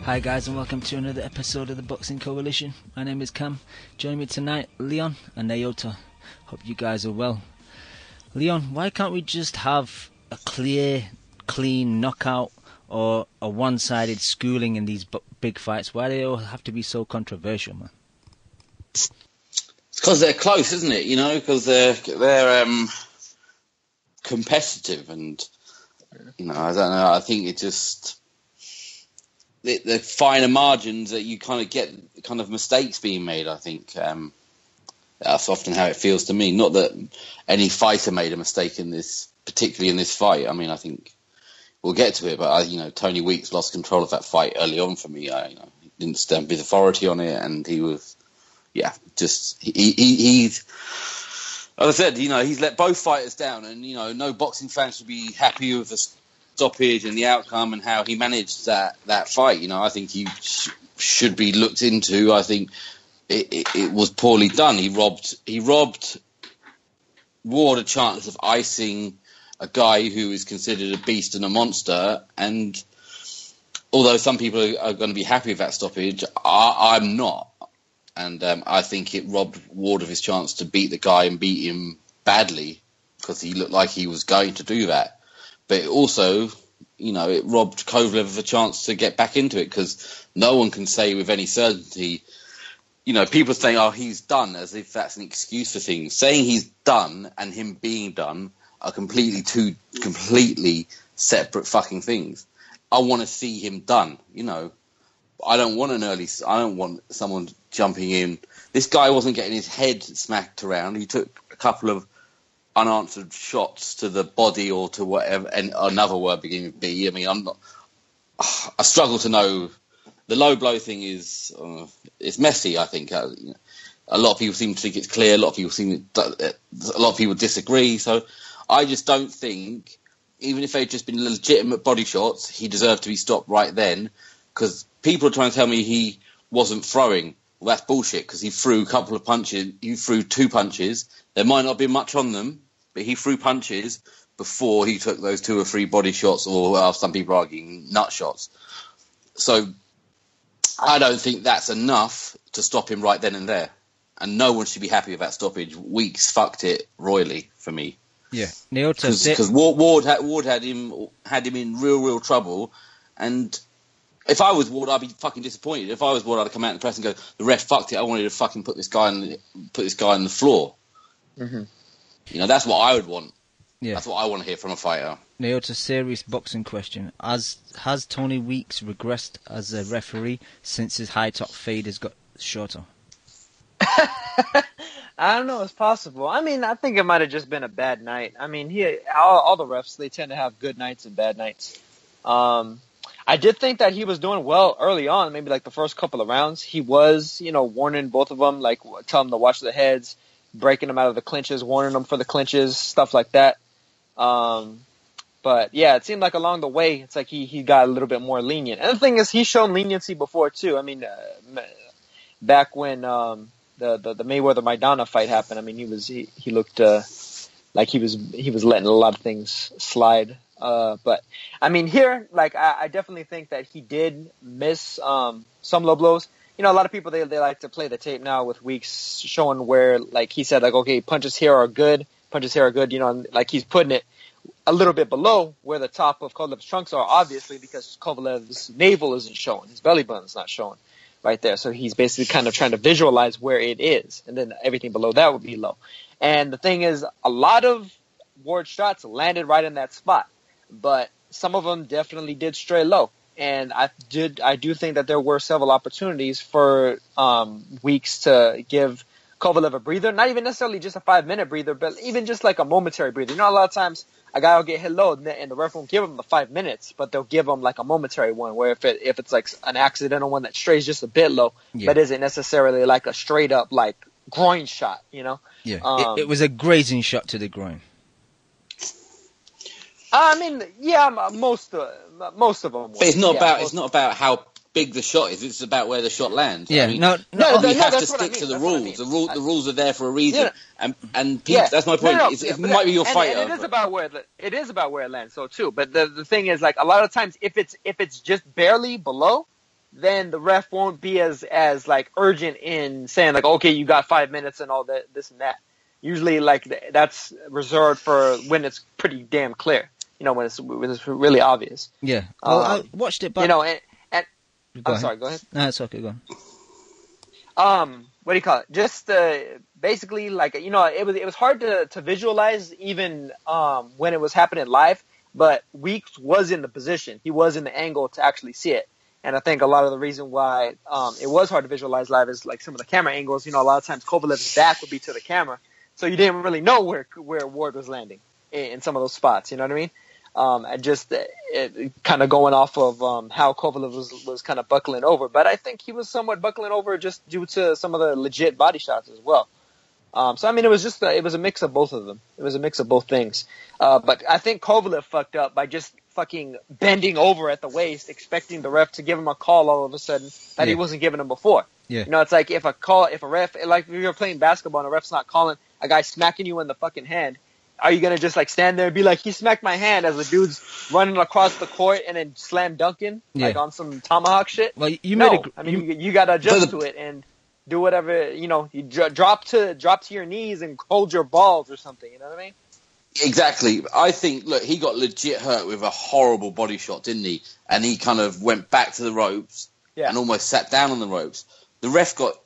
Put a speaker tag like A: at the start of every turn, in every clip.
A: Hi guys, and welcome to another episode of the Boxing Coalition. My name is Cam. Joining me tonight, Leon and Naota. Hope you guys are well. Leon, why can't we just have a clear, clean knockout or a one-sided schooling in these big fights? Why do they all have to be so controversial, man?
B: It's because they're close, isn't it? You know, because they're competitive, and you know, I don't know. I think it just the finer margins that you kind of get kind of mistakes being made. I think that's often how it feels to me. Not that any fighter made a mistake in this, particularly in this fight. I mean, I think we'll get to it, but Tony Weeks lost control of that fight early on for me. He didn't stamp his authority on it, and he was, he's. As I said, he's let both fighters down, and no boxing fan should be happy with the stoppage and the outcome and how he managed that fight. I think he should be looked into. I think it was poorly done. He robbed Ward a chance of icing a guy who is considered a beast and a monster. And although some people are going to be happy with that stoppage, I'm not. And I think it robbed Ward of his chance to beat the guy and beat him badly, because he looked like he was going to do that. But it also, it robbed Kovalev of a chance to get back into it, because no one can say with any certainty. People saying, "Oh, he's done," as if that's an excuse for things. Saying he's done and him being done are completely separate fucking things. I want to see him done. I don't want someone jumping in. This guy wasn't getting his head smacked around. He took a couple of unanswered shots to the body or to whatever, and another word beginning with B. I mean, I struggle to know. The low blow thing is, it's messy, I think. A lot of people seem to think it's clear. A lot of people disagree. So I just don't think, even if they'd just been legitimate body shots, he deserved to be stopped right then. Because people are trying to tell me he wasn't throwing. Well, that's bullshit, because he threw a couple of punches. He threw 2 punches. There might not be much on them, but he threw punches before he took those 2 or 3 body shots, or some people are arguing nut shots. So I don't think that's enough to stop him right then and there. And no one should be happy with that stoppage. Weeks fucked it royally for me.
A: Yeah,
B: because Ward had him in real trouble. And if I was Ward, I'd be fucking disappointed. If I was Ward, I'd come out in the press and go, "The ref fucked it. I wanted to fucking put this guy on the floor." Mm-hmm. That's what I would want. Yeah. That's what I want to hear from a fighter.
A: Now, it's a serious boxing question. Has Tony Weeks regressed as a referee since his high top fade has got shorter?
C: I don't know. It's possible. I mean, I think it might have just been a bad night. I mean, all the refs, they tend to have good nights and bad nights. I did think that he was doing well early on, maybe like the first couple of rounds. He was, warning both of them, like telling them to watch their heads, breaking them out of the clinches, warning them for the clinches, stuff like that. But yeah, it seemed like along the way, it's like he got a little bit more lenient. And the thing is, he's shown leniency before too. I mean, back when the Mayweather Maidana fight happened, I mean, he looked like he was letting a lot of things slide. But I mean, here, like, I definitely think that he did miss some low blows. A lot of people, they like to play the tape now with Weeks showing where, like, he said, like, okay, punches here are good, and, like, he's putting it a little bit below where the top of Kovalev's trunks are, obviously, because Kovalev's navel isn't showing, his belly button's not showing right there. So he's basically kind of trying to visualize where it is, and then everything below that would be low. And the thing is, a lot of Ward's shots landed right in that spot, but some of them definitely did stray low. And I do think that there were several opportunities for Weeks to give Kovalev a breather, not even necessarily just a 5-minute breather, but even just like a momentary breather. A lot of times a guy will get hit low and the ref won't give him the 5 minutes, but they'll give him like a momentary one, where if it's like an accidental one that strays just a bit low, but isn't necessarily like a straight up like groin shot, Yeah,
A: it was a grazing shot to the groin.
C: I mean, yeah, most of them.
B: But it's not about how big the shot is. It's about where the shot lands.
A: Yeah,
B: I mean, you have to stick to the rules. The rules are there for a reason. Yeah. And people, that's my point. It might be your fighter.
C: And it is about where it lands. So too. But the thing is, like, a lot of times, if it's just barely below, then the ref won't be as like urgent in saying like, okay, you got 5 minutes and all that, this and that. Usually, like that's reserved for when it's pretty damn clear. When it's really obvious.
A: Yeah. Well, I watched it, but
C: and I'm sorry. Go ahead.
A: No, it's okay. Go on.
C: What do you call it? Just basically, like it was hard to visualize even when it was happening live. But Weeks was in the position. He was in the angle to actually see it. And I think a lot of the reason why it was hard to visualize live is like some of the camera angles. A lot of times Kovalev's back would be to the camera, so you didn't really know where Ward was landing in some of those spots. You know what I mean? And just kind of going off of how Kovalev was kind of buckling over. But I think he was somewhat buckling over just due to some of the legit body shots as well. So, I mean, it was just it was a mix of both of them. It was a mix of both things. But I think Kovalev fucked up by just fucking bending over at the waist, expecting the ref to give him a call all of a sudden that he wasn't giving him before.
A: Yeah.
C: It's like if a ref, like if you're playing basketball and a ref's not calling a guy smacking you in the fucking hand, are you going to just like stand there and be like, he smacked my hand as the dude's running across the court and then slam dunking like on some tomahawk shit?
A: Well, you
C: got to adjust to it and do whatever, you drop to your knees and hold your balls or something, you know what I mean?
B: Exactly. I think, look, he got legit hurt with a horrible body shot, didn't he? And he kind of went back to the ropes and almost sat down on the ropes. The ref got...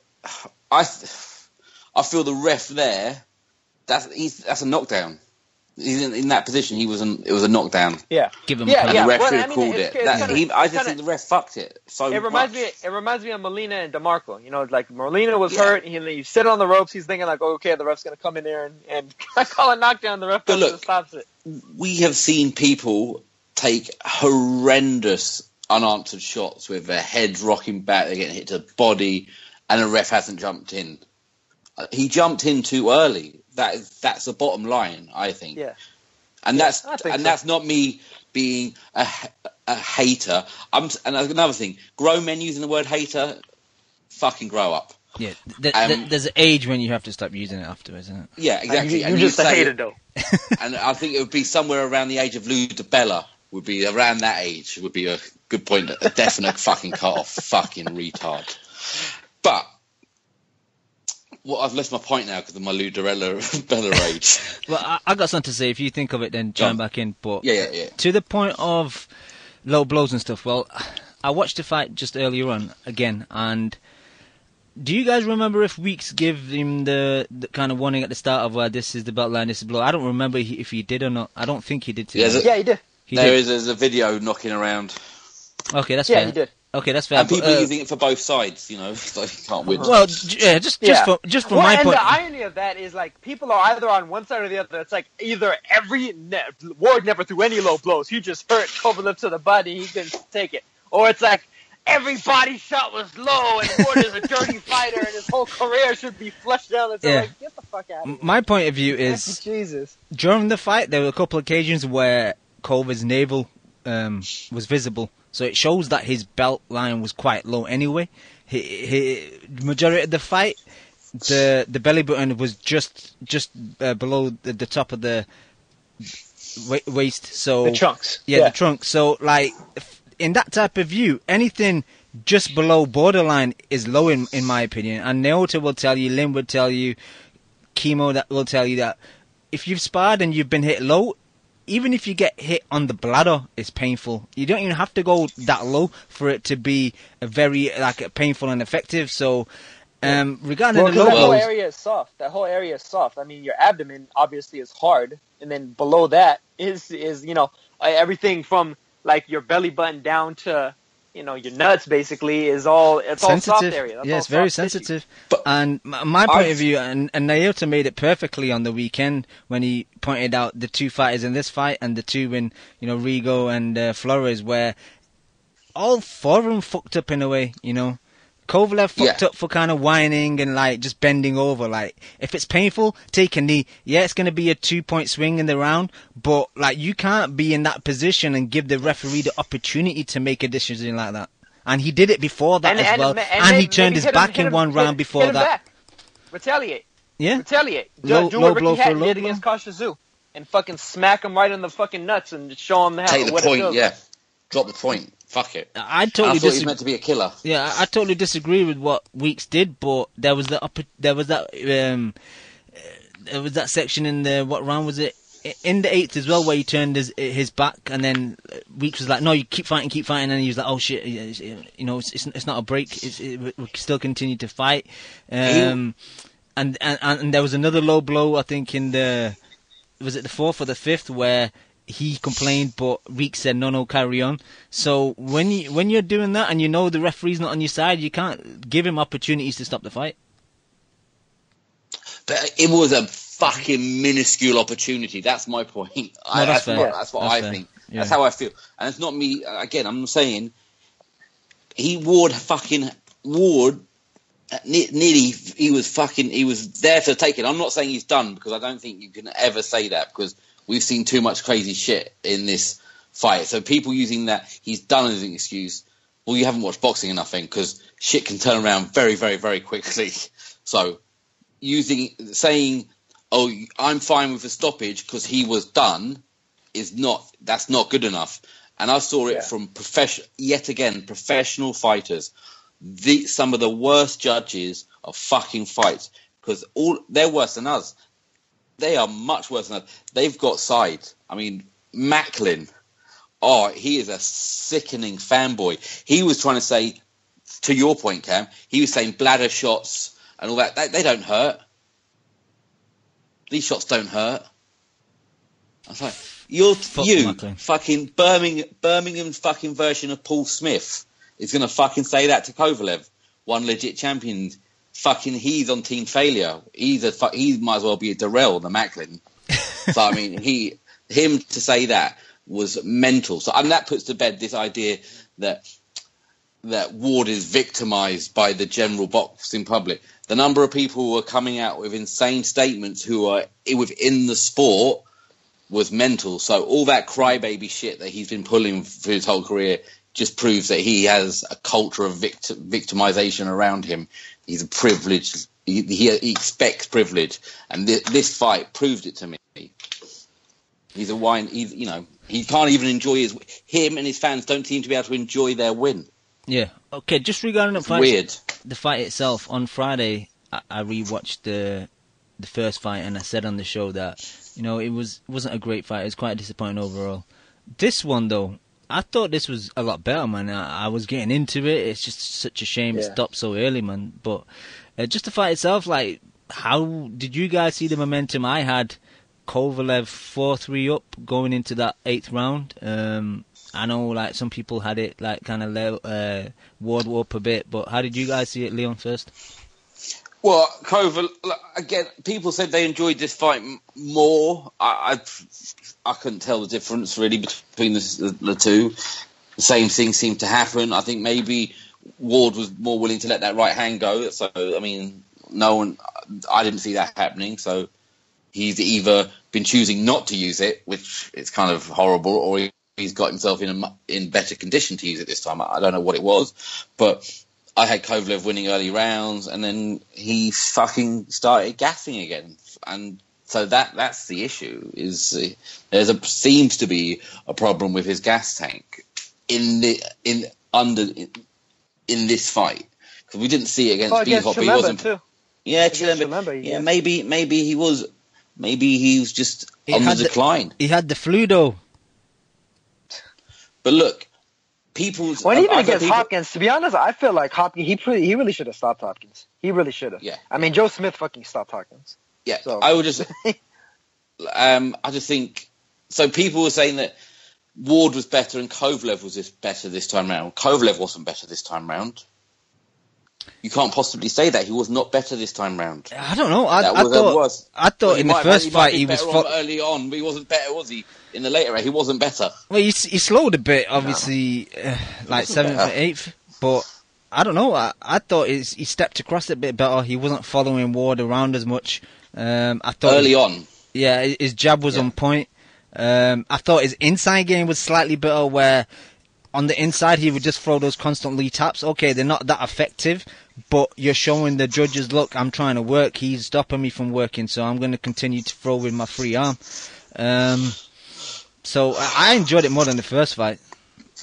B: I feel the ref there, that's a knockdown. He's in that position. It was a knockdown.
C: Yeah.
A: Give him
B: and the ref called it. I just think the ref fucked it. So
C: it reminds me of Molina and DeMarco. Like Molina was hurt. He sit on the ropes. He's thinking like, okay, the ref's gonna come in there and call a knockdown. The ref comes and stops it.
B: We have seen people take horrendous unanswered shots with their heads rocking back. They're getting hit to the body, and the ref hasn't jumped in. He jumped in too early. That's the bottom line, I think.
C: Yeah.
B: And that's not me being a hater. And another thing, grown men using the word hater, fucking grow up.
A: Yeah. There's an age when you have to stop using it afterwards, isn't it?
B: Yeah, exactly.
C: You're just a hater, though.
B: And I think it would be somewhere around the age of Lou DiBella. Would be around that age. Would be a good point. A definite fucking cut off. Fucking retard. But. Well, I've lost my point now because of my Lou DiBella age.
A: Well, I got something to say. If you think of it, then chime back in. But
B: yeah.
A: To the point of low blows and stuff, well, I watched the fight just earlier on again, and do you guys remember if Weeks gave him the kind of warning at the start of this is the belt line, this is the blow? I don't remember if he did or not. I don't think he did.
C: Yeah, he did.
B: There's a video knocking around.
A: Okay, that's fair.
C: Yeah, he did.
A: Okay, that's fair.
B: And people are using it for both sides, so you can't win.
A: Well, just from my point.
C: And the irony of that is like people are either on one side or the other. It's like either Ward never threw any low blows. He just hurt Kovalev to the body. He couldn't take it. Or it's like every body shot was low, and Ward is a dirty fighter, and his whole career should be flushed down. It's like, get the fuck out of here.
A: My point of view is,
C: Jesus.
A: During the fight, there were a couple of occasions where Kov's navel was visible. So it shows that his belt line was quite low anyway. He majority of the fight, the belly button was just below the top of the waist. So
C: the trunks.
A: Yeah, the trunk. So like in that type of view, anything just below borderline is low in my opinion. And Naota will tell you, Lim will tell you, Chemo that will tell you that if you've sparred and you've been hit low, even if you get hit on the bladder, it's painful. You don't even have to go that low for it to be a very painful and effective. So, regarding the low
C: that
A: blows,
C: whole area is soft. That whole area is soft. I mean, your abdomen obviously is hard, and then below that is everything from like your belly button down to your nuts basically is all
A: sensitive.
C: All soft area. That's
A: it's very sensitive. And my point of view, and Naota made it perfectly on the weekend when he pointed out the two fighters in this fight and the two in Rigo and Flores, where all four of them fucked up in a way. Kovalev fucked up for kind of whining and just bending over. Like if it's painful, take a knee. Yeah, it's going to be a 2-point swing in the round, but you can't be in that position and give the referee the opportunity to make a decision like that. And he did it before that as well. And he turned his back in one round before that.
C: Back. Retaliate.
A: Yeah.
C: Retaliate.
A: Do
C: what Ricky Hatton did against Kashazu. And fucking smack him right in the fucking nuts and show him how.
B: Take the point, yeah. Drop the point. fuck it.
A: I
B: I
A: totally
B: thought he was meant to be a killer.
A: Yeah, I totally disagree with what Weeks did, but there was that section in the, what round was it? In the 8th as well, where he turned his back, and then Weeks was like, "No, you keep fighting," and he was like, "Oh shit, it's not a break. We still continue to fight." And there was another low blow, I think, in was it the 4th or the 5th, where he complained, but Weeks said, "No, carry on." So when you're doing that, and you know the referee's not on your side, you can't give him opportunities to stop the fight.
B: But it was a fucking minuscule opportunity. That's my point.
A: No, that's
B: what I think.
A: Yeah.
B: That's how I feel. And it's not me. Again, I'm saying Ward nearly, he was there to take it. I'm not saying he's done, because I don't think you can ever say that, because we've seen too much crazy shit in this fight. So people using that he's done as an excuse, well, you haven't watched boxing enough then, because shit can turn around very, very, very quickly. So saying, "Oh, I'm fine with the stoppage because he was done," that's not good enough. And I saw it from professional fighters. Some of the worst judges of fucking fights, because they're worse than us. They are much worse than us. They've got sides. I mean, Macklin, he is a sickening fanboy. He was trying to say, to your point, Cam, he was saying bladder shots and all that. They don't hurt. These shots don't hurt. I was like, you fucking Birmingham fucking version of Paul Smith is going to fucking say that to Kovalev, one legit champion. Fucking, he's on team failure. He might as well be a Darrell, the Macklin. So I mean, him to say that was mental. So that puts to bed this idea that Ward is victimized by the general boxing public. The number of people who are coming out with insane statements who are within the sport was mental. So all that crybaby shit that he's been pulling for his whole career just proves that he has a culture of victimization around him. He's a privileged. He expects privilege, and this fight proved it to me. He's a wine. He can't even enjoy him and his fans don't seem to be able to enjoy their win.
A: Yeah. Okay. Just regarding the fight, the fight itself, on Friday, I rewatched the first fight, and I said on the show that it wasn't a great fight. It was quite disappointing overall. This one, though, I thought this was a lot better, man. I was getting into it. It's just such a shame it stopped so early, man. But just the fight itself, like, how did you guys see the momentum? I had Kovalev 4-3 up going into that 8th round. I know, like, some people had it, like, kind of Ward up a bit. But how did you guys see it, Leon, first?
B: Well, Kovalev, again, people said they enjoyed this fight more. I couldn't tell the difference, really, between the two. The same thing seemed to happen. I think maybe Ward was more willing to let that right hand go. So, I mean, I didn't see that happening. So he's either been choosing not to use it, which is kind of horrible, or he's got himself in better condition to use it this time. I don't know what it was, but I had Kovalev winning early rounds, and then he fucking started gassing again. And so that's the issue. Seems to be a problem with his gas tank in this fight, because we didn't see it against B-Hop. He wasn't. Too. Yeah, Chilemba. Yeah, maybe he was. Maybe he was just on the decline.
A: He had the flu, though.
B: But look.
C: Even against Hopkins, to be honest, I feel like Hopkins, he really should have stopped Hopkins. He really should have.
B: Yeah.
C: I mean, Joe Smith fucking stopped Hopkins.
B: Yeah.
C: So.
B: I would just, I just think, so people were saying that Ward was better and Kovalev was better this time round. Kovalev wasn't better this time round. You can't possibly say that. He was not better this time round.
A: I don't know. I thought in the first fight he was
B: early on, but he wasn't better, was he? In the later round, he wasn't better.
A: Well, he slowed a bit, obviously, like 7th or 8th. But I don't know. I thought he stepped across it a bit better. He wasn't following Ward around as much. I thought
B: early on.
A: Yeah, his jab was on point. I thought his inside game was slightly better, where on the inside he would just throw those constant lead taps. Okay, they're not that effective, but you're showing the judges, look, I'm trying to work. He's stopping me from working, so I'm going to continue to throw with my free arm. So I enjoyed it more than the first fight,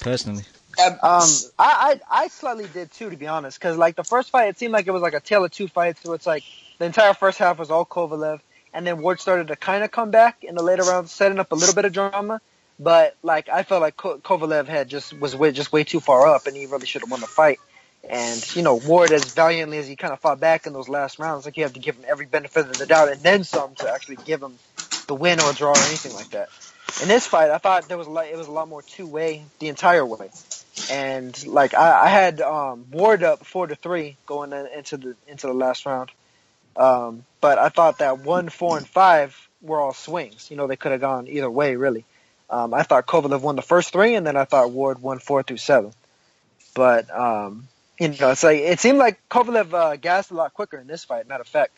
A: personally.
C: I slightly did too, to be honest, because like the first fight, it seemed like it was like a tale of two fights. So it's like the entire first half was all Kovalev, and then Ward started to kind of come back in the later rounds, setting up a little bit of drama. But like I felt like Kovalev was way too far up, and he really should have won the fight. And Ward, as valiantly as he kind of fought back in those last rounds, like you have to give him every benefit of the doubt, and then some to actually give him the win or draw or anything like that. In this fight, I thought it was a lot more two-way the entire way, and like I had Ward up 4-3 going into the last round, but I thought that 1, 4, and 5 were all swings. They could have gone either way really. I thought Kovalev won the first 3, and then I thought Ward won 4 through 7. But it's like it seemed like Kovalev gassed a lot quicker in this fight. Matter of fact.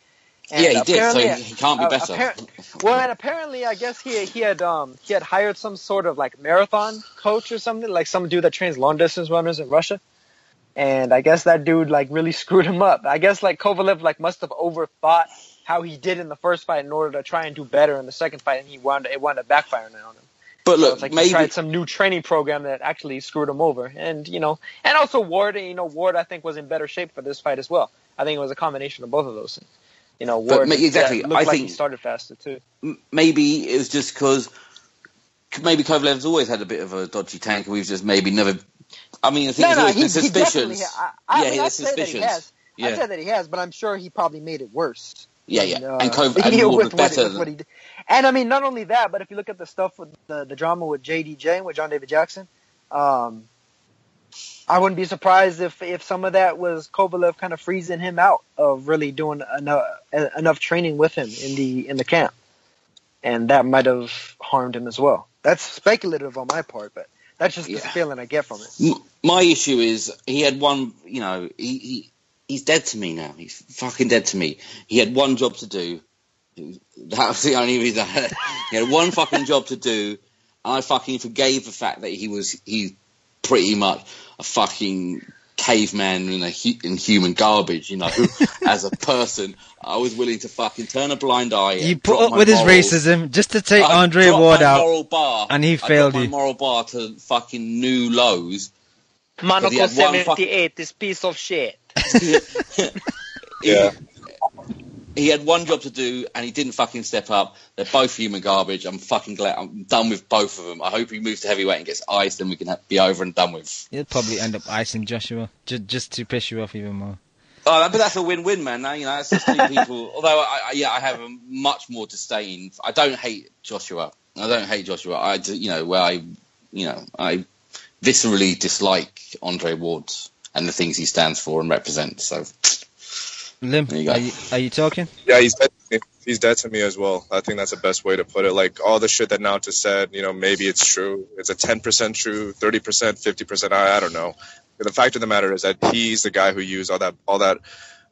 C: And
B: yeah, he did. So he can't be better.
C: And apparently, I guess he had hired some sort of like marathon coach or something, like some dude that trains long distance runners in Russia. And I guess that dude like really screwed him up. I guess like Kovalev like must have overthought how he did in the first fight in order to try and do better in the second fight, and it wound up backfiring on him.
B: But look,
C: so it's like
B: maybe
C: he tried some new training program that actually screwed him over, and and also Ward. Ward I think was in better shape for this fight as well. I think it was a combination of both of those things. Ward
B: exactly.
C: Looked like he started faster too.
B: Maybe it was just because maybe Kovalev's always had a bit of a dodgy tank, and we've just maybe never. I mean, I think there's always been suspicions.
C: I'd say that he has, but I'm sure he probably made it worse.
B: Yeah. And Ward was better.
C: What he did. And I mean, not only that, but if you look at the stuff with the drama with JDJ, with John David Jackson, I wouldn't be surprised if some of that was Kovalev kind of freezing him out of really doing enough training with him in the camp, and that might have harmed him as well. That's speculative on my part, but that's just the feeling I get from it.
B: My issue is he had one. He's dead to me now. He's fucking dead to me. He had one job to do. That was the only reason. He had one fucking job to do, and I fucking forgave the fact that he's pretty much a fucking caveman in human garbage, as a person. I was willing to fucking turn a blind eye.
A: You put up with his racism just to take Andre Ward out, and he failed you.
B: My moral bar to fucking new lows.
C: Monaco 78, this piece of shit.
B: Yeah. He had one job to do, and he didn't fucking step up. They're both human garbage. I'm fucking glad. I'm done with both of them. I hope he moves to heavyweight and gets iced, and we can be over and done with.
A: He'll probably end up icing Joshua, just to piss you off even more.
B: Oh, but that's a win-win, man. It's just two people. Although, I have a much more disdain. I don't hate Joshua. I viscerally dislike Andre Ward and the things he stands for and represents. So.
A: Lim, are you talking?
D: Yeah, he's dead to me. He's dead to me as well. I think that's the best way to put it. Like, all the shit that Now just said, maybe it's true. It's a 10% true, 30%, 50%. I don't know. But the fact of the matter is that he's the guy who used all that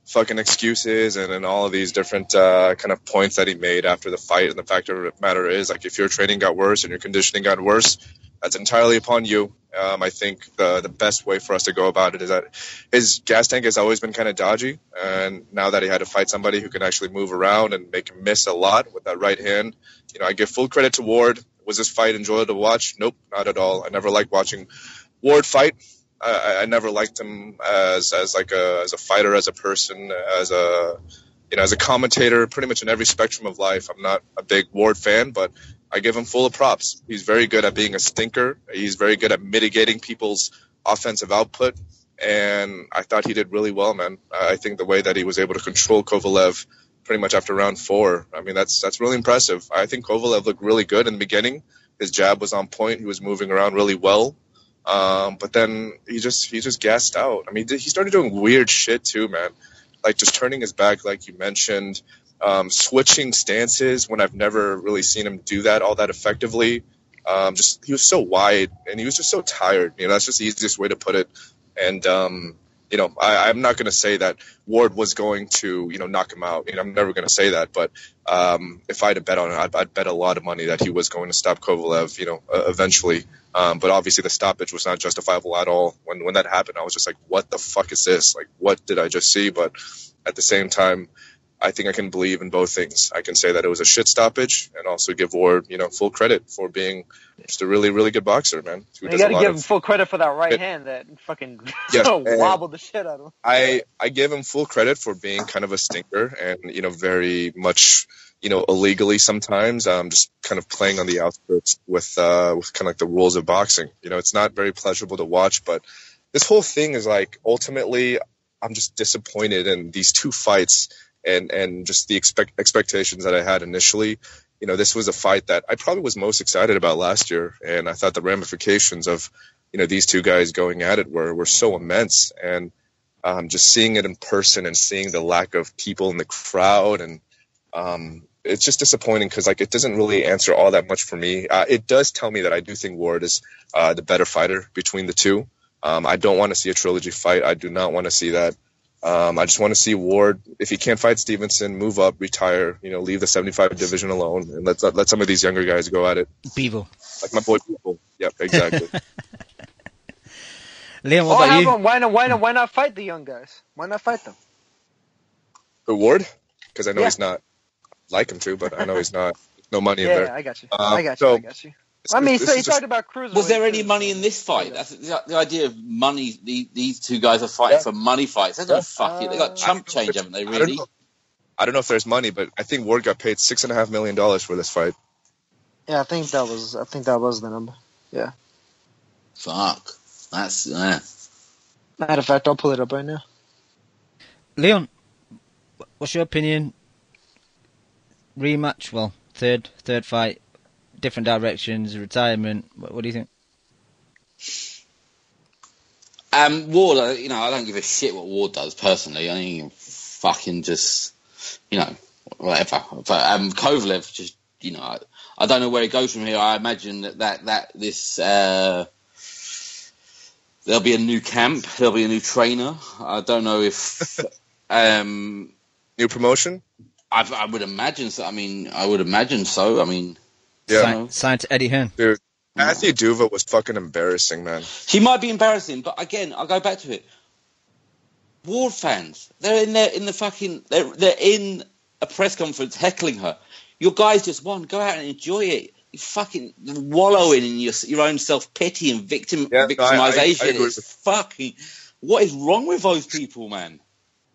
D: fucking excuses and all of these different kind of points that he made after the fight. And the fact of the matter is, like, if your training got worse and your conditioning got worse, that's entirely upon you. I think the best way for us to go about it is that his gas tank has always been kind of dodgy, and now that he had to fight somebody who can actually move around and make him miss a lot with that right hand, I give full credit to Ward. Was this fight enjoyable to watch? Nope, not at all. I never liked watching Ward fight. I never liked him as a fighter, as a person, as a commentator, pretty much in every spectrum of life. I'm not a big Ward fan, but I give him full of props. He's very good at being a stinker. He's very good at mitigating people's offensive output. And I thought he did really well, man. I think the way that he was able to control Kovalev pretty much after round 4, I mean, that's really impressive. I think Kovalev looked really good in the beginning. His jab was on point. He was moving around really well. But then he just gassed out. I mean, he started doing weird shit too, man. Like just turning his back, like you mentioned. Switching stances when I've never really seen him do that all that effectively. He was so wide and he was just so tired. That's just the easiest way to put it. And I'm not going to say that Ward was going to knock him out. I'm never going to say that. But if I had to bet on it, I'd bet a lot of money that he was going to stop Kovalev. Eventually. But obviously the stoppage was not justifiable at all. When that happened, I was just like, what the fuck is this? Like, what did I just see? But at the same time, I think I can believe in both things. I can say that it was a shit stoppage, and also give Ward, full credit for being just a really, really good boxer, man.
C: You got to give him full credit for that right hand that fucking wobbled the shit out of him.
D: I give him full credit for being kind of a stinker and, very much, illegally sometimes, just kind of playing on the outskirts with kind of like the rules of boxing. It's not very pleasurable to watch, but this whole thing is like, ultimately, I'm just disappointed in these two fights and just the expectations that I had initially. This was a fight that I probably was most excited about last year, and I thought the ramifications of, these two guys going at it were so immense. And just seeing it in person and seeing the lack of people in the crowd, and it's just disappointing because it doesn't really answer all that much for me. It does tell me that I do think Ward is the better fighter between the two. I don't want to see a trilogy fight. I do not want to see that. I just want to see Ward, if he can't fight Stevenson, move up, retire, leave the 75 division alone, and let some of these younger guys go at it.
A: Bevo.
D: Like my boy Bevo. Yep, exactly.
A: Leon, what about you?
C: Why not fight the young guys? Why not fight them?
D: The Ward? Because I know he's not like him to, but I know he's not. No money in there.
C: Yeah, I got you. I got you. I mean, so he talked about cruiserweight.
B: Was there any money in this fight? That's the idea of money. These two guys are fighting for money fights. They don't fuck it. They got chump change, haven't they? Really?
D: I don't know if there's money, but I think Ward got paid $6.5 million for this fight.
C: Yeah, I think that was the number. Yeah.
B: Fuck. That's
C: Matter of fact, I'll pull it up right now.
A: Leon, what's your opinion? Rematch? Well, third fight. Different directions, retirement. What do you think?
B: Ward, I don't give a shit what Ward does personally. I think fucking just, whatever. But Kovalev, just, I don't know where he goes from here. I imagine that this there'll be a new camp, there'll be a new trainer. I don't know if
D: new promotion.
B: I would imagine so. I would imagine so.
D: Yeah.
A: Signed to Eddie Hearn.
D: Dude, Matthew Duva was fucking embarrassing, man.
B: He might be embarrassing, but again, I'll go back to it. Ward fans, they're in there in the fucking, they're in a press conference heckling her. Your guys just won. Go out and enjoy it. You fucking wallowing in your own self-pity and victimization. It's fucking, what is wrong with those people, man?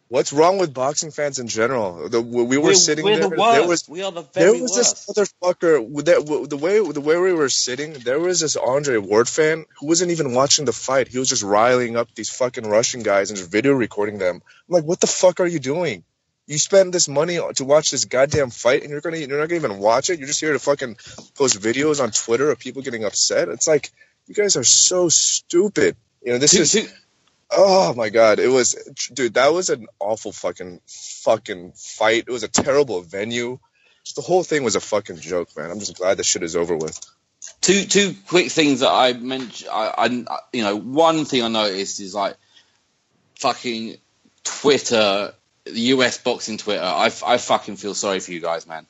D: What's wrong with boxing fans in general? We're sitting there.
B: We are the very worst.
D: This motherfucker. The way we were sitting, there was this Andre Ward fan who wasn't even watching the fight. He was just riling up these fucking Russian guys and just video recording them. I'm like, what the fuck are you doing? You spend this money to watch this goddamn fight, and you're not gonna even watch it. You're just here to fucking post videos on Twitter of people getting upset. It's like, you guys are so stupid. Oh my god, that was an awful fucking fight. It was a terrible venue. Just the whole thing was a fucking joke, man. I'm just glad this shit is over with.
B: Two quick things that I mentioned. One thing I noticed is like fucking Twitter, the US boxing Twitter. I fucking feel sorry for you guys, man.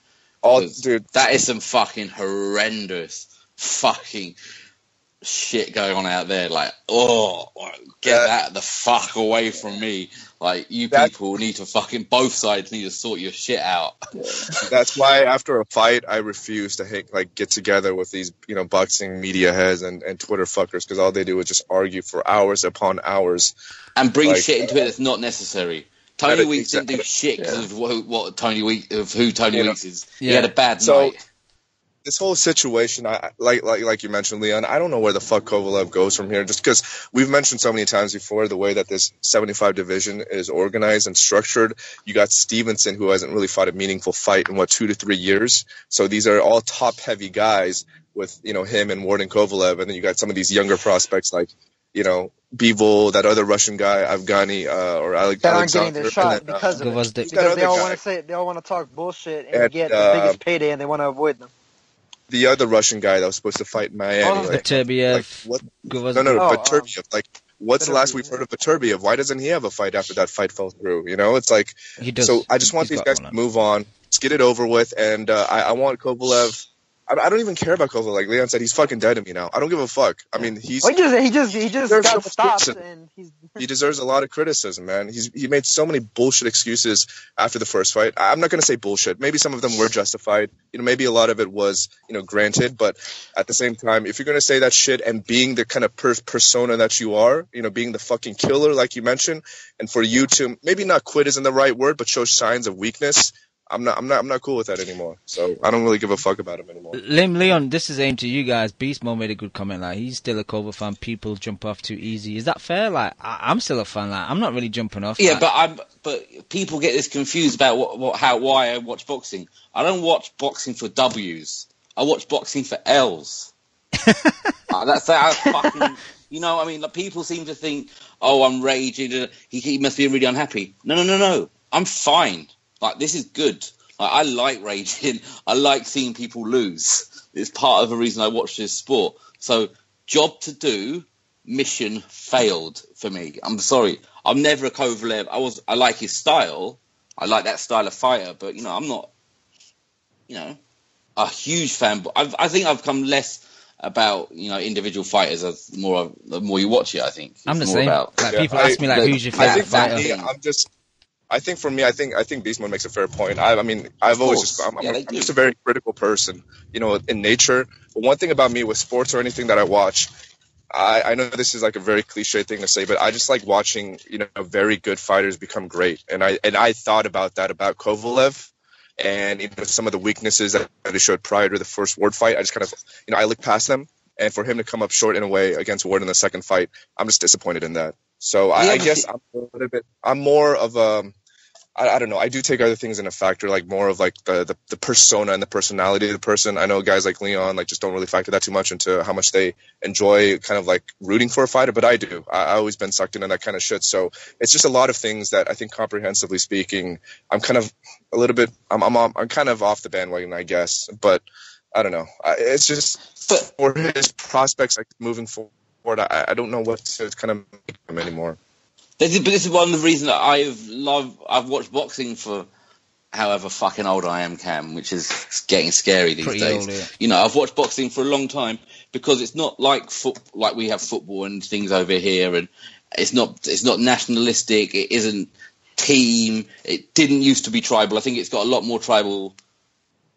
D: Dude,
B: that is some fucking horrendous fucking shit going on out there. Like, get that the fuck away from me. Like, people need to fucking, both sides need to sort your shit out.
D: That's why after a fight, I refuse to get together with these, boxing media heads and Twitter fuckers, because all they do is just argue for hours upon hours.
B: And bring shit into it that's not necessary. Tony Weeks didn't do shit because of who Tony Weeks is. Yeah. He had a bad night.
D: This whole situation, like you mentioned, Leon, I don't know where the fuck Kovalev goes from here, just because we've mentioned so many times before the way that this 75 division is organized and structured. You got Stevenson, who hasn't really fought a meaningful fight in 2 to 3 years. So these are all top heavy guys with, him and Ward and Kovalev. And then you got some of these younger prospects like, Bivol, that other Russian guy, Afghani, or Alexander.
C: That aren't getting their shot because of it. Because they all want to talk bullshit and get the biggest payday, and they want to avoid them.
D: The other Russian guy that was supposed to fight in Miami.
A: Viterbiev.
D: Viterbiev. What's the last we've heard of Viterbiev? Why doesn't he have a fight after that fight fell through? It's like,
A: he does.
D: So I just want these guys to move on. Let's get it over with. And I want Kovalev I don't even care about Kovalev. Like Leon said, he's fucking dead to me now. I don't give a fuck. I mean,
C: he just got stopped, and
D: he deserves a lot of criticism, man. He made so many bullshit excuses after the first fight. I'm not gonna say bullshit. Maybe some of them were justified. Maybe a lot of it was, granted. But at the same time, if you're gonna say that shit and being the kind of persona that you are, being the fucking killer like you mentioned, and for you to maybe not quit isn't the right word, but show signs of weakness. I'm not cool with that anymore. So I don't really give a fuck about him anymore.
A: Leon, this is aimed to you guys. Beast Mode made a good comment. Like, he's still a Kova fan. People jump off too easy. Is that fair? Like, I'm still a fan. Like, I'm not really jumping off.
B: Yeah, but people get this confused about why I watch boxing. I don't watch boxing for W's. I watch boxing for L's. That's fucking. I mean, like, people seem to think, oh, I'm raging. He must be really unhappy. No. I'm fine. Like, this is good. Like, I like raging. I like seeing people lose. It's part of the reason I watch this sport. So, job to do, mission failed for me. I'm sorry. I'm never a Kovalev. I like his style. I like that style of fighter. But, I'm not, a huge fan. But I think I've come less about, individual fighters as the more you watch it, I think.
A: I'm the same. People ask me, who's your favorite fighter?
D: I think for me, I think Beast Mode makes a fair point. I'm just a very critical person, in nature. But one thing about me with sports or anything that I watch, I know this is like a very cliche thing to say, but I just like watching, very good fighters become great. And I thought about that about Kovalev and some of the weaknesses that he showed prior to the first Ward fight. I just kind of, I looked past them. And for him to come up short in a way against Ward in the second fight, I'm just disappointed in that. So I guess I'm more of a, I don't know. I do take other things in a factor, like more of like the persona and the personality of the person. I know guys like Leon just don't really factor that too much into how much they enjoy kind of like rooting for a fighter, but I do. I always been sucked into that kind of shit. So it's just a lot of things that I think, comprehensively speaking, I'm kind of a little bit. I'm kind of off the bandwagon, I guess. But I don't know. It's just for his prospects, like moving forward. I don't know what to kind of make him anymore.
B: This is one of the reasons that I've watched boxing for however fucking old I am, Cam, which is getting scary these days. Old, yeah. I've watched boxing for a long time because it's not like like we have football and things over here, and it's not nationalistic. It isn't team. It didn't used to be tribal. I think it's got a lot more tribal.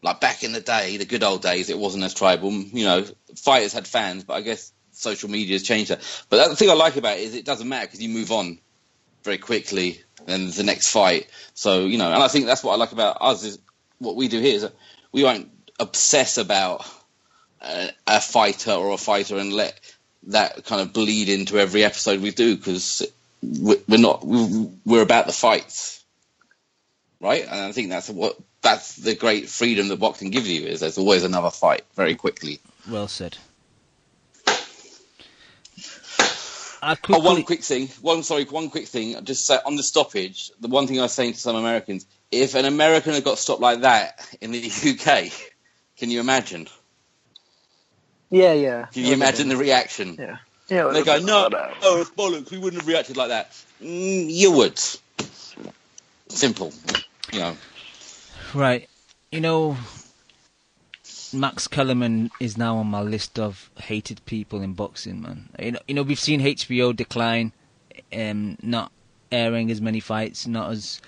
B: Like back in the day, the good old days, it wasn't as tribal. Fighters had fans, but I guess social media has changed that. But the thing I like about it is it doesn't matter because you move on very quickly and the next fight. So, and I think that's what I like about us is what we do here is that we won't obsess about a fighter or a fighter and let that kind of bleed into every episode we do because we're about the fights, right? And I think that's the great freedom that boxing gives you is there's always another fight very quickly.
A: Well said.
B: One quick thing. Just say on the stoppage, the one thing I was saying to some Americans, if an American had got stopped like that in the UK, can you imagine?
C: Yeah.
B: Can you imagine the reaction?
C: Yeah.
B: They go, no, it's bollocks, we wouldn't have reacted like that. You would. Simple.
A: Right. Max Kellerman is now on my list of hated people in boxing, man. We've seen HBO decline, not airing as many fights, not as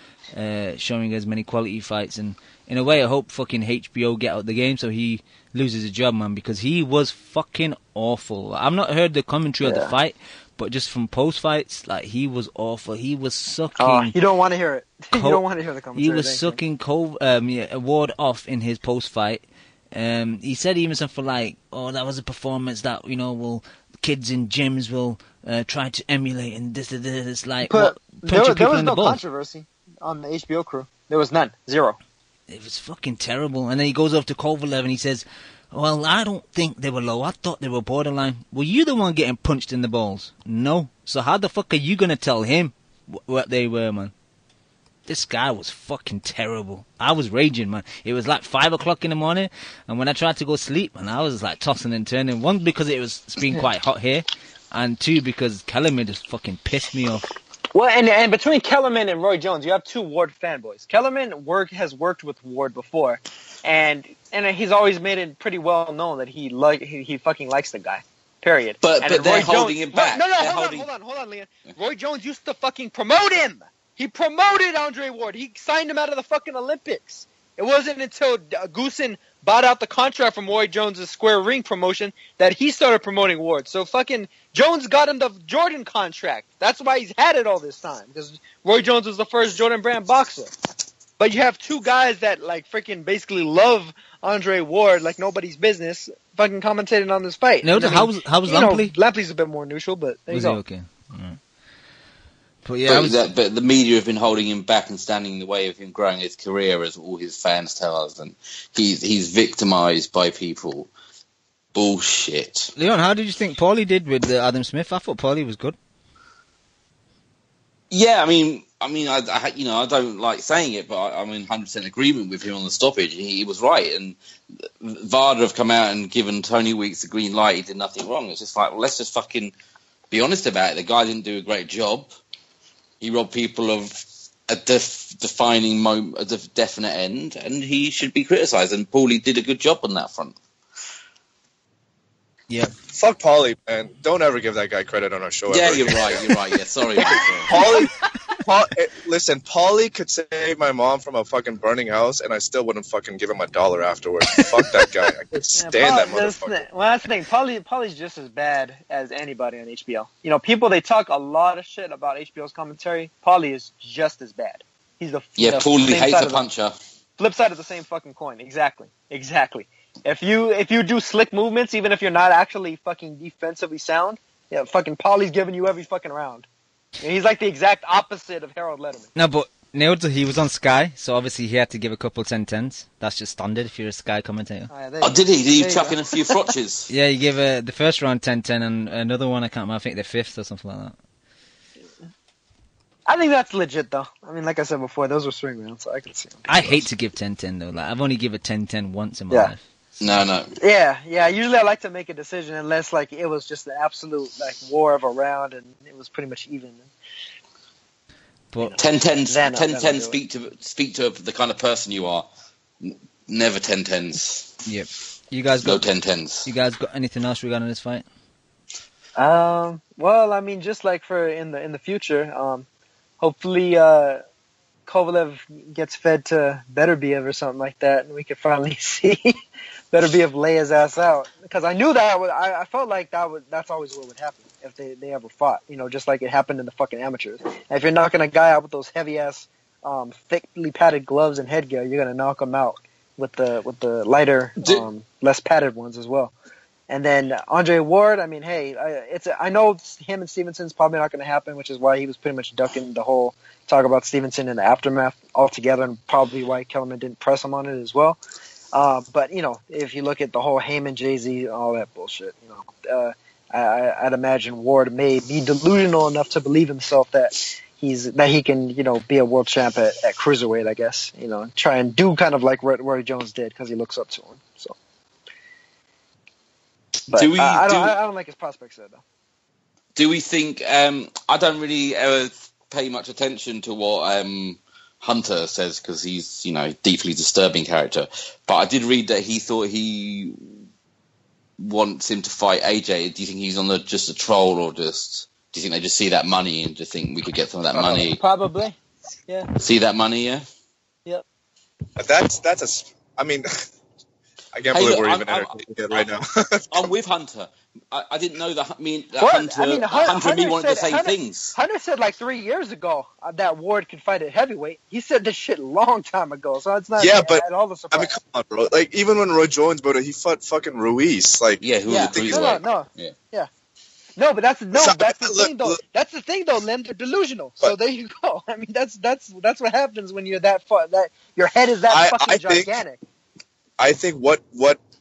A: showing as many quality fights, and in a way I hope fucking HBO get out the game so he loses a job, man, because he was fucking awful. I've not heard the commentary of the fight, but just from post fights, he was awful. He was sucking.
C: You don't want to hear it. You don't want to hear the commentary.
A: He was sucking Ward off in his post fight. He said even something like, "Oh, that was a performance that kids in gyms will try to emulate," and this.
C: But there was no controversy on the HBO crew. There was none. Zero.
A: It was fucking terrible. And then he goes over to Kovalev and he says, "Well, I don't think they were low. I thought they were borderline." Were you the one getting punched in the balls? No. So how the fuck are you gonna tell him what they were, man? This guy was fucking terrible. I was raging, man. It was like 5 o'clock in the morning, and when I tried to go sleep, man, I was tossing and turning. One, because it's been quite hot here, and two, because Kellerman just fucking pissed me off.
C: Well, and between Kellerman and Roy Jones, you have two Ward fanboys. Kellerman has worked with Ward before, and And he's always made it pretty well known that he fucking likes the guy. Period.
B: But
C: and
B: they're holding him back.
C: No, hold on, Leon. Roy Jones used to fucking promote him. He promoted Andre Ward. He signed him out of the fucking Olympics. It wasn't until Goosen bought out the contract from Roy Jones' Square Ring promotion that he started promoting Ward. So fucking Jones got him the Jordan contract. That's why he's had it all this time, because Roy Jones was the first Jordan brand boxer. But you have two guys that like freaking basically love Andre Ward like nobody's business, fucking commentating on this fight.
A: No, how was Lampley?
C: Lampley's a bit more neutral, but there you go.
A: Okay. Right. But yeah,
B: but the media have been holding him back and standing in the way of him growing his career, as all his fans tell us, and he's victimized by people. Bullshit.
A: Leon, how did you think Paulie did with Adam Smith? I thought Paulie was good.
B: Yeah, I mean, I don't like saying it, but I'm in 100% agreement with him on the stoppage. He was right, and VADA have come out and given Tony Weeks the green light. He did nothing wrong. It's just like, well, let's just fucking be honest about it. The guy didn't do a great job. He robbed people of a defining moment, a definite end, and he should be criticised. And Paulie did a good job on that front.
A: Yeah.
D: Fuck Paulie, man. Don't ever give that guy credit on our show.
B: Yeah,
D: ever.
B: you're right. Yeah, sorry.
D: Listen, Paulie could save my mom from a fucking burning house, and I still wouldn't fucking give him $1 afterwards. Fuck that guy. I can't stand that motherfucker.
C: Well, that's the thing. Paulie's just as bad as anybody on HBO. You know, people, they talk a lot of shit about HBO's commentary. Paulie is just as bad. He's
B: Paulie hates a puncher.
C: Flip side of the same fucking coin. Exactly. If you do slick movements, even if you're not actually fucking defensively sound, yeah, fucking Paulie's giving you every fucking round. And he's like the exact opposite of Harold Letterman.
A: No, but Neilton, he was on Sky, so obviously he had to give a couple 10-10s. That's just standard if you're a Sky commentator.
B: Did he? Did he chuck in a few frotches?
A: Yeah, he gave the first round 10-10 and another one, I can't remember, I think the fifth or something like that.
C: I think that's legit, though. I mean, like I said before, those were swing rounds, so I can see them.
A: I hate to give 10-10, though. Like, I've only given 10-10 once in my life.
B: No.
C: Yeah. Usually I like to make a decision unless, like, it was just an absolute, like, war of a round and it was pretty much even.
A: But
B: 10-10 speak to the kind of person you are. Never 10-10s.
A: Yep. You guys got
B: 10-10s.
A: You guys got anything else regarding this fight?
C: Well, I mean, just like for in the future, hopefully Kovalev gets fed to Beterbiev or something like that, and we could finally see Beterbiev lay his ass out. Because I knew that I felt like that's always what would happen if they ever fought. You know, just like it happened in the fucking amateurs. And if you're knocking a guy out with those heavy ass, thickly padded gloves and headgear, you're gonna knock him out with the lighter, less padded ones as well. And then Andre Ward, I mean, hey, I know him and Stevenson's probably not going to happen, which is why he was pretty much ducking the whole talk about Stevenson in the aftermath altogether, and probably why Kellerman didn't press him on it as well. But you know, if you look at the whole Heyman, Jay-Z, all that bullshit, you know, I'd imagine Ward may be delusional enough to believe himself that he can, you know, be a world champ at cruiserweight, I guess, you know, try and do kind of like what Roy Jones did because he looks up to him. So. But I don't like his prospects there, though.
B: Do we think... I don't really ever pay much attention to what Hunter says because he's, you know, deeply disturbing character. But I did read that he thought he wants him to fight AJ. Do you think he's on just a troll, or just... Do you think they just see that money and just think we could get some of that money?
C: Probably, yeah.
B: See that money, yeah?
C: Yep.
D: I mean... I can't believe we're even entertaining it right now.
B: I'm with Hunter. I didn't know that. Hunter and me wanted the same things.
C: Hunter said like 3 years ago that Ward could fight at heavyweight. He said this shit a long time ago, so it's not at all the surprise.
D: I mean, come on, bro. Like, even when Roy Jones, bro, he fought fucking Ruiz. Like,
B: who would think he's like?
C: No, but that's the thing though. That's the thing though, Lim. They're delusional. So there you go. I mean, that's what happens when you're that far. That your head is that fucking gigantic.
D: I think what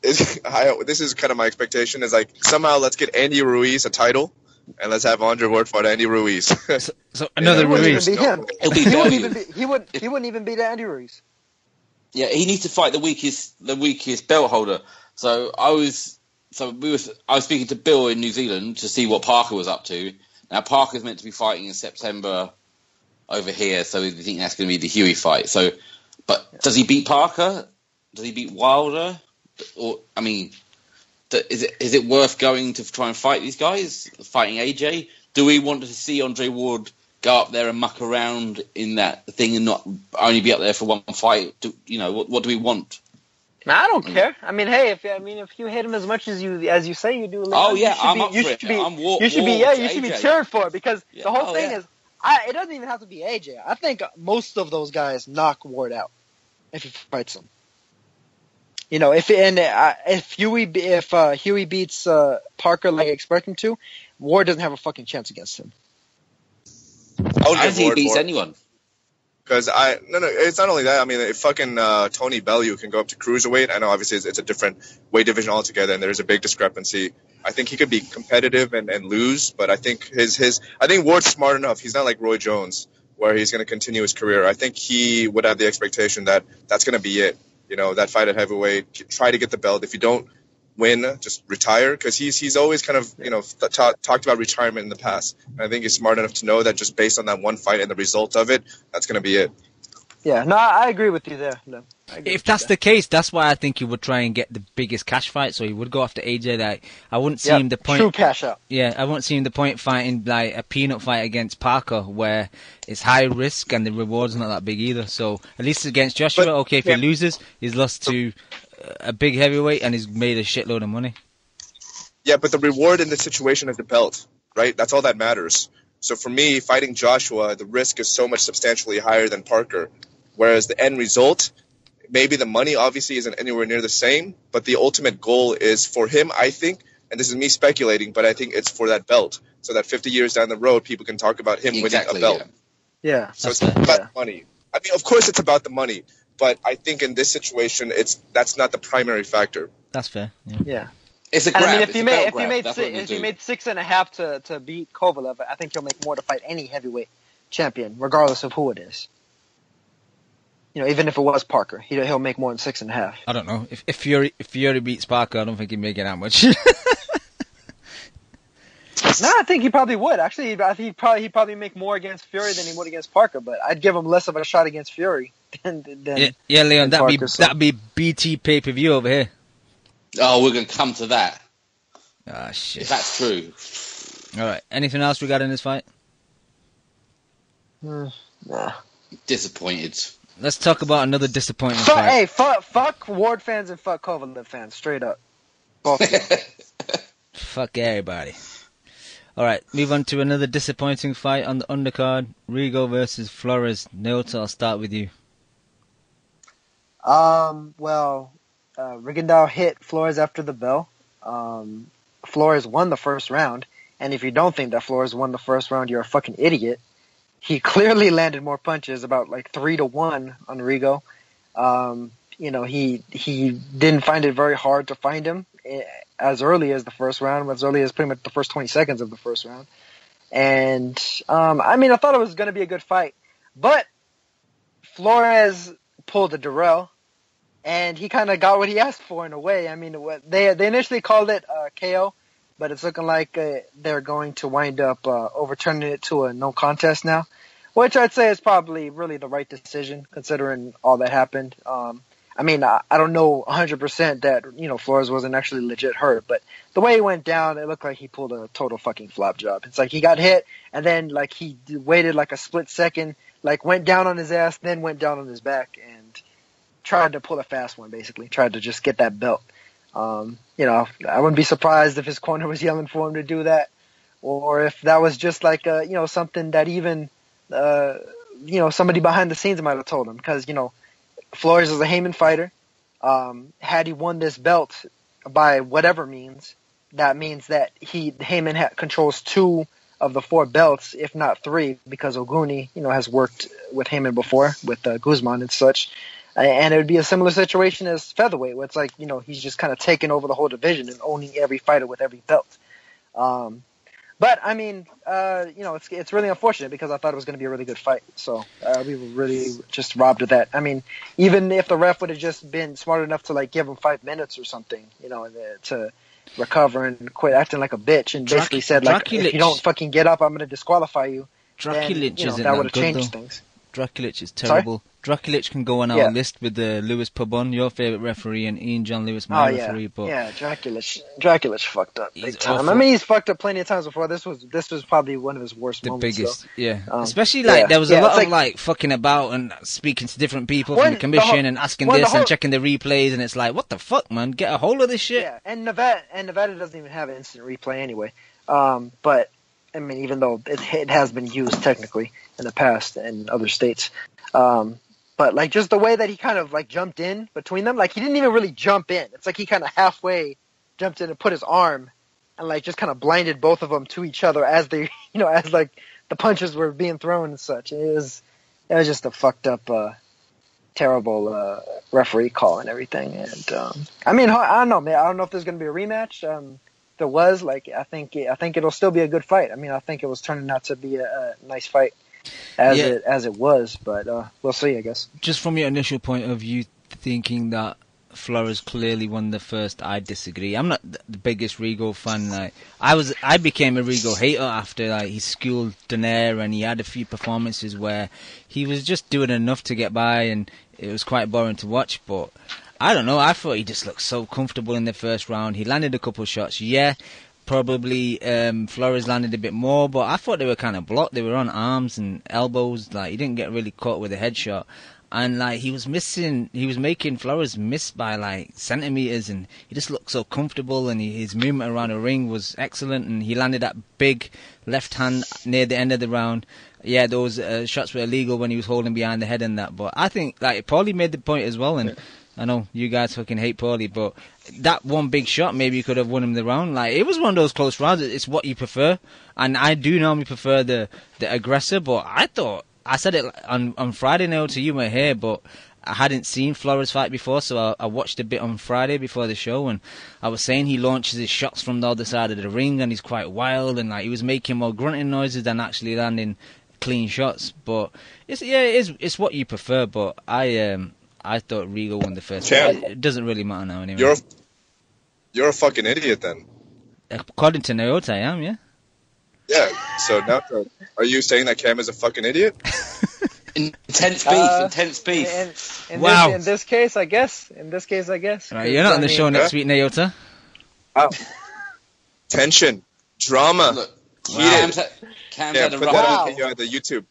D: is this is kind of my expectation is like somehow let's get Andy Ruiz a title and let's have Andre Ward fight Andy Ruiz.
A: so another Ruiz.
C: He wouldn't even beat Andy Ruiz.
B: Yeah, he needs to fight the weakest belt holder. So I was speaking to Bill in New Zealand to see what Parker was up to. Now Parker's meant to be fighting in September over here, so we think that's going to be the Huey fight. So, but does he beat Parker? Does he beat Wilder? Or I mean, is it worth going to try and fight these guys? Fighting AJ? Do we want to see Andre Ward go up there and muck around in that thing and not only be up there for one fight? What do we want?
C: I don't care. I mean, hey, if you hate him as much as you say you do, Leon,
B: oh yeah, I'm up
C: you
B: for it.
C: You should be cheering for it because the whole thing is, it doesn't even have to be AJ. I think most of those guys knock Ward out if he fights him. If Huey beats Parker like I expect him to, Ward doesn't have a fucking chance against him.
B: I don't think he beats anyone.
D: Because it's not only that. I mean, if fucking Tony Bellew can go up to cruiserweight, I know obviously it's a different weight division altogether, and there's a big discrepancy. I think he could be competitive and lose, but I think I think Ward's smart enough. He's not like Roy Jones, where he's going to continue his career. I think he would have the expectation that that's going to be it. That fight at heavyweight, try to get the belt. If you don't win, just retire, because he's always kind of talked about retirement in the past. And I think he's smart enough to know that just based on that one fight and the result of it, that's going to be it.
C: Yeah, no, I agree with you there. No,
A: if that's the case, that's why I think he would try and get the biggest cash fight. So he would go after AJ. That I wouldn't see him the point.
C: True cash out.
A: Yeah, I wouldn't see him the point fighting like a peanut fight against Parker, where it's high risk and the reward's not that big either. So at least against Joshua, if he loses, he's lost to a big heavyweight and he's made a shitload of money.
D: Yeah, but the reward in this situation is the belt, right? That's all that matters. So for me, fighting Joshua, the risk is so much substantially higher than Parker. Whereas the end result, maybe the money obviously isn't anywhere near the same, but the ultimate goal is for him, I think, and this is me speculating, but I think it's for that belt. So that 50 years down the road, people can talk about him winning a belt.
C: Yeah.
D: So it's not about the money. I mean, of course it's about the money, but I think in this situation, that's not the primary factor.
A: That's fair.
C: Yeah.
B: It's a grab.
C: And I mean,
B: if
C: he made 6.5 to beat Kovalev, I think he'll make more to fight any heavyweight champion, regardless of who it is. Even if it was Parker, he'll make more than 6.5.
A: I don't know. If Fury beats Parker, I don't think he'd make it that much.
C: No, I think he probably would. Actually, I think he'd probably make more against Fury than he would against Parker. But I'd give him less of a shot against Fury than
A: Leon.
C: Parker,
A: that'd be BT pay-per-view over here.
B: Oh, we're gonna come to that.
A: Ah, shit.
B: If that's true.
A: All right. Anything else we got in this fight?
C: Nah.
B: Disappointed.
A: Let's talk about another disappointing fight.
C: Hey, fuck Ward fans and fuck Kovalev fans, straight up. Both of them.
A: Fuck everybody. All right, move on to another disappointing fight on the undercard: Rigo versus Flores. Naoto, I'll start with you.
C: Rigondeaux hit Flores after the bell. Flores won the first round, and if you don't think that Flores won the first round, you're a fucking idiot. He clearly landed more punches, about like 3-1 on Rigo. He didn't find it very hard to find him as early as the first round, as early as pretty much the first 20 seconds of the first round. And, I thought it was going to be a good fight. But Flores pulled a Durrell, and he kind of got what he asked for in a way. I mean, they initially called it KO, but it's looking like they're going to wind up overturning it to a no contest now, which I'd say is probably really the right decision considering all that happened. I don't know 100% that, Flores wasn't actually legit hurt, but the way he went down, it looked like he pulled a total fucking flop job. It's like he got hit, and then, like, he waited like a split second, like, went down on his ass, then went down on his back, and tried to pull a fast one, basically. Tried to just get that belt. I wouldn't be surprised if his corner was yelling for him to do that, or if that was just like, something that even, somebody behind the scenes might have told him, because, Flores is a Heyman fighter. Had he won this belt by whatever means, that means that Heyman controls 2 of the 4 belts, if not 3, because Oguni, has worked with Heyman before, with Guzman and such. And it would be a similar situation as featherweight, where it's like, he's just kind of taking over the whole division and owning every fighter with every belt. But it's really unfortunate because I thought it was going to be a really good fight. So we were really just robbed of that. I mean, even if the ref would have just been smart enough to like give him 5 minutes or something, to recover and quit acting like a bitch, and basically said like, if you don't fucking get up, I'm going to disqualify you.
A: Draculich isn't
C: that would have
A: good,
C: changed
A: though.
C: things.
A: Draculich is terrible. Drakulic can go on our list with the Lewis Pabon, your favourite referee, and Ian John Lewis, my referee. But
C: Drakulic fucked up big time.
A: awful.
C: I mean, he's fucked up plenty of times before. This was probably one of his worst
A: The
C: moments.
A: biggest,
C: though.
A: yeah. Especially there was a lot of fucking about and speaking to different people from the commission and asking this and checking the replays, and it's like, what the fuck, man? Get a hold of this shit.
C: Yeah, and Nevada doesn't even have instant replay anyway. But I mean, even though it has been used technically in the past in other states. But like just the way that he kind of like jumped in between them, like he didn't even really jump in. It's like he kind of halfway jumped in and put his arm and like just kind of blinded both of them to each other as they, as like the punches were being thrown and such. It was just a fucked up, terrible referee call and everything. And I mean, I don't know, man. I don't know if there's going to be a rematch. There was I think it'll still be a good fight. I mean, I think it was turning out to be a nice fight. As it was, but we'll see, I guess.
A: Just from your initial point of view, thinking that Flores clearly won the first, I disagree. I'm not the biggest Rigo fan. Like I became a Rigo hater after he schooled Donaire, and he had a few performances where he was just doing enough to get by, and it was quite boring to watch. But I don't know. I thought he just looked so comfortable in the first round. He landed a couple of shots. Yeah. Probably Flores landed a bit more, but I thought they were kind of blocked. They were on arms and elbows. Like he didn't get really caught with a headshot, and like he was making Flores miss by like centimeters, and he just looked so comfortable. And his movement around the ring was excellent, and he landed that big left hand near the end of the round. Yeah, those shots were illegal when he was holding behind the head and that. But I think like Paulie made the point as well, and. I know you guys fucking hate Paulie, but that one big shot maybe could have won him the round. Like it was one of those close rounds. It's what you prefer, and I do normally prefer the aggressor. But I said it on Friday now to you were here, but I hadn't seen Flores fight before, so I watched a bit on Friday before the show, and I was saying he launches his shots from the other side of the ring, and he's quite wild, and like he was making more grunting noises than actually landing clean shots. But it's what you prefer. But I thought Rigo won the first fight. It doesn't really matter now anyway.
D: You're a fucking idiot then.
A: According to Naota, I am, yeah?
D: Yeah, so now are you saying that Cam is a fucking idiot?
B: Intense beef.
C: In this case, I guess.
A: Right, you're not on the show next week, Naota.
D: Oh. Tension. Drama.
B: Look, Cam's had a
D: put that on the YouTube.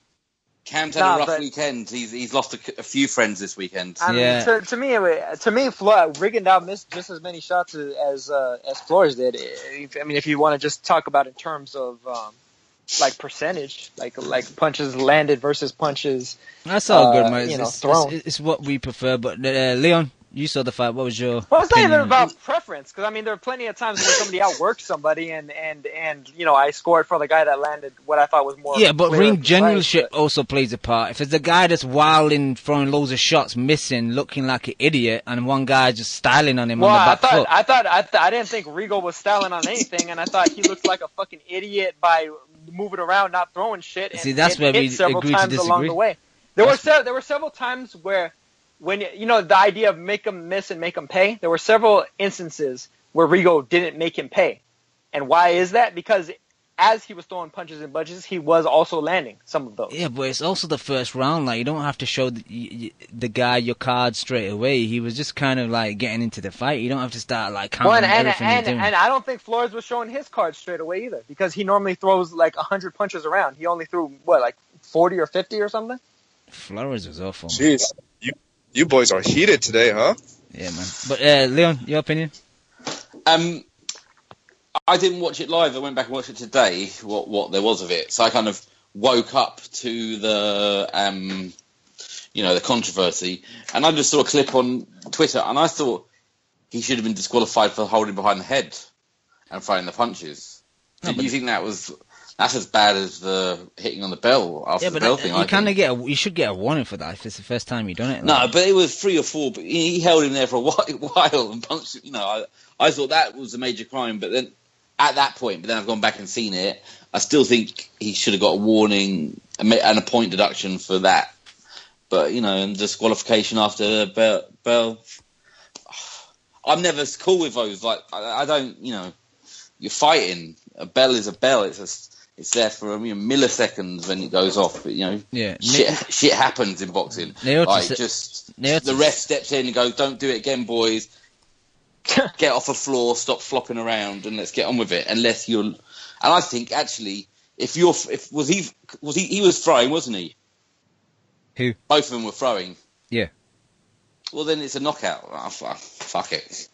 B: Cam's had a rough weekend. He's lost a few friends this weekend.
C: I mean, to me, Rigondeaux missed just as many shots as Flores did. I mean, if you want to just talk about in terms of like percentage, like punches landed versus punches.
A: That's all good, man.
C: Thrown.
A: It's what we prefer. But Leon, you saw the fight. What was your?
C: Well, it's not even about preference, because I mean, there are plenty of times where somebody outworked somebody, and I scored for the guy that landed what I thought was more.
A: Yeah, but ring generalship also plays a part. If it's the guy that's wilding, throwing loads of shots, missing, looking like an idiot, and one guy just styling on him on the back foot.
C: I didn't think Rigo was styling on anything, and I thought he looked like a fucking idiot by moving around, not throwing shit. And
A: see, that's where we agree to disagree.
C: Along the way. There were several times where. When the idea of make him miss and make him pay, there were several instances where Rigo didn't make him pay. And why is that? Because as he was throwing punches and bunches, he was also landing some of those.
A: Yeah, but it's also the first round. Like, you don't have to show the guy your card straight away. He was just kind of like getting into the fight. You don't have to start like counting everything he's doing.
C: And I don't think Flores was showing his card straight away either, because he normally throws like 100 punches around. He only threw like 40 or 50 or something.
A: Flores was awful.
D: Jeez. You boys are heated today, huh?
A: Yeah, man. But Leon, your opinion?
B: I didn't watch it live. I went back and watched it today. What there was of it, so I kind of woke up to the the controversy, and I just saw a clip on Twitter, and I thought he should have been disqualified for holding behind the head and throwing the punches. Did you think that's as bad as the hitting on the bell after the bell thing?
A: You should get a warning for that if it's the first time you've done it.
B: No, but it was 3 or 4. But he held him there for a while and punched him. I thought that was a major crime. But then at that point, but then I've gone back and seen it. I still think he should have got a warning and a point deduction for that. But and disqualification after the bell. I'm never cool with those. Like I don't. You're fighting. A bell is a bell. It's there for milliseconds when it goes off. But,
A: Yeah.
B: shit happens in boxing. The ref steps in and goes, "Don't do it again, boys. Get off the floor, stop flopping around, and let's get on with it." Unless you're, and I think actually, he was throwing, wasn't he?
A: Who?
B: Both of them were throwing.
A: Yeah.
B: Well, then it's a knockout. Oh, fuck it.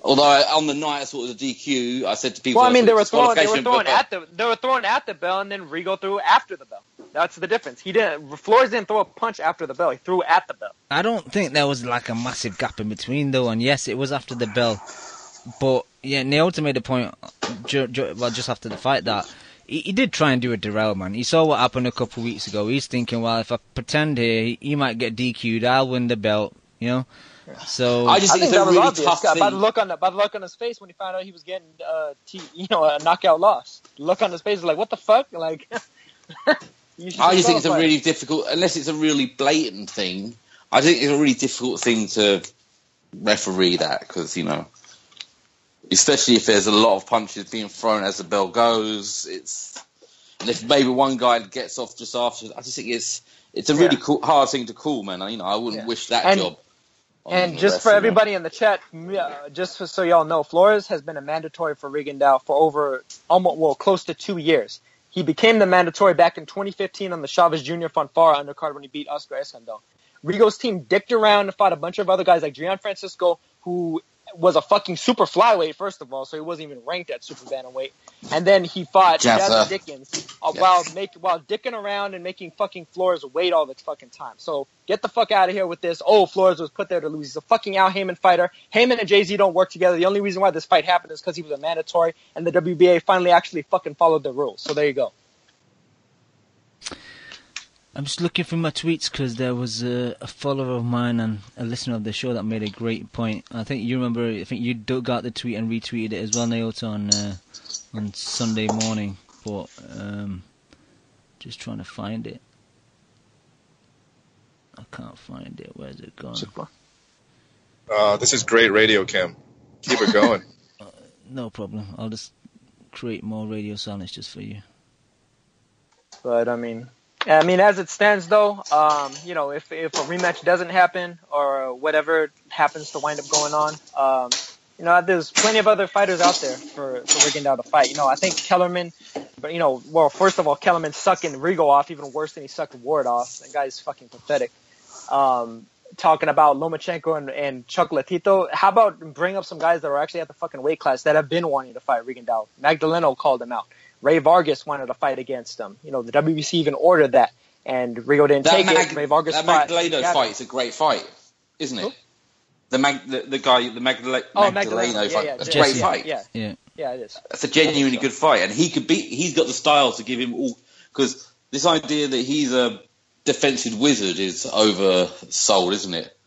B: Although on the night I saw it was a DQ, I said to people,
C: "Well, I mean, they were throwing at the bell, and then Rigo threw after the bell. That's the difference. Flores didn't throw a punch after the bell. He threw at the bell.
A: I don't think there was like a massive gap in between though, and yes, it was after the bell. But yeah, Naota made a point just after the fight that he did try and do a derailment. He saw what happened a couple of weeks ago. He's thinking, well, if I pretend here, he might get DQ'd. I'll win the belt. So
B: I just think it's a really tough thing.
C: By the look on his face when he found out he was getting a knockout loss. The look on his face is like, what the fuck? Like,
B: I just think it's a really difficult, unless it's a really blatant thing. I think it's a really difficult thing to referee that because especially if there's a lot of punches being thrown as the bell goes. And if maybe one guy gets off just after, I just think it's a really hard thing to call, man. I wouldn't wish that job.
C: And just for everybody in the chat, just so y'all know, Flores has been a mandatory for Rigondeaux for close to 2 years. He became the mandatory back in 2015 on the Chavez Jr. Fanfara undercard when he beat Oscar Escandón. Rigo's team dicked around and fought a bunch of other guys like Gian Francisco, who was a fucking super flyweight, first of all, so he wasn't even ranked at super bantamweight. And then he fought Jazzy Dickens while dicking around and making fucking Flores wait all the fucking time. So get the fuck out of here with this. Oh, Flores was put there to lose. He's a fucking Al Heyman fighter. Heyman and Jay-Z don't work together. The only reason why this fight happened is because he was a mandatory, and the WBA finally actually fucking followed the rules. So there you go.
A: I'm just looking through my tweets because there was a follower of mine and a listener of the show that made a great point. I think you remember. I think you dug out the tweet and retweeted it as well, Naota, on Sunday morning. But just trying to find it. I can't find it. Where's it gone?
D: This is great radio, Cam. Keep it going.
A: No problem. I'll just create more radio silence just for you.
C: But I mean, as it stands, though, if a rematch doesn't happen or whatever happens to wind up going on, there's plenty of other fighters out there for Rigondeaux to fight. I think Kellerman, first of all, Kellerman sucking Rigo off even worse than he sucked Ward off. That guy's fucking pathetic. Talking about Lomachenko and Chuck Latito, how about bring up some guys that are actually at the fucking weight class that have been wanting to fight Rigondeaux? Magdaleno called him out. Ray Vargas wanted to fight against him. The WBC even ordered that, and Rigo didn't take it. Ray Vargas
B: Magdaleno fight is a great fight, isn't it? Who? The Magdaleno fight. That's a great fight.
C: Yeah, it is.
B: That's a genuinely good fight, and he's got the style to give him all. Because this idea that he's a defensive wizard is oversold, isn't it?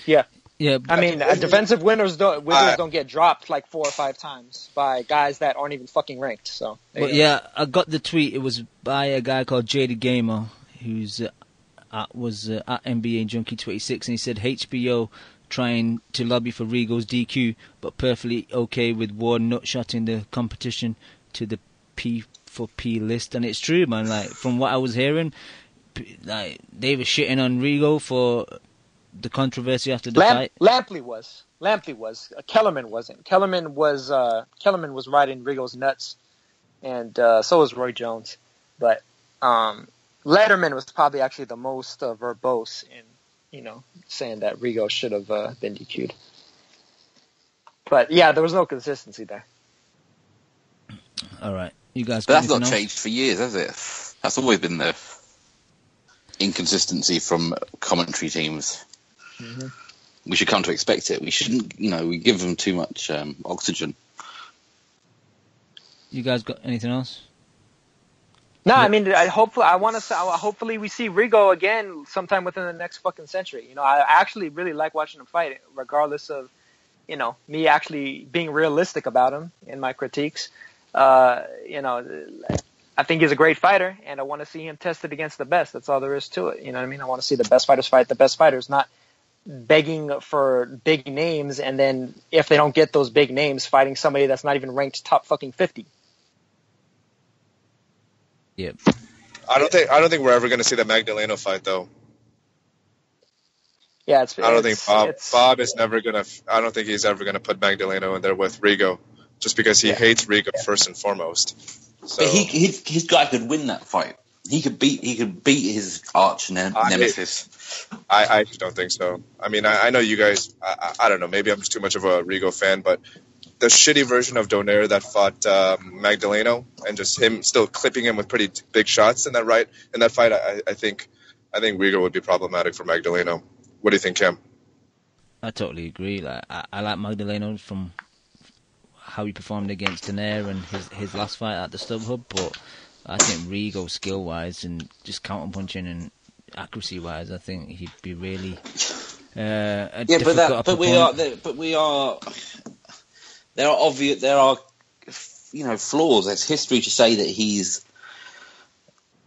C: Yeah.
A: Yeah,
C: defensive wizards don't get dropped like 4 or 5 times by guys that aren't even fucking ranked. So,
A: I got the tweet. It was by a guy called Jaded Gamer, who's was at NBA Junkie 26, and he said HBO trying to lobby for Rigo's DQ, but perfectly okay with Ward nutshotting the competition to the P4P list, and it's true, man. Like from what I was hearing, like they were shitting on Rigo for the controversy after the fight.
C: Lampley was. Kellerman wasn't. Kellerman was riding Rigo's nuts, and so was Roy Jones. But Letterman was probably actually the most verbose in, saying that Rigo should have been DQ'd. But yeah, there was no consistency there.
A: All right, you guys.
B: But that's not changed for years, has it? That's always been the inconsistency from commentary teams. Mm-hmm. We should come to expect it. We shouldn't, we give them too much oxygen.
A: You guys got anything else?
C: No, hopefully we see Rigo again sometime within the next fucking century. I actually really like watching him fight, regardless of, me actually being realistic about him in my critiques. I think he's a great fighter, and I want to see him tested against the best. That's all there is to it. You know what I mean? I want to see the best fighters fight the best fighters, not begging for big names, and then if they don't get those big names, fighting somebody that's not even ranked top fucking 50.
A: Yep.
D: I don't think we're ever going to see the Magdaleno fight though.
C: Yeah,
D: I don't think Bob is never going to. I don't think he's ever going to put Magdaleno in there with Rigo, just because he hates Rigo first and foremost. So,
B: but his guy could win that fight. He could beat his arch nemesis.
D: I just don't think so. I mean, I know you guys. I don't know. Maybe I'm just too much of a Rigo fan, but the shitty version of Donaire that fought Magdaleno, and just him still clipping him with pretty big shots in that fight. I think Rigo would be problematic for Magdaleno. What do you think, Cam?
A: I totally agree. Like I like Magdaleno from how he performed against Donaire and his last fight at the StubHub, but I think Rigo skill-wise and just counter-punching and accuracy-wise, I think he'd be really difficult.
B: There are obvious. There are flaws. There's history to say that he's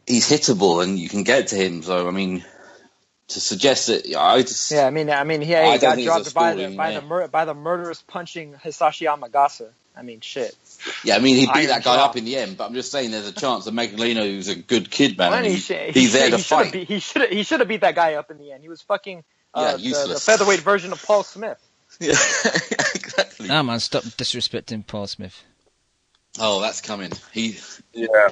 B: hittable and you can get to him. So I mean, to suggest that he
C: got dropped by the murderous punching Hisashi Amagasa. I mean, shit.
B: Yeah, I mean, he beat that guy up in the end, but I'm just saying there's a chance that Magdaleno, who's a good kid, man, he's there to fight.
C: He should have beat that guy up in the end. He was fucking
B: useless.
C: The featherweight version of Paul Smith.
B: Yeah, exactly.
A: Nah, man, stop disrespecting Paul Smith.
B: Oh, that's coming.
D: Yeah.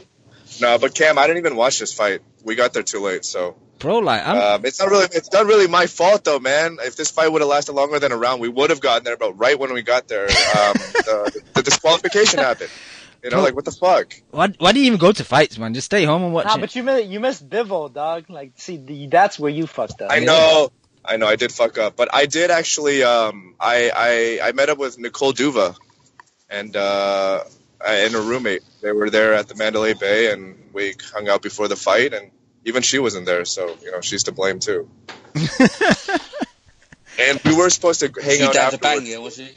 D: No, but Cam, I didn't even watch this fight. We got there too late, so.
A: Bro, like,
D: it's not really my fault though, man. If this fight would have lasted longer than a round, we would have gotten there. But right when we got there, the disqualification happened. Like what the fuck?
A: Why do you even go to fights, man? Just stay home and watch it.
C: But you missed Bivol, dog. Like, see, that's where you fucked up.
D: I know, I did fuck up, but I did actually. I met up with Nicole Duva, and a roommate. They were there at the Mandalay Bay, and we hung out before the fight, and even she wasn't there, so she's to blame too. And we were supposed to hang out afterwards.
B: To bang you, was she?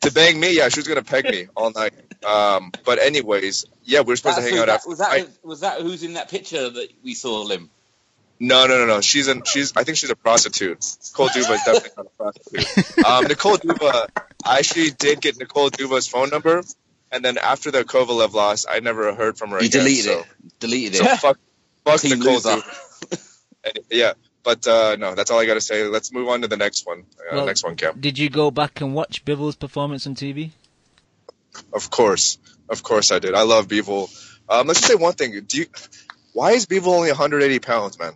D: To bang me, yeah, she was gonna peg me all night. But anyways, yeah, we were supposed to hang out after.
B: Was that who's in that picture that we saw, Lim?
D: No. I think she's a prostitute. Nicole Duva is definitely not a prostitute. Nicole Duva, I actually did get Nicole Duva's phone number, and then after the Kovalev loss, I never heard from her again.
B: Deleted it.
D: So fuck
B: Team
D: Nicole
B: loser.
D: Duva. Yeah, but no, that's all I got to say. Let's move on to the next one. Next one, Cam.
A: Did you go back and watch Bivol's performance on TV?
D: Of course I did. I love Bivol. Let's just say one thing. Why is Bivol only 180 pounds, man?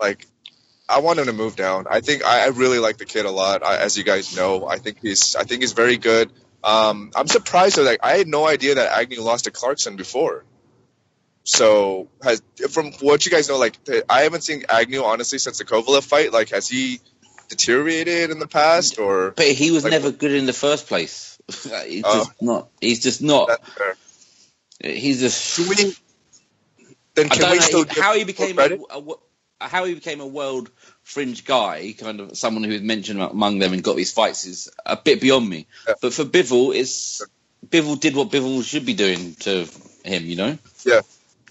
D: Like, I want him to move down. I think I really like the kid a lot. As you guys know, I think he's very good. I'm surprised though. Like, I had no idea that Agnew lost to Clarkson before. So, from what you guys know, like, I haven't seen Agnew honestly since the Kovalev fight. Like, has he deteriorated in the past, or?
B: But he was never good in the first place. He's just not. That's fair. He's just.
D: Then can we still
B: how he became a world fringe guy, kind of someone who was mentioned among them and got his fights, is a bit beyond me. Yeah. But for Bivol, Bivol did what Bivol should be doing to him,
D: Yeah.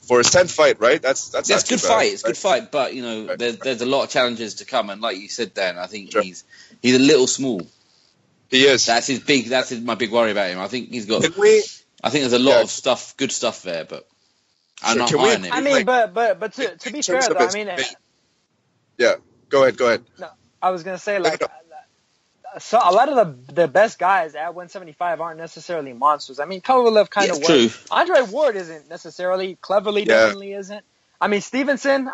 D: For his 10th fight, right? That's
B: good fight. It's a good fight, but there's a lot of challenges to come, and like you said, Dan, I think he's a little small.
D: He is.
B: That's my big worry about him. I think he's got. I think there's a lot of good stuff there, but I'm not buying it.
C: I mean, but to be fair, though, I mean.
D: Yeah. Go ahead.
C: No, I was gonna say so a lot of the best guys at 175 aren't necessarily monsters. I mean, Kovalev kind of was.
B: True.
C: Andre Ward isn't necessarily. Cleverly definitely isn't. I mean, Stevenson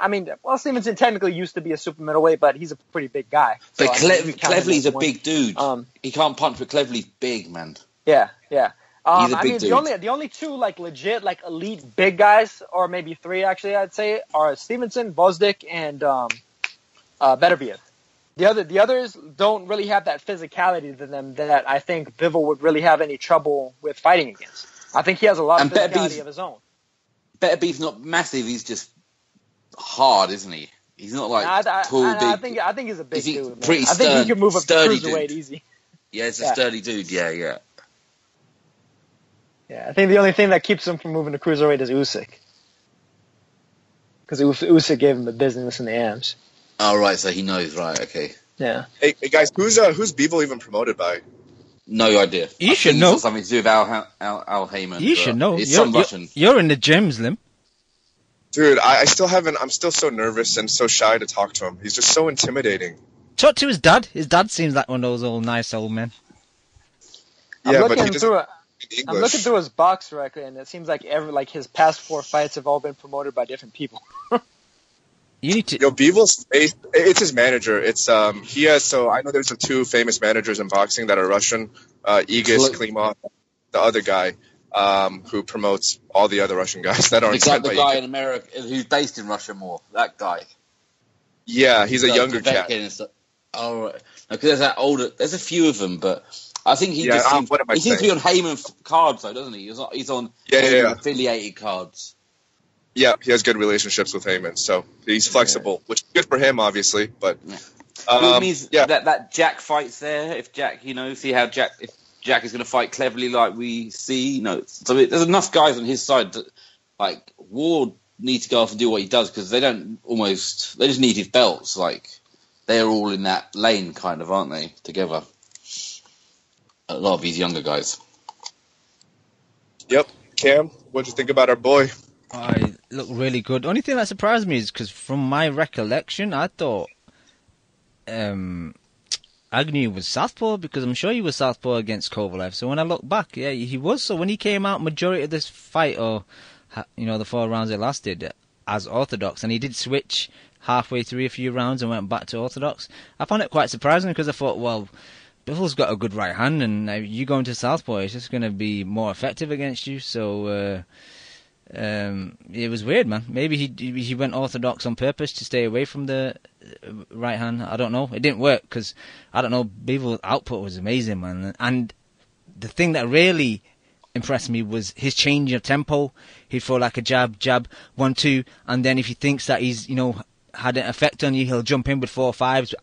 C: technically used to be a super middleweight, but he's a pretty big guy.
B: But Cleverly's a big dude. He can't punch, but Cleverly's big, man.
C: Yeah.
B: He's a big dude.
C: The only two like legit like elite big guys, or maybe three actually, I'd say, are Stevenson, Bozdik, and Beterbiev. The others don't really have that physicality to them that I think Bivol would really have any trouble with fighting against. I think he has a lot of physicality of his own.
B: Beterbiev's not massive. He's just hard, isn't he? He's not like tall, big.
C: I think he's a big dude.
B: Pretty
C: I think he can move up to cruiserweight easy.
B: Yeah, it's a sturdy dude. Yeah.
C: Yeah, I think the only thing that keeps him from moving to cruiserweight is Usyk, because Usyk gave him the business in the AMs.
B: Oh, right, so he knows, right, okay.
C: Yeah.
D: Hey guys, who's Bivol even promoted by?
B: No idea.
A: You should know.
B: It's something to do with Al Heyman.
A: You should know.
B: It's some Russian.
A: You're in the gyms, Lim.
D: Dude, I still haven't. I'm still so nervous and so shy to talk to him. He's just so intimidating.
A: Talk to his dad. His dad seems like one of those old nice old men.
C: I'm
D: Yeah, but he
C: looking
D: doesn't
C: through
D: speak
C: I'm
D: English.
C: looking through his box record, and it seems like his past 4 fights have all been promoted by different people.
A: You need to.
D: Yo, Bevel's face, it's his manager. It's he has. So I know there's the 2 famous managers in boxing that are Russian. Igis Klimov, the other guy, who promotes all the other Russian guys that aren't.
B: Is that
D: sent
B: the
D: by
B: guy
D: Igis.
B: in America who's based in Russia more? That guy.
D: Yeah, he's a younger chap.
B: Oh, right. Because there's that older. There's a few of them, but I think he
D: Yeah,
B: just seems,
D: what am I
B: he seems to be
D: saying?
B: on Heyman cards, though, doesn't he? He's on
D: Yeah,
B: Heyman
D: yeah.
B: affiliated cards.
D: Yeah, he has good relationships with Heyman, so he's flexible, which is good for him, obviously. But
B: It means
D: yeah,
B: that Jack fights there. If Jack, see how Jack, if Jack is going to fight cleverly like we see, so there's enough guys on his side that, like, Ward needs to go off and do what he does because they just need his belts. Like, they're all in that lane, kind of, aren't they, together? A lot of these younger guys.
D: Yep. Cam, what'd you think about our boy?
A: I look really good. Only thing that surprised me is because from my recollection, I thought Agnew was southpaw because I'm sure he was southpaw against Kovalev. So when I look back, yeah, he was. So when he came out majority of this fight, or the 4 rounds it lasted, as orthodox, and he did switch halfway through a few rounds and went back to orthodox. I found it quite surprising because I thought, well, Biffle's got a good right hand, and you going to southpaw, it's just going to be more effective against you. So it was weird, man. Maybe he went orthodox on purpose to stay away from the right hand. I don't know. It didn't work because I don't know. Biffle's output was amazing, man. And the thing that really impressed me was his change of tempo. He'd throw like a jab, 1-2, and then if he thinks that he's had an effect on you, he'll jump in with 4 or 5s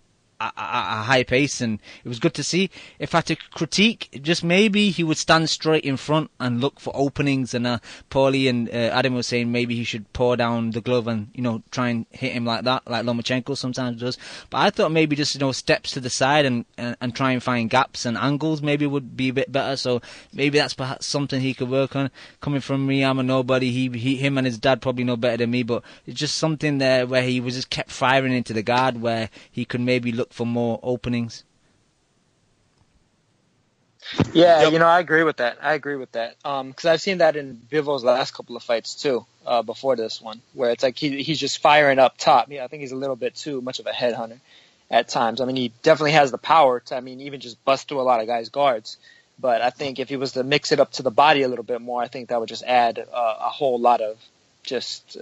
A: at a high pace, and it was good to see. If I had to critique, just maybe he would stand straight in front and look for openings, and Paulie and Adam was saying maybe he should pour down the glove and try and hit him like that, like Lomachenko sometimes does. But I thought maybe just steps to the side and try and find gaps and angles maybe would be a bit better. So maybe that's perhaps something he could work on. Coming from me, I'm a nobody. Him and his dad probably know better than me, but it's just something there where he was just kept firing into the guard where he could maybe look for more openings.
C: Yeah, I agree with that. Because I've seen that in Bivol's last couple of fights too, before this one, where it's like he's just firing up top. Yeah, I think he's a little bit too much of a headhunter at times. I mean, he definitely has the power to, even just bust through a lot of guys' guards. But I think if he was to mix it up to the body a little bit more, I think that would just add a whole lot of just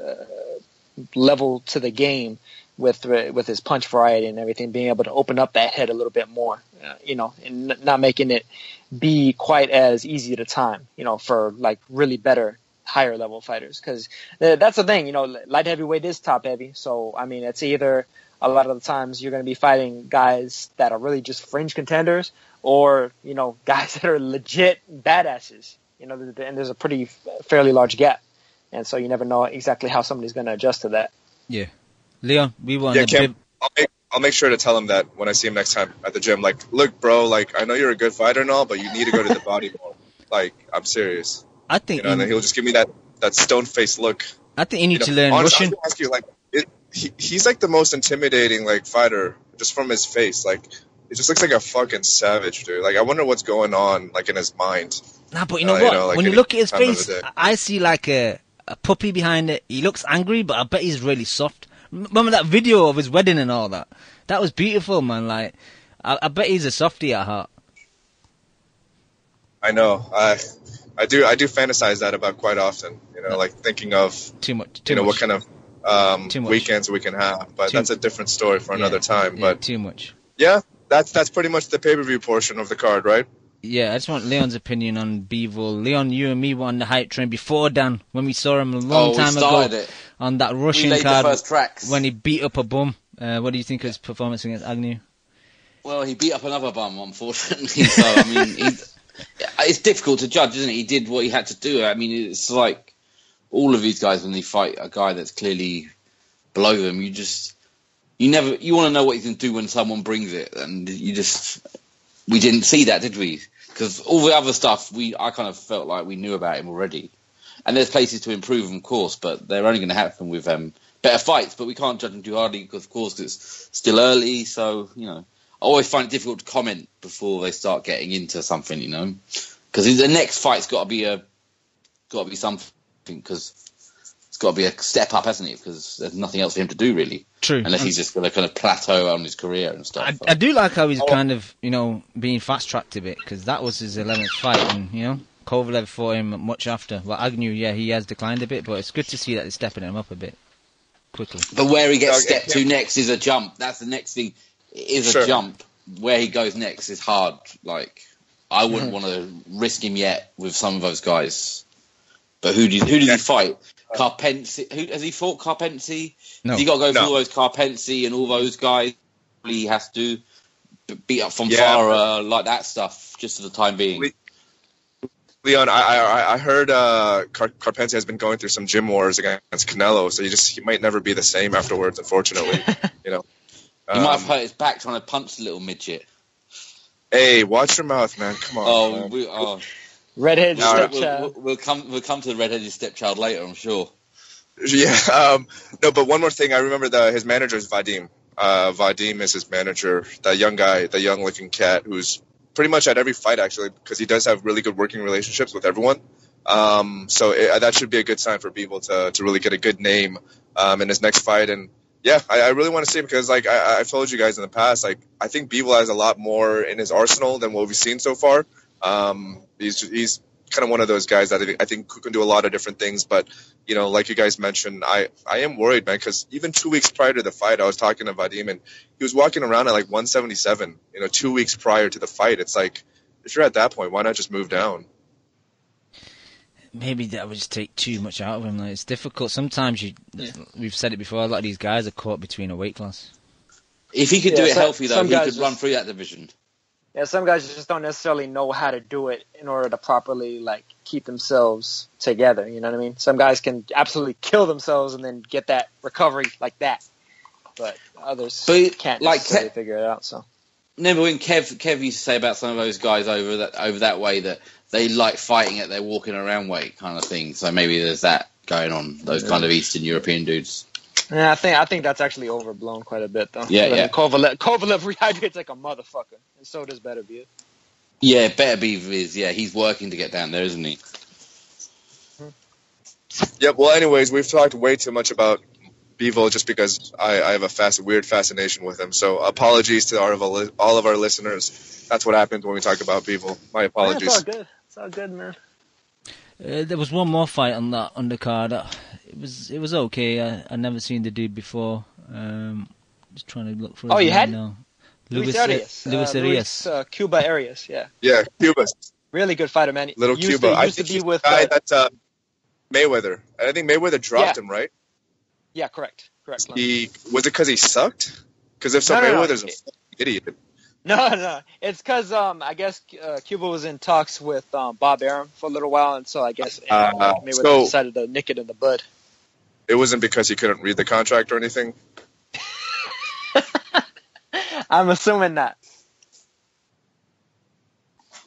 C: level to the game with his punch variety and everything, being able to open up that head a little bit more, and not making it be quite as easy to time, for like really better higher level fighters. Because that's the thing, light heavyweight is top heavy. So, it's either a lot of the times you're going to be fighting guys that are really just fringe contenders or, guys that are legit badasses, and there's a fairly large gap. And so you never know exactly how somebody's going to adjust to that.
A: Yeah. Leon, we want
D: Kim, I'll make sure to tell him that when I see him next time at the gym. Like, look, bro, like, I know you're a good fighter and all, but you need to go to the body more. Like, I'm serious.
A: I think,
D: and then he'll just give me that stone-faced look.
A: I think you need to learn
D: honestly,
A: Russian.
D: I was gonna ask you, like, he's like the most intimidating, like, fighter just from his face. Like, it just looks like a fucking savage, dude. Like, I wonder what's going on, like, in his mind.
A: Nah, but you know what?
D: Like
A: when you look at his
D: time of
A: face,
D: the day.
A: I see like a puppy behind it. He looks angry, but I bet he's really soft. Remember that video of his wedding and all that? That was beautiful, man. Like, I bet he's a softie at heart.
D: I know. I do fantasize that about quite often. Like thinking of
A: too much.
D: What kind of weekends we can have. But that's a different story for another time. But
A: too much.
D: Yeah, that's pretty much the pay-per-view portion of the card, right?
A: Yeah, I just want Leon's opinion on Bivol. Leon, you and me were on the hype train before Dan, when we saw him a long time ago on that Russian card
B: the first tracks.
A: when he beat up a bum. What do you think of his performance against Agnew?
B: Well, he beat up another bum, unfortunately. So, it's difficult to judge, isn't it? He did what he had to do. It's like all of these guys when they fight a guy that's clearly below them. You want to know what he can do when someone brings it, and we didn't see that, did we? Because all the other stuff, I kind of felt like we knew about him already. and there's places to improve, of course, but they're only going to happen with better fights. But we can't judge them too hardly because, of course, it's still early. So, I always find it difficult to comment before they start getting into something, because the next fight's got to be something, because it's got to be a step up, hasn't it? Because there's nothing else for him to do, really.
A: True.
B: Unless he's just going to kind of plateau on his career and stuff.
A: I do like how he's kind of, being fast-tracked a bit, because that was his 11th fight, and, Kovalev fought him much after. Well, Agnew, he has declined a bit, but it's good to see that they're stepping him up a bit quickly.
B: But where he gets stepped to next is a jump. That's the next thing. It is a jump. Where he goes next is hard. Like, I wouldn't want to risk him yet with some of those guys. But who did he fight? Carpensi. Who has he fought? Carpensi?
A: No.
B: Has he got to go for all those Carpensi and all those guys? He has to beat up from far, like that stuff, just for the time being.
D: Leon, I heard Carpenti has been going through some gym wars against Canelo, so he might never be the same afterwards, unfortunately.
B: He might have hurt his back trying to punch the little midget.
D: Hey, watch your mouth, man. Come on.
C: Redheaded stepchild.
B: We'll come to the redheaded stepchild later, I'm sure.
D: Yeah. No, but one more thing. I remember his manager is Vadim. Vadim is his manager. That young guy, the young-looking cat who's pretty much at every fight, actually, because he does have really good working relationships with everyone. So that should be a good sign for Bivol to really get a good name in his next fight. And yeah, I really want to see him because, like I've told you guys in the past, like I think Bivol has a lot more in his arsenal than what we've seen so far. He's kind of one of those guys that I think can do a lot of different things. But like you guys mentioned, I am worried, man, because even 2 weeks prior to the fight, I was talking to Vadim, and he was walking around at like 177. 2 weeks prior to the fight, it's like if you're at that point, why not just move down?
A: Maybe that would just take too much out of him. Like, it's difficult. Sometimes we've said it before. A lot of these guys are caught between a weight class.
B: If he could do it healthy, though, he could run through that division.
C: Yeah, some guys just don't necessarily know how to do it in order to properly keep themselves together. You know what I mean? Some guys can absolutely kill themselves and then get that recovery like that, but others can't necessarily figure it out. So,
B: remember when Kev used to say about some of those guys over that way that they like fighting at their walking around weight kind of thing. So maybe there's that going on. Those kind of Eastern European dudes.
C: Yeah, I think that's actually overblown quite a bit, though.
B: Yeah.
C: Kovalev rehydrates like a motherfucker, and so does Better Beav.
B: Yeah, Better Beav is. Yeah, he's working to get down there, isn't he?
D: Yep. Well, anyways, we've talked way too much about Bivol just because I have a weird fascination with him. So apologies to all of our listeners. That's what happens when we talk about Bivol. My apologies.
C: It's all good. It's all good, man.
A: There was one more fight on that undercard. It was okay. I never seen the dude before. Just trying to look for.
C: Oh, you had?
A: No.
C: Luis Arias.
A: Luis
C: Cuba Arias. Yeah.
D: Yeah, Cuba.
C: Really good fighter, man.
D: Little Cuba.
C: I used to be with
D: that Mayweather. I think Mayweather dropped him, right?
C: Yeah, correct.
D: Was it because he sucked? Because if so, Mayweather's an idiot.
C: No. It's because I guess Cuba was in talks with Bob Arum for a little while, and so I guess Mayweather decided to nick it in the bud.
D: It wasn't because he couldn't read the contract or anything?
C: I'm assuming that.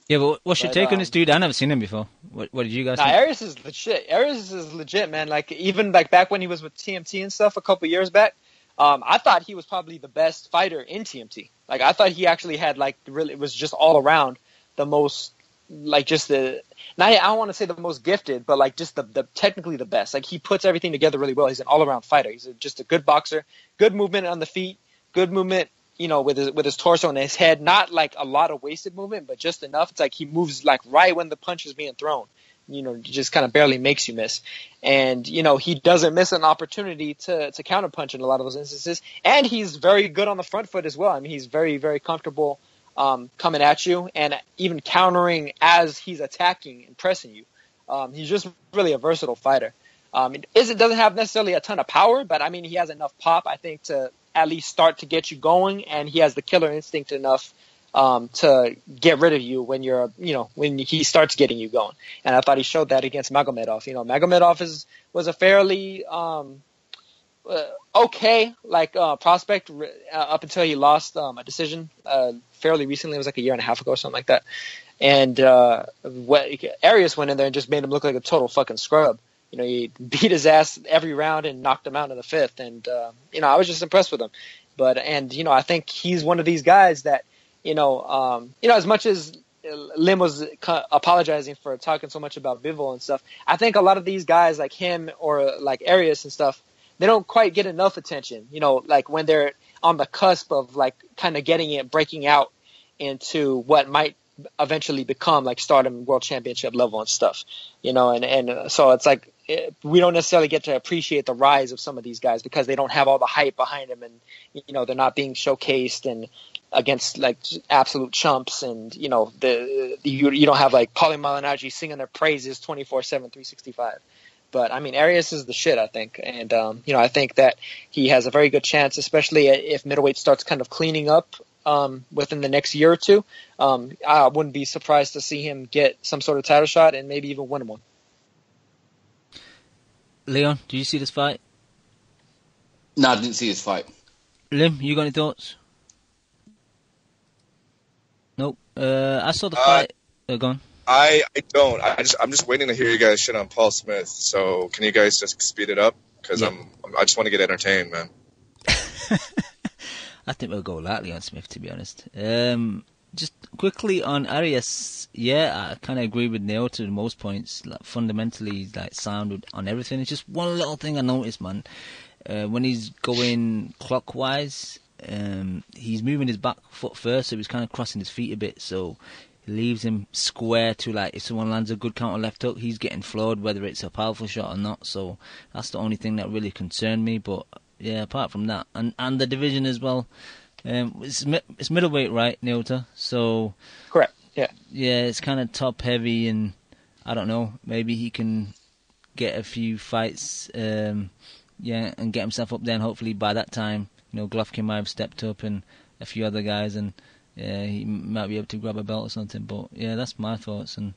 A: Yeah, but what's your take on this dude? I never seen him before. What did you guys think?
C: Arias is legit. Arias is legit, man. Even back when he was with TMT and stuff a couple years back, I thought he was probably the best fighter in TMT. I thought he actually had really, it was just all around the most, I don't want to say the most gifted, but just the technically the best. He puts everything together really well. He's an all around fighter. He's just a good boxer, good movement on the feet, good movement, with his torso and his head. Not a lot of wasted movement, but just enough. It's he moves right when the punch is being thrown. Just kind of barely makes you miss. And, he doesn't miss an opportunity to counterpunch in a lot of those instances. And he's very good on the front foot as well. I mean, he's very, very comfortable coming at you and even countering as he's attacking and pressing you. He's just really a versatile fighter. It doesn't have necessarily a ton of power, but, I mean, he has enough pop, I think, to at least start to get you going. And he has the killer instinct enough to get rid of you when when he starts getting you going. And I thought he showed that against Magomedov. Magomedov was a fairly okay prospect up until he lost a decision fairly recently. It was a year and a half ago or something like that. And Arias went in there and just made him look like a total fucking scrub. He beat his ass every round and knocked him out in the fifth. And I was just impressed with him. But I think he's one of these guys that as much as Lim was apologizing for talking so much about Bivol and stuff, I think a lot of these guys like him or like Arias and stuff, they don't quite get enough attention. Like when they're on the cusp of like kind of breaking out into what might eventually become like stardom, world championship level and stuff, and so it's like we don't necessarily get to appreciate the rise of some of these guys because they don't have all the hype behind them, and they're not being showcased and against like absolute chumps, and you don't have like Paulie Malignaggi singing their praises 24/7, 365. But I mean, Arias is the shit, I think, and I think that he has a very good chance, especially if middleweight starts kind of cleaning up within the next year or two. I wouldn't be surprised to see him get some sort of title shot and maybe even win one.
A: Leon, did you see this fight?
B: No, I didn't see this fight.
A: Lim, you got any thoughts? Nope. I saw the fight. Go on.
D: I don't. I'm just waiting to hear you guys shit on Paul Smith. So can you guys just speed it up? Because I just want to get entertained, man.
A: I think we'll go lightly on Smith, to be honest. Just quickly on Arias, I kind of agree with Neo to most points. Like, fundamentally, like sound on everything. It's just one little thing I noticed, man. When he's going clockwise, he's moving his back foot first, so he's kind of crossing his feet a bit. So he leaves him square to like if someone lands a good counter left hook, he's getting floored, whether it's a powerful shot or not. So that's the only thing that really concerned me. But yeah, apart from that, and the division as well. It's middleweight, right, Neota? So
C: correct. Yeah.
A: Yeah, it's kind of top heavy, and I don't know. Maybe he can get a few fights, and get himself up there. And hopefully by that time, Golovkin might have stepped up, and a few other guys, and he might be able to grab a belt or something. But yeah, that's my thoughts, and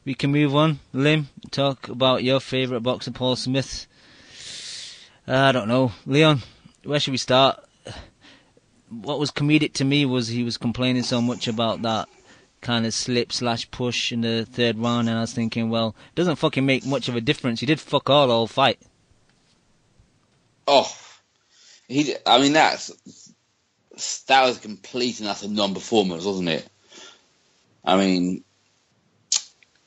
A: we can move on. Lim, talk about your favourite boxer, Paul Smith. I don't know, Leon. Where should we start? What was comedic to me was he was complaining so much about that kind of slip/push in the third round, and I was thinking, well, it doesn't fucking make much of a difference. He did fuck all fight.
B: Oh, I mean that was complete and utter non-performance, wasn't it? I mean,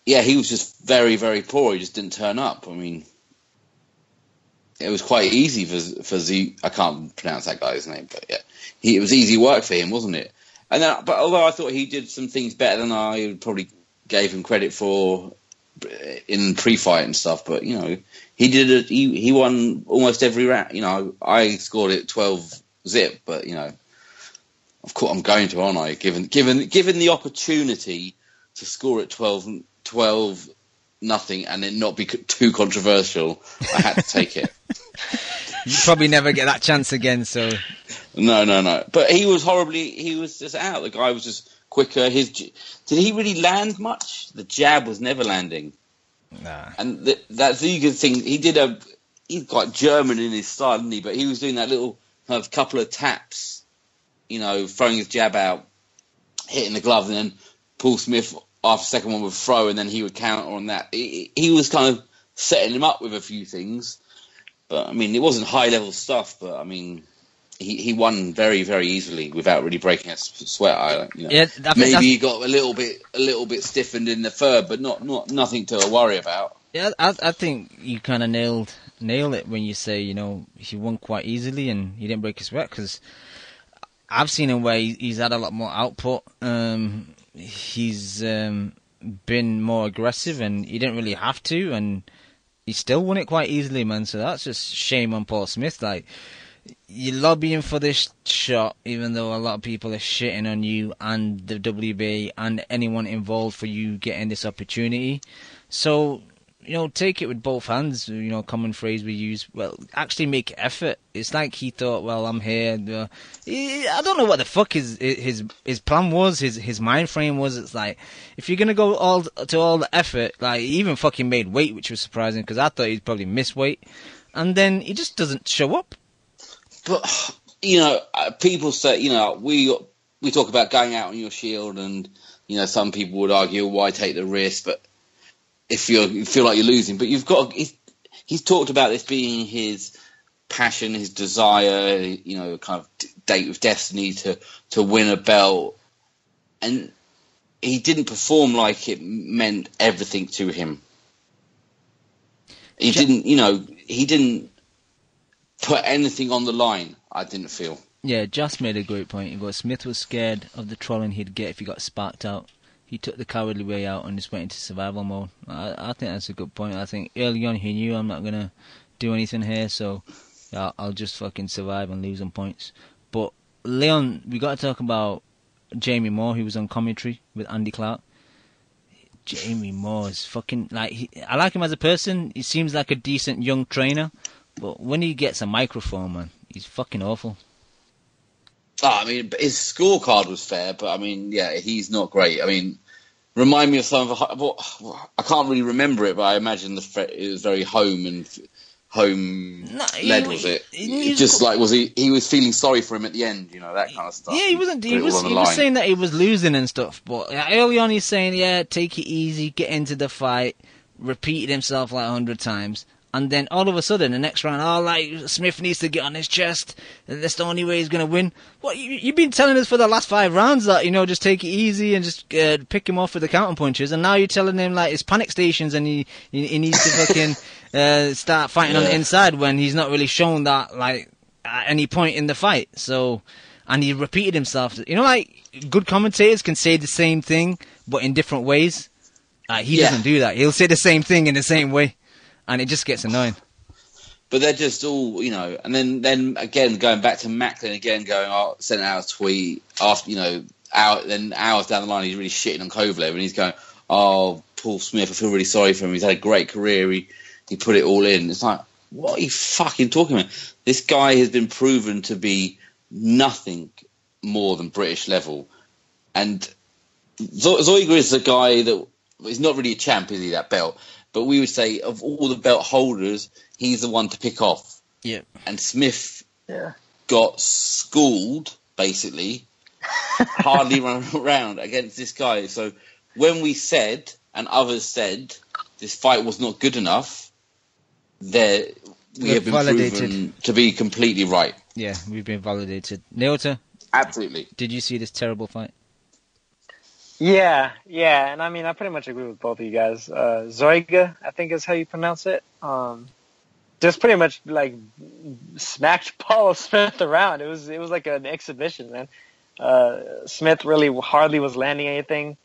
B: yeah, he was just very, very poor. He just didn't turn up. I mean, it was quite easy for Z. I can't pronounce that guy's name, but yeah, it was easy work for him, wasn't it? And then, but although I thought he did some things better than I probably gave him credit for in pre-fight and stuff, but he did it. He won almost every round. I scored it 12-0, but of course I'm going to, aren't I? Given the opportunity to score it 12-0 and then not be too controversial, I had to take it.
A: You probably never get that chance again, so...
B: No. But he was just out. The guy was just quicker. Did he really land much? The jab was never landing.
A: Nah.
B: And that Ziga thing, he's quite German in his style, isn't he? But he was doing that little kind of couple of taps, throwing his jab out, hitting the glove, and then Paul Smith, after the second one, would throw, and then he would counter on that. He was kind of setting him up with a few things. But, I mean, it wasn't high-level stuff, but, I mean... He won very, very easily without really breaking a sweat.
A: Yeah,
B: maybe he got a little bit stiffened in the third, but nothing to worry about.
A: Yeah, I think you kind of nailed it when you say he won quite easily and he didn't break his sweat, because I've seen him where he's had a lot more output. He's been more aggressive and he didn't really have to, and he still won it quite easily, man. So that's just shame on Paul Smith. Like, you're lobbying for this shot, even though a lot of people are shitting on you and the WBA and anyone involved for you getting this opportunity. So, take it with both hands. Common phrase we use. Well, actually make effort. It's like he thought, well, I'm here. I don't know what the fuck his plan was. His mind frame was. It's like, if you're gonna go all the effort, like, he even fucking made weight, which was surprising because I thought he'd probably miss weight, and then he just doesn't show up.
B: But people say, we talk about going out on your shield and some people would argue, why take the risk? But if you feel like you're losing, but he's talked about this being his passion, his desire, kind of date with destiny to win a belt, and he didn't perform like it meant everything to him. He didn't put anything on the line. I didn't feel.
A: Yeah, Joss made a great point. He goes, Smith was scared of the trolling he'd get if he got sparked out. He took the cowardly way out and just went into survival mode. I think that's a good point. I think early on he knew, I'm not going to do anything here, so I'll just fucking survive and lose on points. But, Leon, we got to talk about Jamie Moore, who was on commentary with Andy Clark. Jamie Moore is fucking... I like him as a person. He seems like a decent young trainer. But when he gets a microphone, man, he's fucking awful.
B: His scorecard was fair, but he's not great. Remind me of some of I can't really remember it, but I imagine it was very home led, was it? He was feeling sorry for him at the end, that kind of stuff.
A: Yeah, he was saying that he was losing and stuff, but early on he's saying, take it easy, get into the fight, repeated himself like 100 times. And then all of a sudden, the next round, Smith needs to get on his chest. That's the only way he's going to win. What, you've been telling us for the last 5 rounds that, just take it easy and just pick him off with the counter punches. And now you're telling him, it's panic stations and he needs to fucking start fighting on the inside when he's not really shown that, at any point in the fight. So, and he repeated himself. Good commentators can say the same thing, but in different ways. He doesn't do that. He'll say the same thing in the same way. And it just gets annoying.
B: But they're just all, and then again, going back to Macklin again, sent out a tweet after, then hours down the line, he's really shitting on Kovalev, and he's going, Paul Smith, I feel really sorry for him. He's had a great career. He put it all in. It's like, what are you fucking talking about? This guy has been proven to be nothing more than British level. And Zoiga is a guy that is not really a champ, is he, that belt? But we would say, of all the belt holders, he's the one to pick off.
A: Yeah.
B: And Smith got schooled, basically, hardly run around against this guy. So when we said, and others said, this fight was not good enough, we have been proven to be completely right.
A: Yeah, we've been validated. Leota?
B: Absolutely.
A: Did you see this terrible fight?
C: Yeah, and I pretty much agree with both of you guys. Zoiga, I think is how you pronounce it. Just pretty much smacked Paul Smith around. It was like an exhibition, man. Smith really hardly was landing anything.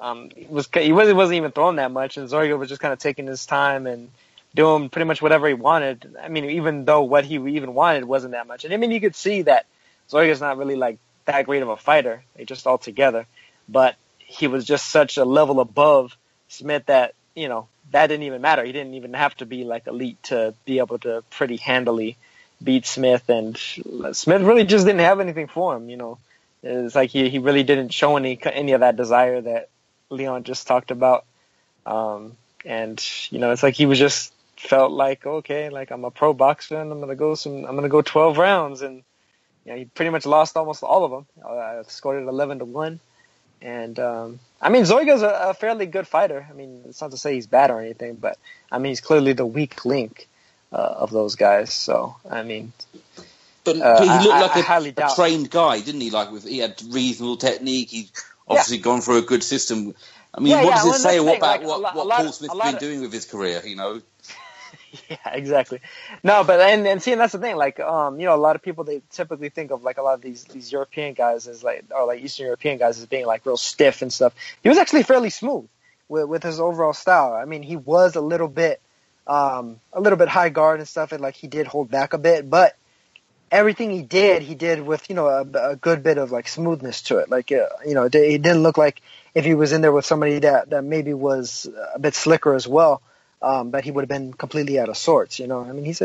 C: He really wasn't even throwing that much, and Zoiga was just kind of taking his time and doing pretty much whatever he wanted. Even though what he even wanted wasn't that much. And you could see that Zoiga's not really that great of a fighter, just all together. But he was just such a level above Smith that, that didn't even matter. He didn't even have to be elite to be able to pretty handily beat Smith. And Smith really just didn't have anything for him, It's like he really didn't show any of that desire that Leon just talked about. And, it's like he was just felt like, okay, I'm a pro boxer and I'm going to go 12 rounds. And, he pretty much lost almost all of them. Scored it 11-1. And, Zoiga's a fairly good fighter. It's not to say he's bad or anything, but, he's clearly the weak link of those guys. So,
B: But he looked like a trained guy, didn't he? He had reasonable technique. He'd obviously gone through a good system. What does it say what Paul Smith's been doing with his career,
C: Yeah, exactly. No, but and see, and that's the thing. A lot of people, they typically think of a lot of these European guys as or Eastern European guys as being real stiff and stuff. He was actually fairly smooth with his overall style. He was a little bit high guard and stuff, and he did hold back a bit, but everything he did with a good bit of smoothness to it. It didn't look like if he was in there with somebody that maybe was a bit slicker as well. But he would have been completely out of sorts, He's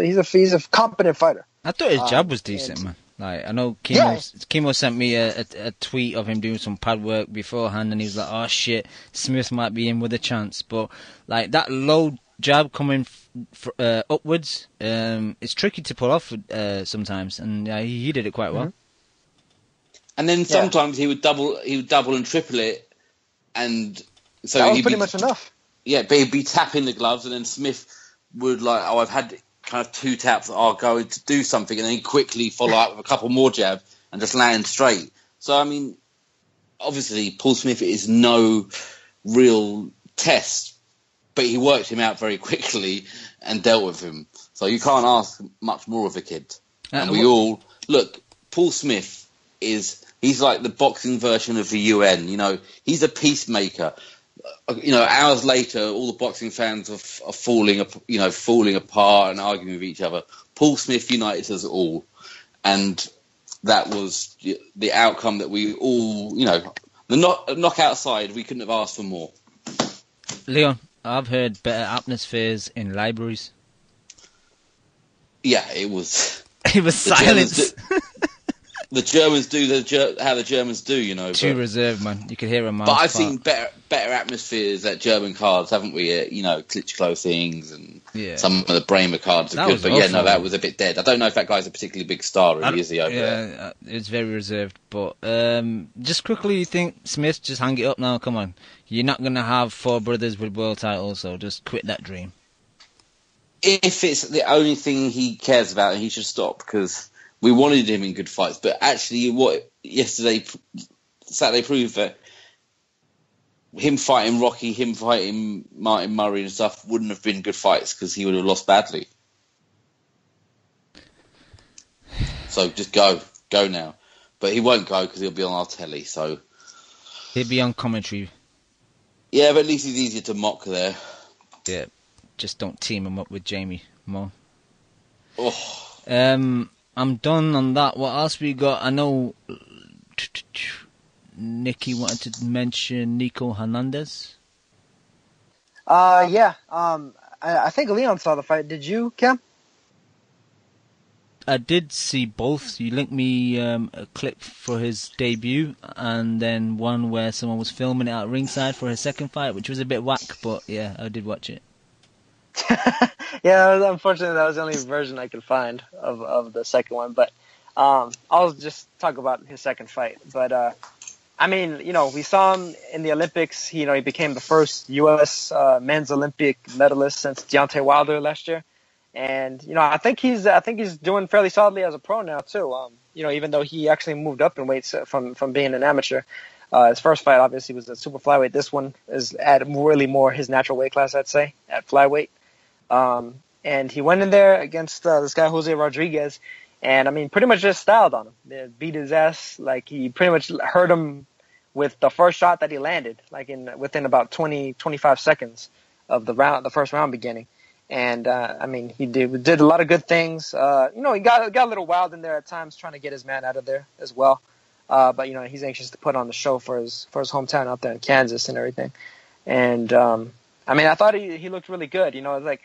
C: a competent fighter.
A: I thought his jab was decent, man. I know Kimo sent me a tweet of him doing some pad work beforehand, and he was like, "Oh shit, Smith might be in with a chance." But that low jab coming upwards, it's tricky to pull off sometimes, and he did it quite well.
B: And then sometimes he would double and triple it and so
C: that was pretty much enough.
B: Yeah, but he'd be tapping the gloves, and then Smith would I've had kind of 2 taps, I'll go to do something, and then he'd quickly follow up with a couple more jabs and just land straight. So, I mean, obviously, Paul Smith is no real test, but he worked him out very quickly and dealt with him. So you can't ask much more of a kid. And we all... Look, Paul Smith he's like the boxing version of the UN. You know, he's a peacemaker. You know, hours later, all the boxing fans are falling apart and arguing with each other. Paul Smith united us all. And that was the outcome that we all, you know, the knockout side, we couldn't have asked for more.
A: Leon, I've heard better atmospheres in libraries.
B: Yeah, it was...
A: It was silence.
B: The Germans do how the Germans do, you know.
A: Too reserved, man. You could hear them.
B: But I've seen better atmospheres at German cards, haven't we? You know, Klitschko things and some of the Bremer cards are good. But awful. That was a bit dead. I don't know if that guy's a particularly big star, really, is he over there?
A: It's very reserved. But just quickly, you think Smith, just hang it up now? Come on. You're not going to have 4 brothers with world titles, so just quit that dream.
B: If it's the only thing he cares about, he should stop, because... We wanted him in good fights, but actually what Saturday proved that him fighting Rocky, him fighting Martin Murray and stuff wouldn't have been good fights, because he would have lost badly. So just go now. But he won't go because he'll be on our telly, so...
A: He'll be on commentary.
B: Yeah, but at least he's easier to mock there.
A: Yeah, just don't team him up with Jamie Moore.
B: Oh.
A: I'm done on that. What else we got? I know Nicky wanted to mention Nico Hernandez.
C: Yeah. I think Leon saw the fight. Did you, Cam?
A: I did see both. You linked me a clip for his debut, and then one where someone was filming it at ringside for his second fight, which was a bit whack, but yeah, I did watch it.
C: Yeah, unfortunately, that was the only version I could find of the second one. But I'll just talk about his second fight. But I mean, you know, we saw him in the Olympics. You know, he became the first U.S. Men's Olympic medalist since Deontay Wilder last year. And you know, I think he's doing fairly solidly as a pro now too. You know, even though he actually moved up in weights from being an amateur. His first fight obviously was at super flyweight. This one is at really more his natural weight class, I'd say, at flyweight. And he went in there against this guy Jose Rodriguez, and I mean, pretty much just styled on him. They beat his ass. Like, he pretty much hurt him with the first shot that he landed, like within about 25 seconds of the first round beginning. And I mean, he did a lot of good things. You know, he got a little wild in there at times, trying to get his man out of there as well. But you know, he's anxious to put on the show for his hometown out there in Kansas and everything. And I mean, I thought he looked really good. You know, like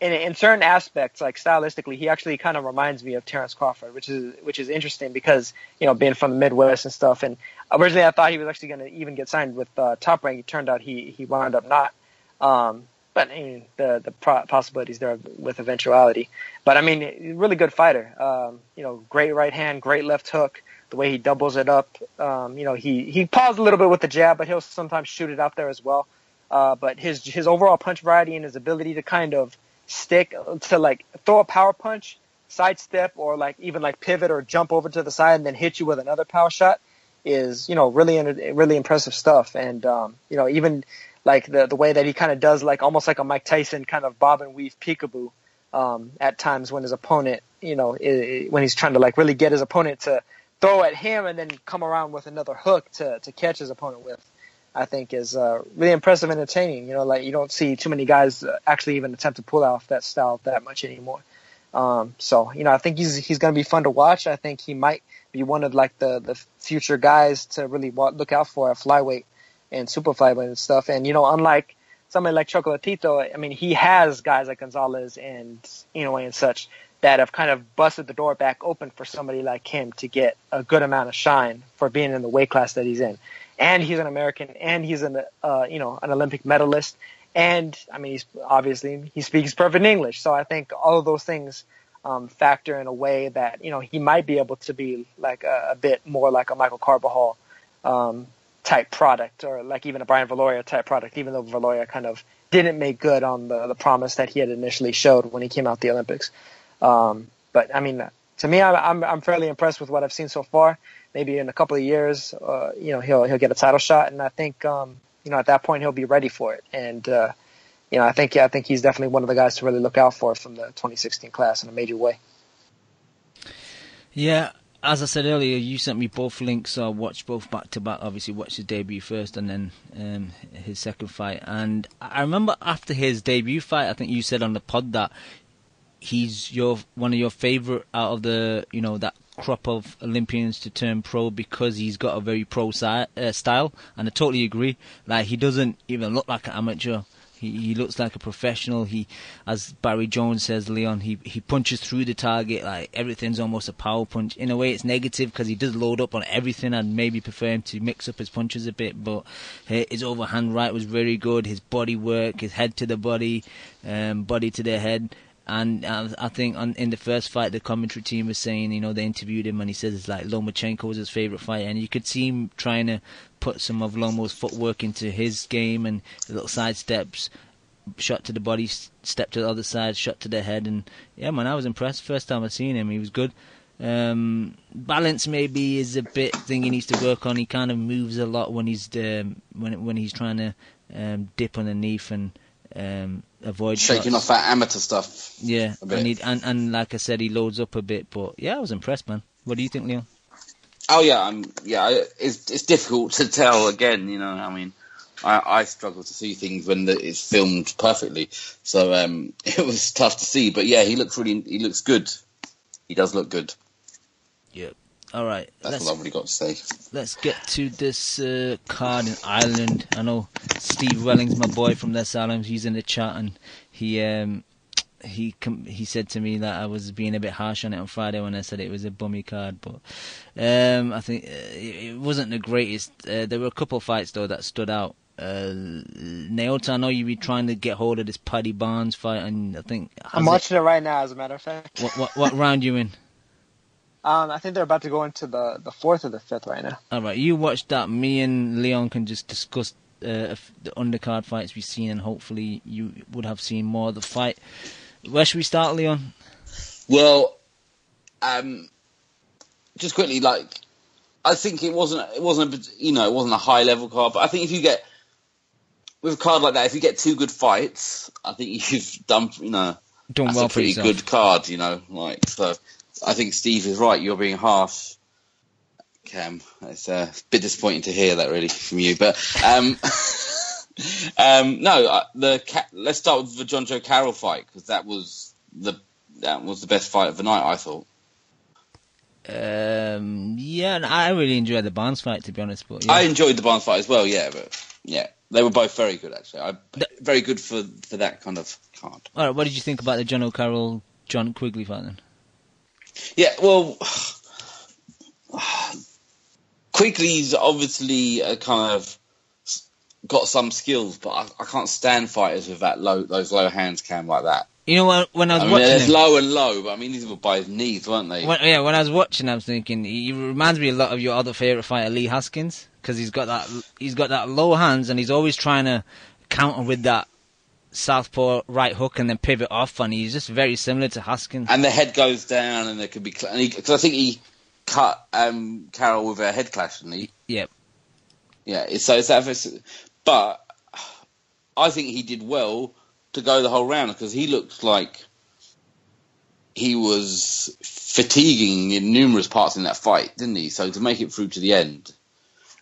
C: in certain aspects, like stylistically, he actually kind of reminds me of Terrence Crawford, which is interesting because, you know, being from the Midwest and stuff. And originally, I thought he was actually going to even get signed with Top Rank. It turned out he wound up not. But I mean, the possibilities there with eventuality. But I mean, really good fighter. You know, great right hand, great left hook. The way he doubles it up. You know, he paused a little bit with the jab, but he'll sometimes shoot it out there as well. But his overall punch variety and his ability to kind of stick to, like, throw a power punch, sidestep, or like even like pivot or jump over to the side and then hit you with another power shot is, you know, really impressive stuff. And you know, even like the way that he kind of does, like almost like a Mike Tyson kind of bob and weave peekaboo at times when his opponent, you know, when he's trying to like really get his opponent to throw at him and then come around with another hook to catch his opponent with, I think is really impressive and entertaining. You know, like you don't see too many guys actually even attempt to pull off that style that much anymore. So, you know, I think he's going to be fun to watch. I think he might be one of like the future guys to really look out for at flyweight and super flyweight and stuff. And, you know, unlike somebody like Chocolatito, I mean, he has guys like Gonzalez and Inoue and such that have kind of busted the door back open for somebody like him to get a good amount of shine for being in the weight class that he's in. And he's an American, and he's an Olympic medalist. And I mean, he speaks perfect English. So I think all of those things factor in a way that, you know, he might be able to be like a bit more like a Michael Carbajal, type product, or like even a Brian Valoria type product, even though Valoria kind of didn't make good on the promise that he had initially showed when he came out the Olympics. But I mean, to me, I'm fairly impressed with what I've seen so far. Maybe in a couple of years, he'll get a title shot, and I think at that point he'll be ready for it. And I think he's definitely one of the guys to really look out for from the 2016 class in a major way.
A: Yeah, as I said earlier, you sent me both links, so I watched both back to back. Obviously, watched his debut first, and then his second fight. And I remember after his debut fight, I think you said on the pod that he's one of your favorite out of the that crop of Olympians to turn pro because he's got a very pro style, and I totally agree. Like, he doesn't even look like an amateur. He looks like a professional. He, as Barry Jones says, Leon, he punches through the target. Like, everything's almost a power punch. In a way, it's negative because he does load up on everything. I'd maybe prefer him to mix up his punches a bit, but his overhand right was very good. His body work, his head to the body, body to the head. And I think in the first fight, the commentary team was saying, they interviewed him and he says it's like Lomachenko was his favourite fighter. And you could see him trying to put some of Lomo's footwork into his game and little side steps, shot to the body, step to the other side, shot to the head. And yeah, man, I was impressed. First time I seen him, he was good. Balance maybe is a bit thing he needs to work on. He kind of moves a lot when he's when he's trying to dip underneath and avoid
B: shaking
A: shots.
B: off that amateur stuff.
A: Yeah, and like I said, he loads up a bit. But yeah, I was impressed, man. What do you think, Leon?
B: Oh yeah, it's difficult to tell. Again, I mean, I struggle to see things when it's filmed perfectly, so it was tough to see. But yeah, he looks good. He does look good.
A: Yeah. All right.
B: That's what I've really got to say.
A: Let's get to this card in Ireland. I know Steve Welling's my boy from Les Islands. He's in the chat, and he said to me that I was being a bit harsh on it on Friday when I said it was a bummy card, but I think it wasn't the greatest. There were a couple of fights though that stood out. Naota, I know you be trying to get hold of this Paddy Barnes fight, and I think
C: I'm watching it right now. As a matter of fact,
A: what round you in?
C: I think they're about to go into the fourth or the fifth right now.
A: All right, you watch that. Me and Leon can just discuss the undercard fights we've seen, and hopefully you would have seen more of the fight. Where should we start, Leon?
B: Well, just quickly, I think it wasn't a high level card, but I think if you get with a card like that, if you get two good fights, I think you've done that's
A: well
B: a pretty good card, so. I think Steve is right. You're being harsh, Cam. It's a bit disappointing to hear that, really, from you. But let's start with the John Joe Carroll fight because that was the best fight of the night, I thought.
A: Yeah, and I really enjoyed the Barnes fight, to be honest. But yeah.
B: I enjoyed the Barnes fight as well. Yeah, but yeah, they were both very good actually. Very good for that kind of card.
A: All right, what did you think about the John O'Carroll John Quigley fight then?
B: Yeah, well, Quigley's obviously kind of got some skills, but I can't stand fighters with those low hands cam like that.
A: You know what? When I was watching
B: him, low and low, but I mean these were by his knees, weren't they?
A: When I was watching, I was thinking he reminds me a lot of your other favourite fighter, Lee Haskins, because he's got that low hands, and he's always trying to counter with that southpaw right hook and then pivot off, and he's just very similar to Haskins.
B: And the head goes down, and there could be because I think he cut Carroll with a head clash, didn't he?
A: Yep.
B: Yeah. So it's that, but I think he did well to go the whole round because he looked like he was fatiguing in numerous parts in that fight, didn't he? So to make it through to the end,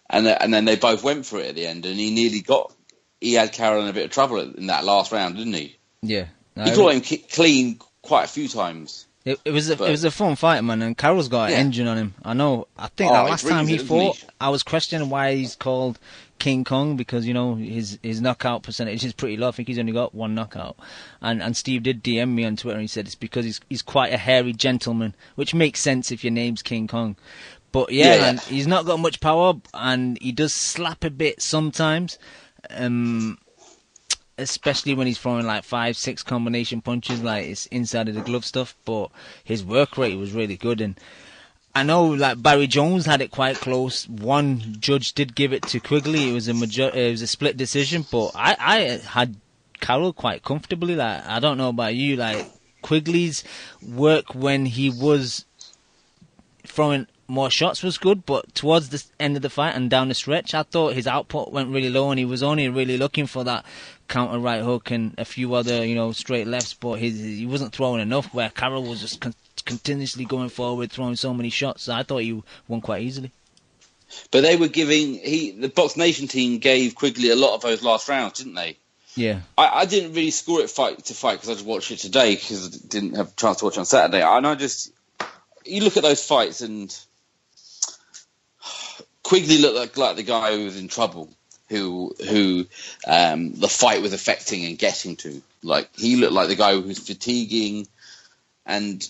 B: and then they both went for it at the end, and he had Carroll in a bit of trouble in that last round, didn't he?
A: Yeah. No,
B: he got him clean quite a few times.
A: It was a fun fight, man, and Carroll's got an engine on him. I know. I think that last time he fought, I was questioning why he's called King Kong because his knockout percentage is pretty low. I think he's only got one knockout. And Steve did DM me on Twitter and he said it's because he's quite a hairy gentleman, which makes sense if your name's King Kong. But man, he's not got much power, and he does slap a bit sometimes. Especially when he's throwing like 5-6 combination punches, like it's inside of the glove stuff. But his work rate was really good, and I know, like Barry Jones had it quite close. One judge did give it to Quigley. It was a split decision, but I had Carroll quite comfortably. Like, I don't know about you, like Quigley's work when he was throwing more shots was good, but towards the end of the fight and down the stretch, I thought his output went really low, and he was only really looking for that counter right hook and a few other, straight lefts, but he wasn't throwing enough, where Carroll was just continuously going forward, throwing so many shots. So I thought he won quite easily.
B: But they were the Box Nation team gave Quigley a lot of those last rounds, didn't they?
A: Yeah.
B: I didn't really score it fight because I just watched it today because I didn't have a chance to watch it on Saturday. You look at those fights and Quigley looked like the guy who was in trouble, who the fight was affecting and getting to. Like, he looked like the guy who was fatiguing, and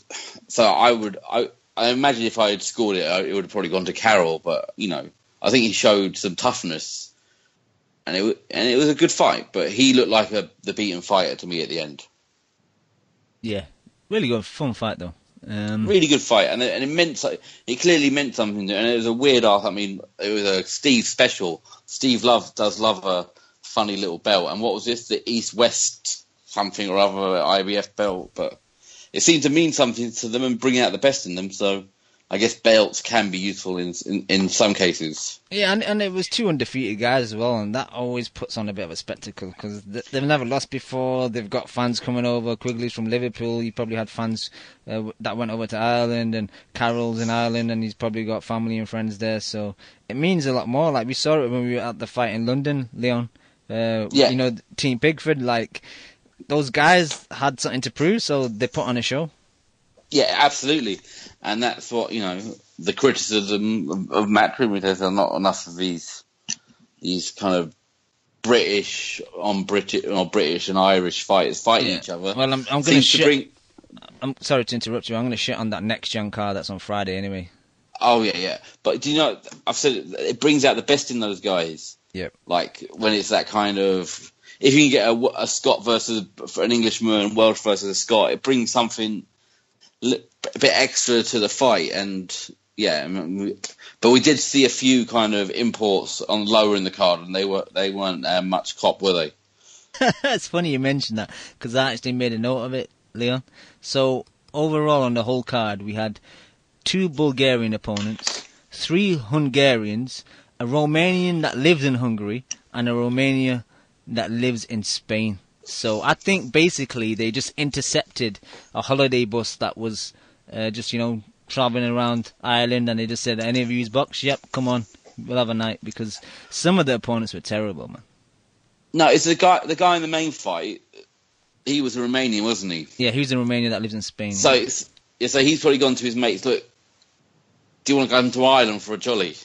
B: so I imagine if I had scored it, it would have probably gone to Carroll. But I think he showed some toughness, and it was a good fight. But he looked like the beaten fighter to me at the end. Yeah,
A: really good, fun fight though.
B: Really good fight, and it clearly meant something. And it was a weird arc. I mean, it was a Steve special. Steve does love a funny little belt. And what was this? The East-West something or other IBF belt. But it seemed to mean something to them and bring out the best in them. So I guess belts can be useful in some cases.
A: Yeah, and it was two undefeated guys as well, and that always puts on a bit of a spectacle because they've never lost before. They've got fans coming over. Quigley's from Liverpool. You probably had fans that went over to Ireland, and Carroll's in Ireland, and he's probably got family and friends there. So it means a lot more. Like, we saw it when we were at the fight in London, Leon. Team Pigford, like, those guys had something to prove, so they put on a show.
B: Yeah, absolutely. And that's what, the criticism of Matchroom is, there are not enough of these kind of British and Irish fighters fighting each other.
A: Well, I'm going to shit. I'm sorry to interrupt you. I'm going to shit on that next gen card that's on Friday anyway.
B: Oh, yeah. But do you know, I've said it brings out the best in those guys.
A: Yep.
B: Like, when it's that kind of, if you can get a Scot versus an Englishman, Welsh versus a Scot, it brings something a bit extra to the fight. And yeah, but we did see a few kind of imports on lower in the card, and they weren't much cop, were they?
A: It's funny you mentioned that, because I actually made a note of it, Leon. So overall on the whole card, we had 2 Bulgarian opponents, 3 Hungarians, a Romanian that lives in Hungary, and a Romanian that lives in Spain. So I think basically they just intercepted a holiday bus that was just traveling around Ireland, and they just said, any of you's box? Yep, come on, we'll have a night, because some of the opponents were terrible, man.
B: No, it's the guy in the main fight. He was a Romanian, wasn't he?
A: Yeah, he was a Romanian that lives in Spain.
B: So he's probably gone to his mates. Look, do you want to come to Ireland for a jolly?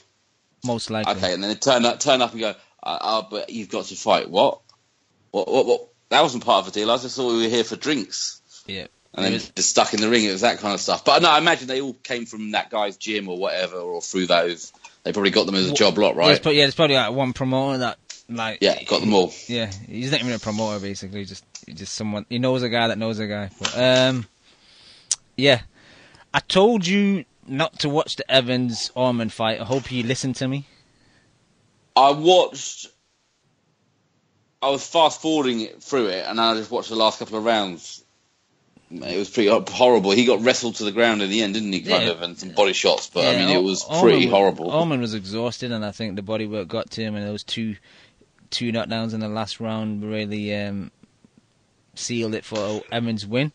A: Most likely.
B: Okay, and then they turn up and go, but you've got to fight. What? That wasn't part of the deal. I just thought we were here for drinks.
A: Yeah.
B: And then just stuck in the ring. It was that kind of stuff. But no, I imagine they all came from that guy's gym or whatever, or through those. They probably got them as a job lot, right?
A: There's probably like one promoter that, like,
B: yeah, got them all.
A: Yeah, he's not even a promoter, basically. Just someone, he knows a guy that knows a guy. But, yeah, I told you not to watch the Evans-Orman fight. I hope you listened to me.
B: I was fast forwarding through it, and I just watched the last couple of rounds. It was pretty horrible. He got wrestled to the ground in the end, didn't he? Kind of, and some body shots. But I mean, it was pretty horrible.
A: Orman was exhausted, and I think the bodywork got to him, and those two knockdowns in the last round really sealed it for Evans' win.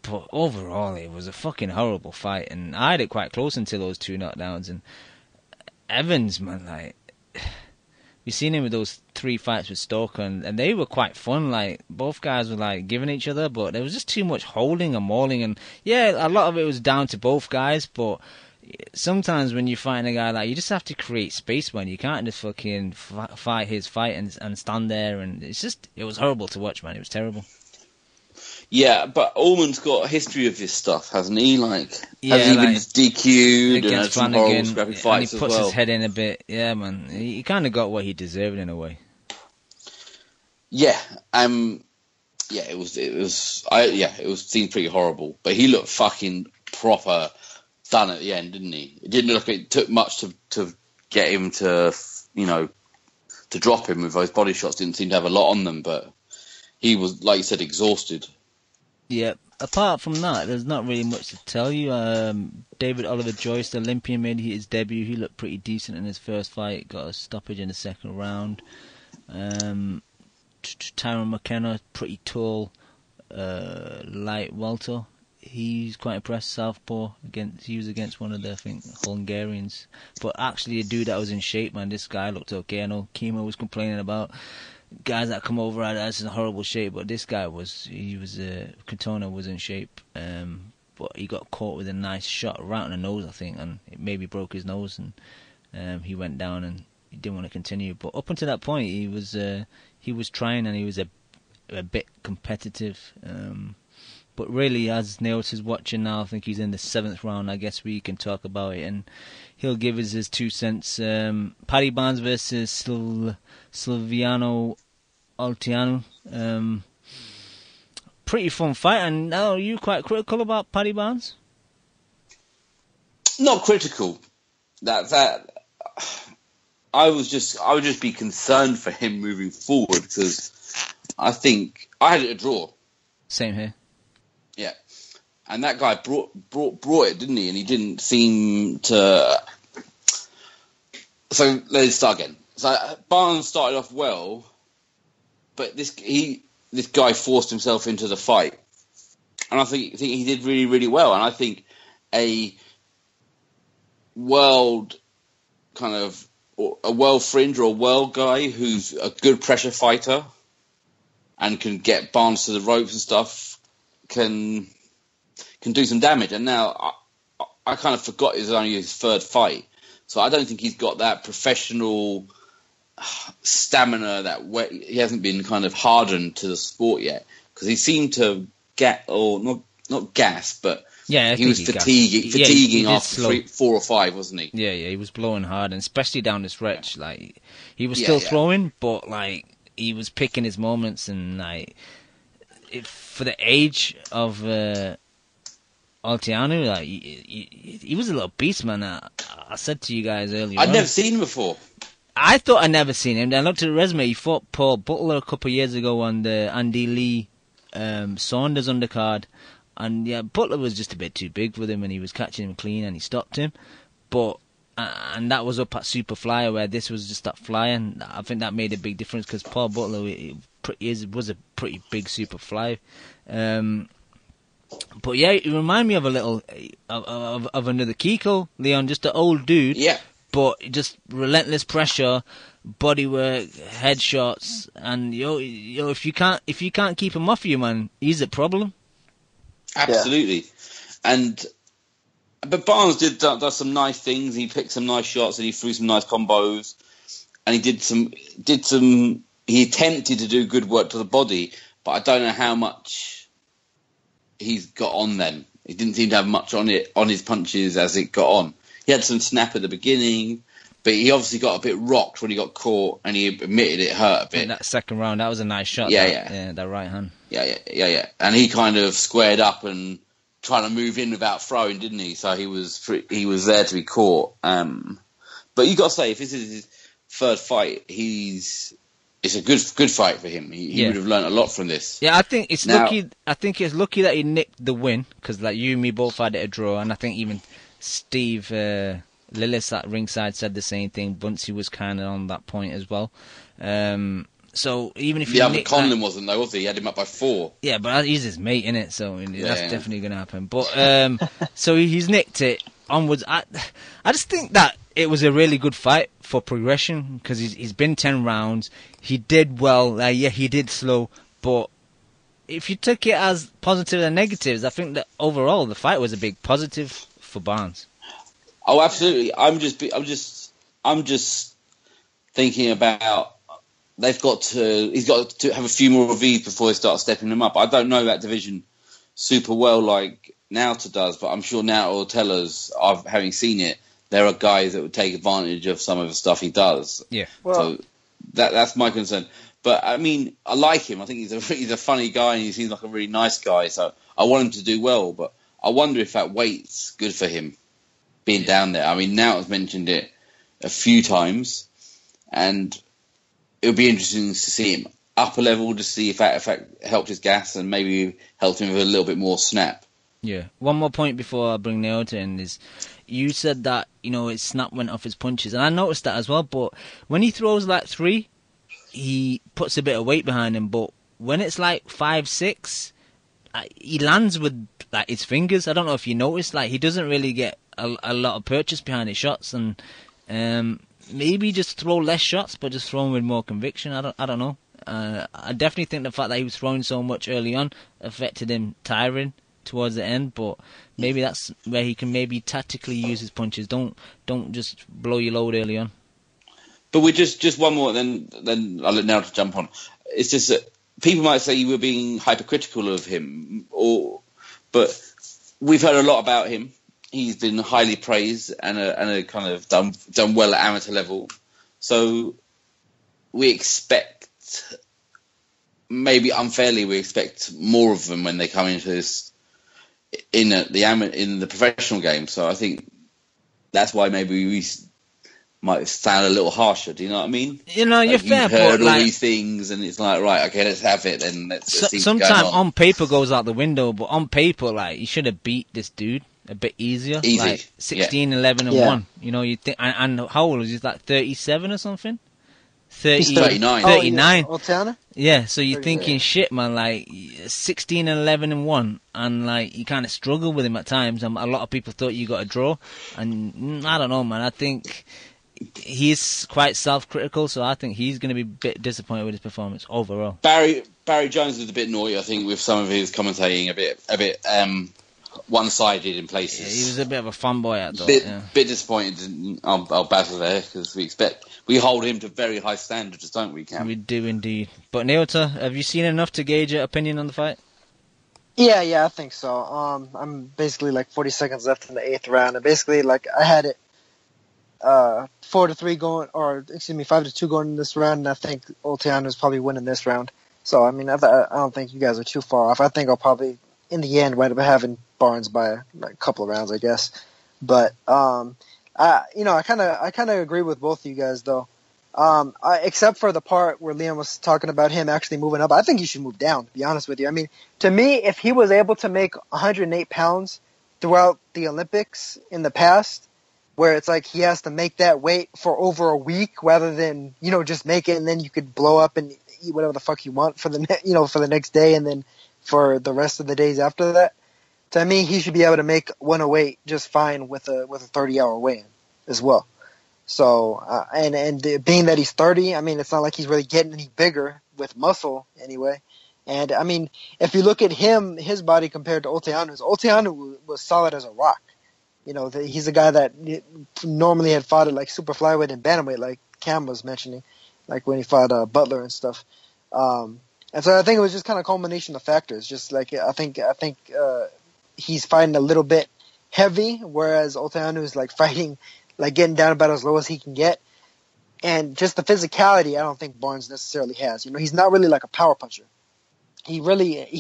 A: But overall, it was a fucking horrible fight, and I had it quite close until those 2 knockdowns. And Evans, man, like, we've seen him with those 3 fights with Stoker, and they were quite fun. Like, both guys were like giving each other, but there was just too much holding and mauling. And yeah, a lot of it was down to both guys, but sometimes when you fight a guy, like, you just have to create space, man. You can't just fucking fight his fight and stand there. And it was horrible to watch, man. It was terrible.
B: Yeah, but Orman's got a history of this stuff, hasn't he? Like, has he been DQ'd and had some horrible scrappy fights as well?
A: And he puts his head in a bit. Yeah, man. He kind of got what he deserved in a way.
B: Yeah, it seemed pretty horrible. But he looked fucking proper done at the end, didn't he? It didn't look like it took much to get him to, to drop him with those body shots. Didn't seem to have a lot on them, but he was, like you said, exhausted.
A: Yeah. Apart from that, there's not really much to tell you. David Oliver Joyce, the Olympian, made his debut. He looked pretty decent in his first fight. Got a stoppage in the second round. Tyron McKenna, pretty tall, light welter. He's quite impressed. Southpaw he was against one of the, I think, Hungarians, but actually a dude that was in shape. Man, this guy looked okay. I know Kimo was complaining about guys that come over that's in horrible shape, but this guy Katona was in shape. But he got caught with a nice shot right on the nose, I think, and it maybe broke his nose, and he went down and he didn't want to continue. But up until that point, he was trying, and he was a bit competitive. But really, as Neos is watching now, I think he's in the 7th round. I guess we can talk about it, and he'll give us his 2 cents. Paddy Barnes versus Silviano Olteanu. Pretty fun fight, and now are you quite critical about Paddy Barnes?
B: Not critical. That I would just be concerned for him moving forward, because I think I had it a draw.
A: Same here.
B: Yeah, and that guy brought it, didn't he? And he didn't seem to. So let's start again. So Barnes started off well, but this guy forced himself into the fight, and I think he did really, really well. And I think a world fringe or a world guy who's a good pressure fighter and can get Barnes to the ropes and stuff can do some damage. And now I kind of forgot it was only his 3rd fight, so I don't think he's got that professional stamina he hasn't been kind of hardened to the sport yet, because he seemed to not gas, but he was fatiguing after 4 or 5, wasn't he?
A: Yeah, he was blowing hard, and especially down the stretch. Like, he was still throwing, but like he was picking his moments, and like for the age of Olteanu, like he was a little beast, man. I said to you guys earlier,
B: I'd never seen him before.
A: I thought I'd never seen him. I looked at the resume. He fought Paul Butler a couple of years ago on the Andy Lee Saunders undercard. And yeah, Butler was just a bit too big for him, and he was catching him clean, and he stopped him. But and that was up at Super Flyer, where this was just that flying. I think that made a big difference, because Paul Butler was a pretty big Super Fly. But yeah, it reminded me of a little of another Kiko, Leon, just an old dude.
B: Yeah.
A: But just relentless pressure, bodywork, headshots, and if you can't keep him off you, man, he's a problem.
B: Absolutely. Yeah. But Barnes does some nice things. He picked some nice shots, and he threw some nice combos, and he did some. He attempted to do good work to the body, but I don't know how much he's got on them. He didn't seem to have much on his punches as it got on. He had some snap at the beginning, but he obviously got a bit rocked when he got caught, and he admitted it hurt a bit.
A: In that second round, that was a nice shot.
B: Yeah,
A: that right hand.
B: Yeah. And he kind of squared up and trying to move in without throwing, didn't he? So he was there to be caught. But you got to say, if this is his 3rd fight, it's a good fight for him. He would have learned a lot from this.
A: Yeah, I think it's lucky. I think it's lucky that he nicked the win, because like you and me both had it a draw, and I think even Steve Lillis at ringside said the same thing. Buncey was kind of on that point as well. So even if
B: but Conlon wasn't though, was he? He had him up by 4.
A: Yeah, but he's his mate, innit? So that's definitely going to happen. But so he's nicked it onwards. I just think that it was a really good fight for progression, because he's been 10 rounds. He did well. He did slow, but if you took it as positives and negatives, I think that overall the fight was a big positive for Barnes.
B: Oh, absolutely. I'm just thinking about he's got to have a few more of these before they start stepping them up. I don't know that division super well like Nauta does, but I'm sure Nauta will tell us, having seen it, there are guys that would take advantage of some of the stuff he does.
A: Yeah.
C: Well,
B: so that's my concern. But I mean, I like him. I think he's a funny guy, and he seems like a really nice guy. So I want him to do well. But I wonder if that weight's good for him. being down there. I mean, now I've mentioned it a few times, and it'll be interesting to see him up a level to see if that helped his gas and maybe helped him with a little bit more snap.
A: Yeah. One more point before I bring Naota in is, you said that, his snap went off his punches, and I noticed that as well, but when he throws like 3, he puts a bit of weight behind him, but when it's like 5, 6, he lands with like his fingers. I don't know if you noticed, like he doesn't really get a lot of purchase behind his shots, and maybe just throw less shots, but just throw them with more conviction. I don't know. I definitely think the fact that he was throwing so much early on affected him tiring towards the end, but maybe that's where he can maybe tactically use his punches. Don't just blow your load early on.
B: But we're just one more, then I'll let now to jump on. It's just that people might say you were being hypercritical of him, but we've heard a lot about him. He's been highly praised and a kind of done well at amateur level. So we expect, maybe unfairly, we expect more of them when they come into this in the professional game. So I think that's why maybe we might sound a little harsher. Do you know what I mean?
A: You're
B: like
A: fair,
B: you've heard
A: but
B: all these things, and it's like, right, okay, let's have it. Then let's see what's
A: sometimes
B: going
A: on paper goes out the window, but on paper, like, you should have beat this dude a bit easier.
B: Easy.
A: Like 16, 11, and 1. You think, and how old is he? Like 37 or something?
B: 39.
A: 39.
C: Olteanu?
A: Yeah, so you're
C: 39.
A: thinking, shit, man, like 16 and 11 and 1, and like you kind of struggle with him at times. And a lot of people thought you got a draw, and I don't know, man. I think he's quite self-critical, so I think he's going to be a bit disappointed with his performance overall.
B: Barry Jones was a bit naughty, I think, with some of his commentating, a bit one-sided in places.
A: Yeah, he was a bit of a fanboy, I thought.
B: Bit disappointed. I'll battle there because we hold him to very high standards, don't we, Cam?
A: We do indeed. But Naota, have you seen enough to gauge your opinion on the fight?
C: Yeah, I think so. I'm basically like 40 seconds left in the 8th round, and basically like I had it 4-3 going, or excuse me, 5-2 going in this round, and I think Olteanu is probably winning this round. So I mean, I don't think you guys are too far off. I think I'll probably in the end wind up having Barnes by like a couple of rounds, I guess. But I kind of agree with both of you guys though. Except for the part where Liam was talking about him actually moving up. I think he should move down, to be honest with you. I mean, to me, if he was able to make 108 pounds throughout the Olympics in the past, where it's like he has to make that weight for over a week rather than, just make it and then you could blow up and eat whatever the fuck you want for the next day and then for the rest of the days after that. To me, he should be able to make 108 just fine with a 30-hour weigh-in as well. So, and being that he's 30, I mean, it's not like he's really getting any bigger with muscle anyway. And, I mean, if you look at him, his body compared to Olteanu was solid as a rock. He's a guy that normally had fought at, like, super flyweight and bantamweight, like Cam was mentioning, like when he fought Butler and stuff. And so I think it was just kind of a culmination of factors. Just like, I think he's fighting a little bit heavy, whereas Olteanu is, like, fighting like getting down about as low as he can get. And just the physicality, I don't think Barnes necessarily has. He's not really like a power puncher. He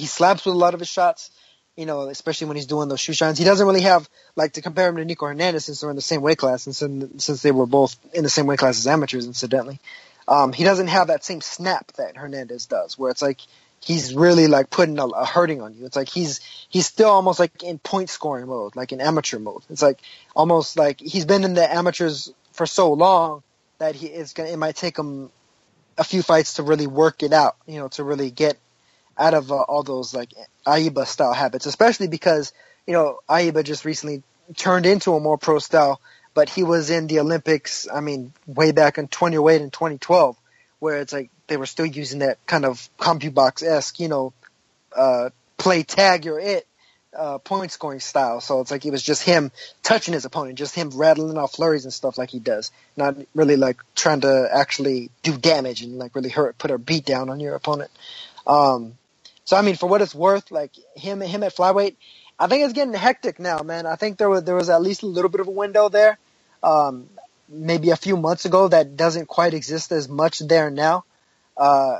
C: slaps with a lot of his shots, especially when he's doing those shoe shines. He doesn't really have, like, to compare him to Nico Hernandez since they're in the same weight class and since they were both in the same weight class as amateurs, incidentally. He doesn't have that same snap that Hernandez does, where it's like he's really like putting a hurting on you. It's like he's still almost like in point scoring mode, like in amateur mode. It's like almost like he's been in the amateurs for so long that it might take him a few fights to really work it out, to really get out of all those like Aiba style habits, especially because, Aiba just recently turned into a more pro style, but he was in the Olympics, I mean, way back in 2008 and 2012, where it's like they were still using that kind of CompuBox-esque, play tag you're it, point scoring style. So it's like it was just him touching his opponent, just him rattling off flurries and stuff like he does, not really like trying to actually do damage and like really put a beat down on your opponent. So I mean, for what it's worth, like him at flyweight, I think it's getting hectic now, man. I think there was at least a little bit of a window there, maybe a few months ago that doesn't quite exist as much there now. I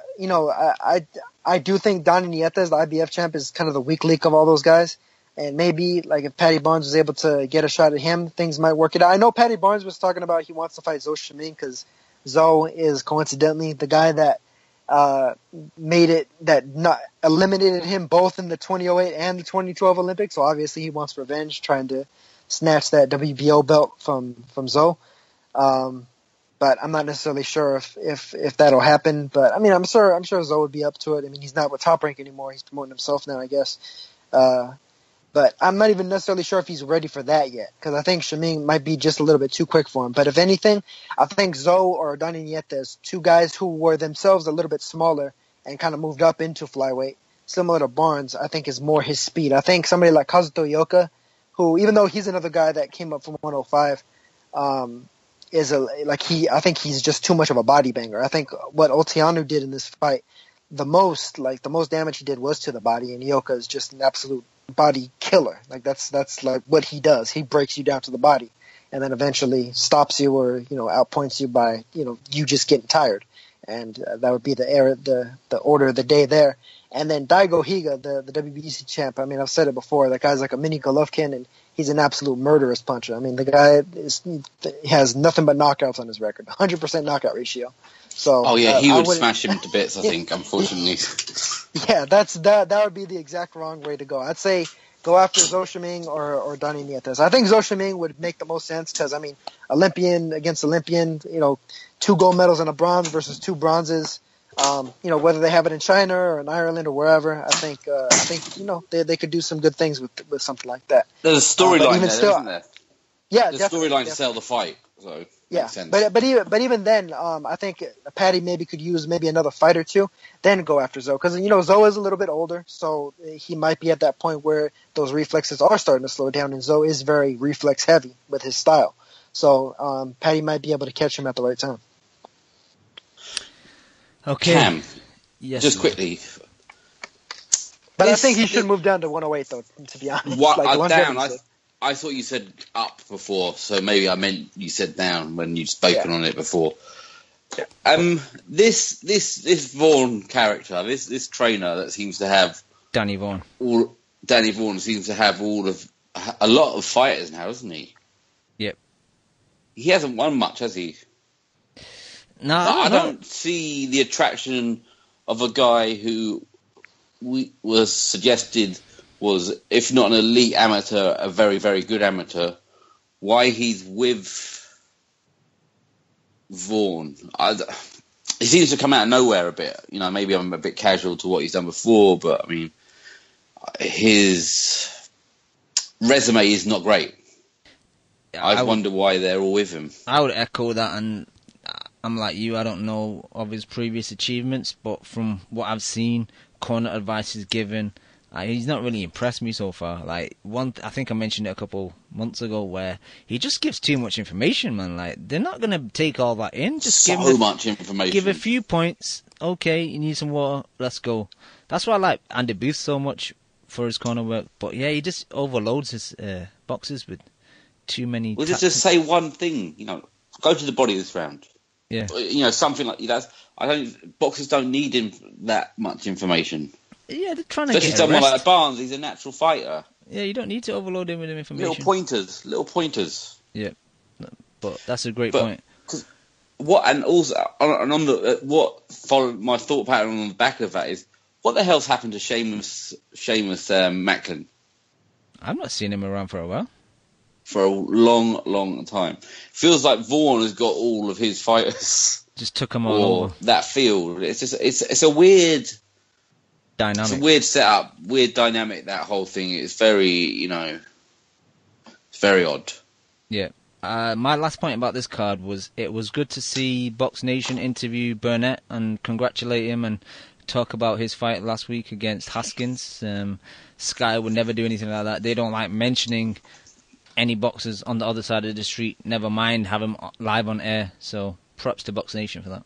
C: do think Donnie Nietes, the IBF champ, is kind of the weak link of all those guys. And maybe, like, if Patty Barnes was able to get a shot at him, things might work it out. I know Patty Barnes was talking about he wants to fight Zhou Shiming because Zhou is coincidentally the guy that eliminated him both in the 2008 and the 2012 Olympics. So obviously he wants revenge, trying to snatch that WBO belt from Zhou. But I'm not necessarily sure if that'll happen. But I mean, I'm sure Zhou would be up to it. I mean, he's not with Top Rank anymore. He's promoting himself now, I guess. But I'm not even necessarily sure if he's ready for that yet, because I think Shiming might be just a little bit too quick for him. But if anything, I think Zhou or Donnie Nietes, two guys who were themselves a little bit smaller and kind of moved up into flyweight, similar to Barnes, I think is more his speed. I think somebody like Kazuto Ioka, who, even though he's another guy that came up from 105, I think he's just too much of a body banger. I think what Otianu did in this fight, the most damage he did was to the body, and Ioka is just an absolute body killer. Like that's like what he does. He breaks you down to the body, and then eventually stops you or outpoints you by you just getting tired. And that would be the order of the day there. And then Daigo Higa, the WBC champ. I mean, I've said it before. That guy's like a mini Golovkin, and he's an absolute murderous puncher. I mean, the guy has nothing but knockouts on his record, 100% knockout ratio. So,
B: he would smash him to bits, I think, unfortunately.
C: Yeah, that would be the exact wrong way to go. I'd say go after Zhou Shiming or Donnie Nietes. I think Zhou Shiming would make the most sense because, I mean, Olympian against Olympian, 2 gold medals and a bronze versus 2 bronzes. Whether they have it in China or in Ireland or wherever, I think they could do some good things with something like that.
B: There's a storyline there, isn't there?
C: Yeah,
B: the storyline to sell the fight. So
C: yeah,
B: makes sense.
C: but even then, I think Patty maybe could use maybe another fight or two, then go after Zhou, because Zhou is a little bit older, so he might be at that point where those reflexes are starting to slow down, and Zhou is very reflex heavy with his style. So Patty might be able to catch him at the right time.
B: Okay. Cam,
A: yes,
B: just quickly.
C: But I think he should move down to 108, though, to be honest.
B: I thought you said up before, so maybe I meant you said down when you'd spoken on it before. This Vaughan character, this trainer that seems to have
A: Danny Vaughan
B: seems to have a lot of fighters now, doesn't he?
A: Yep.
B: He hasn't won much, has he?
A: No,
B: I don't see the attraction of a guy who was suggested was, if not an elite amateur, a very, very good amateur. Why he's with Vaughan? He seems to come out of nowhere a bit. Maybe I'm a bit casual to what he's done before, but I mean, his resume is not great. I wonder why they're all with him.
A: I would echo that, and I'm like you. I don't know of his previous achievements, but from what I've seen, corner advice he's given, he's not really impressed me so far. Like I think I mentioned it a couple months ago, where he just gives too much information, man. Like they're not gonna take all that in. Just give
B: much information.
A: Give a few points. Okay, you need some water. Let's go. That's why I like Andy Booth so much for his corner work. But yeah, he just overloads his boxes with too many.
B: Well, just say one thing. Go to the body this round.
A: Yeah.
B: Something like that. Boxers don't need that much information.
A: Yeah, they're trying to
B: Especially
A: get
B: someone like Barnes, he's a natural fighter.
A: Yeah, you don't need to overload him with information.
B: Little pointers.
A: Yeah, but that's a great point.
B: Followed my thought pattern on the back of that is, what the hell's happened to Seamus Macklin?
A: I've not seen him around for a while.
B: For a long, long time. Feels like Vaughan has got all of his fighters.
A: Just took them all over.
B: That field. It's a weird
A: dynamic.
B: It's a weird setup, weird dynamic, that whole thing. It's very, it's very odd.
A: Yeah. My last point about this card was it was good to see Box Nation interview Burnett and congratulate him and talk about his fight last week against Haskins. Sky would never do anything like that. They don't like mentioning any boxers on the other side of the street, never mind have him live on air. So props to Box Nation for that.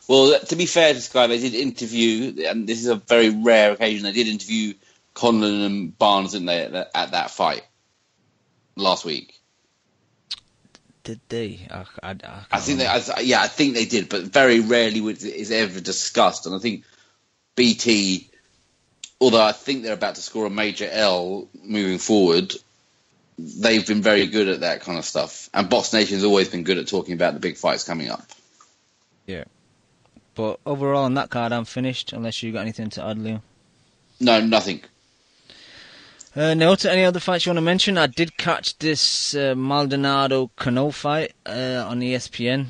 B: Well, to be fair to Sky, they did interview, and this is a very rare occasion, they did interview Conlon and Barnes, didn't they, at that fight last week?
A: Did they?
B: I think they did, but very rarely is it ever discussed. And I think BT although I think they're about to score a major L moving forward, they've been very good at that kind of stuff. And Box Nation's always been good at talking about the big fights coming up.
A: Yeah. But overall on that card, I'm finished, unless you got anything to add, Leo.
B: No, nothing.
A: Naota, any other fights you want to mention? I did catch this Maldonado-Cano fight on ESPN.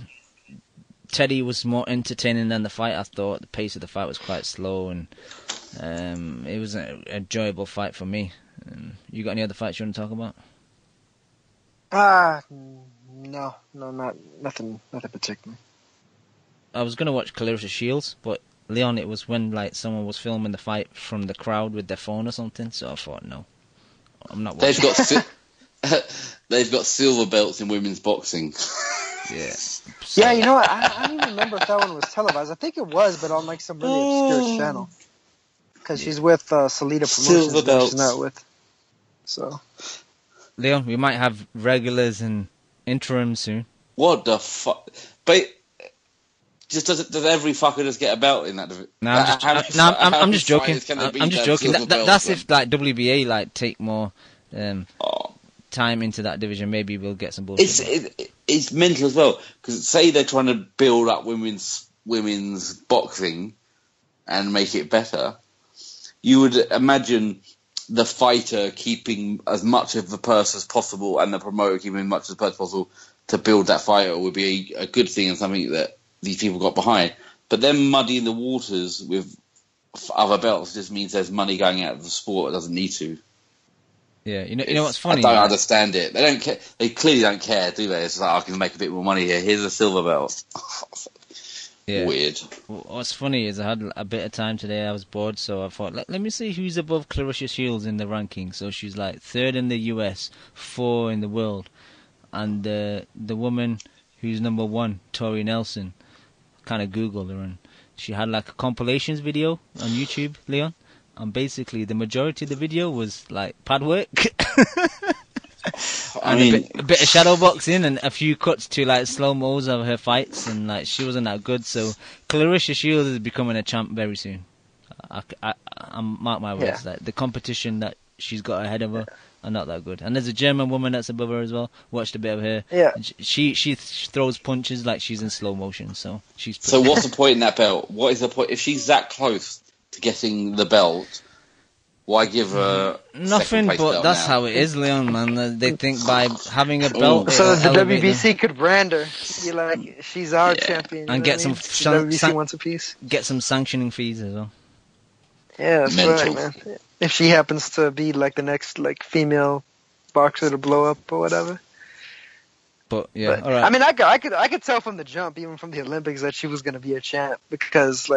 A: Teddy was more entertaining than the fight, I thought. The pace of the fight was quite slow, and it was an enjoyable fight for me. You got any other fights you want to talk about?
C: No, nothing particular.
A: I was going to watch Clarissa Shields, but Leon, it was when someone was filming the fight from the crowd with their phone or something, so I thought, no, I'm not watching.
B: They've got silver belts in women's boxing.
A: Yeah.
C: Yeah, you know what? I don't even remember if that one was televised. I think it was, but on some really obscure channel. Because she's with Salida Promotions.
B: Silver belts.
C: She's not with. So.
A: Leon, we might have regulars and interim soon.
B: What the fuck? But does every fucker just get a belt in that?
A: No, I'm just joking. I'm just joking. That's if WBA take more time into that division. Maybe we'll get some bullshit.
B: It's mental as well, because say they're trying to build up women's boxing and make it better. You would imagine the fighter keeping as much of the purse as possible and the promoter keeping as much of the purse as possible to build that fighter would be a good thing and something that these people got behind. But them muddying the waters with other belts just means there's money going out of the sport that doesn't need to.
A: Yeah, you know what's funny?
B: I don't understand it. They don't care. They clearly don't care, do they? It's like, I can make a bit more money here. Here's a silver belt.
A: Yeah.
B: Weird.
A: What's funny is I had a bit of time today. I was bored, so I thought, let me see who's above Clarissa Shields in the ranking. So she's 3rd in the US, 4 in the world, and the woman who's number 1, Tori Nelson. Kind of Googled her, and she had a compilations video on YouTube, Leon. And basically, the majority of the video was pad work. A bit of shadow boxing and a few cuts to slow-mos of her fights, and she wasn't that good. So Clarissa Shields is becoming a champ very soon. I'm mark my words.
C: Yeah.
A: The competition that she's got ahead of her are not that good. And there's a German woman that's above her as well. Watched a bit of her.
C: Yeah.
A: She throws punches like she's in slow motion. So she's.
B: So what's the point in that belt? What is the point if she's that close to getting the belt? Why give her
A: nothing? But that's how it is, Leon. Man, they think by having a belt,
C: so the WBC could brand her. She's our champion,
A: and get some
C: WBC wants a piece.
A: Get some sanctioning fees as well.
C: Yeah, that's right, man. If she happens to be the next female boxer to blow up or whatever.
A: But yeah, all right.
C: I mean, I could tell from the jump, even from the Olympics, that she was going to be a champ because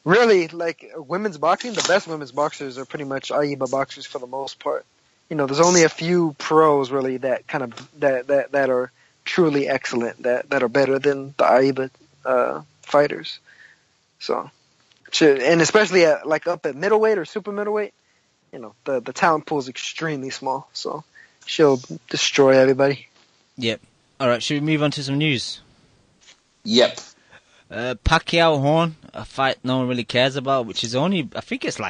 C: really, women's boxing, the best women's boxers are pretty much AIBA boxers for the most part. There's only a few pros really that kind of that are truly excellent, that are better than the AIBA fighters. So, and especially at up at middleweight or super middleweight, the talent pool is extremely small. So she'll destroy everybody.
A: Yep. All right. Should we move on to some news?
B: Yep.
A: Pacquiao Horn, a fight no one really cares about, which is only, I think it's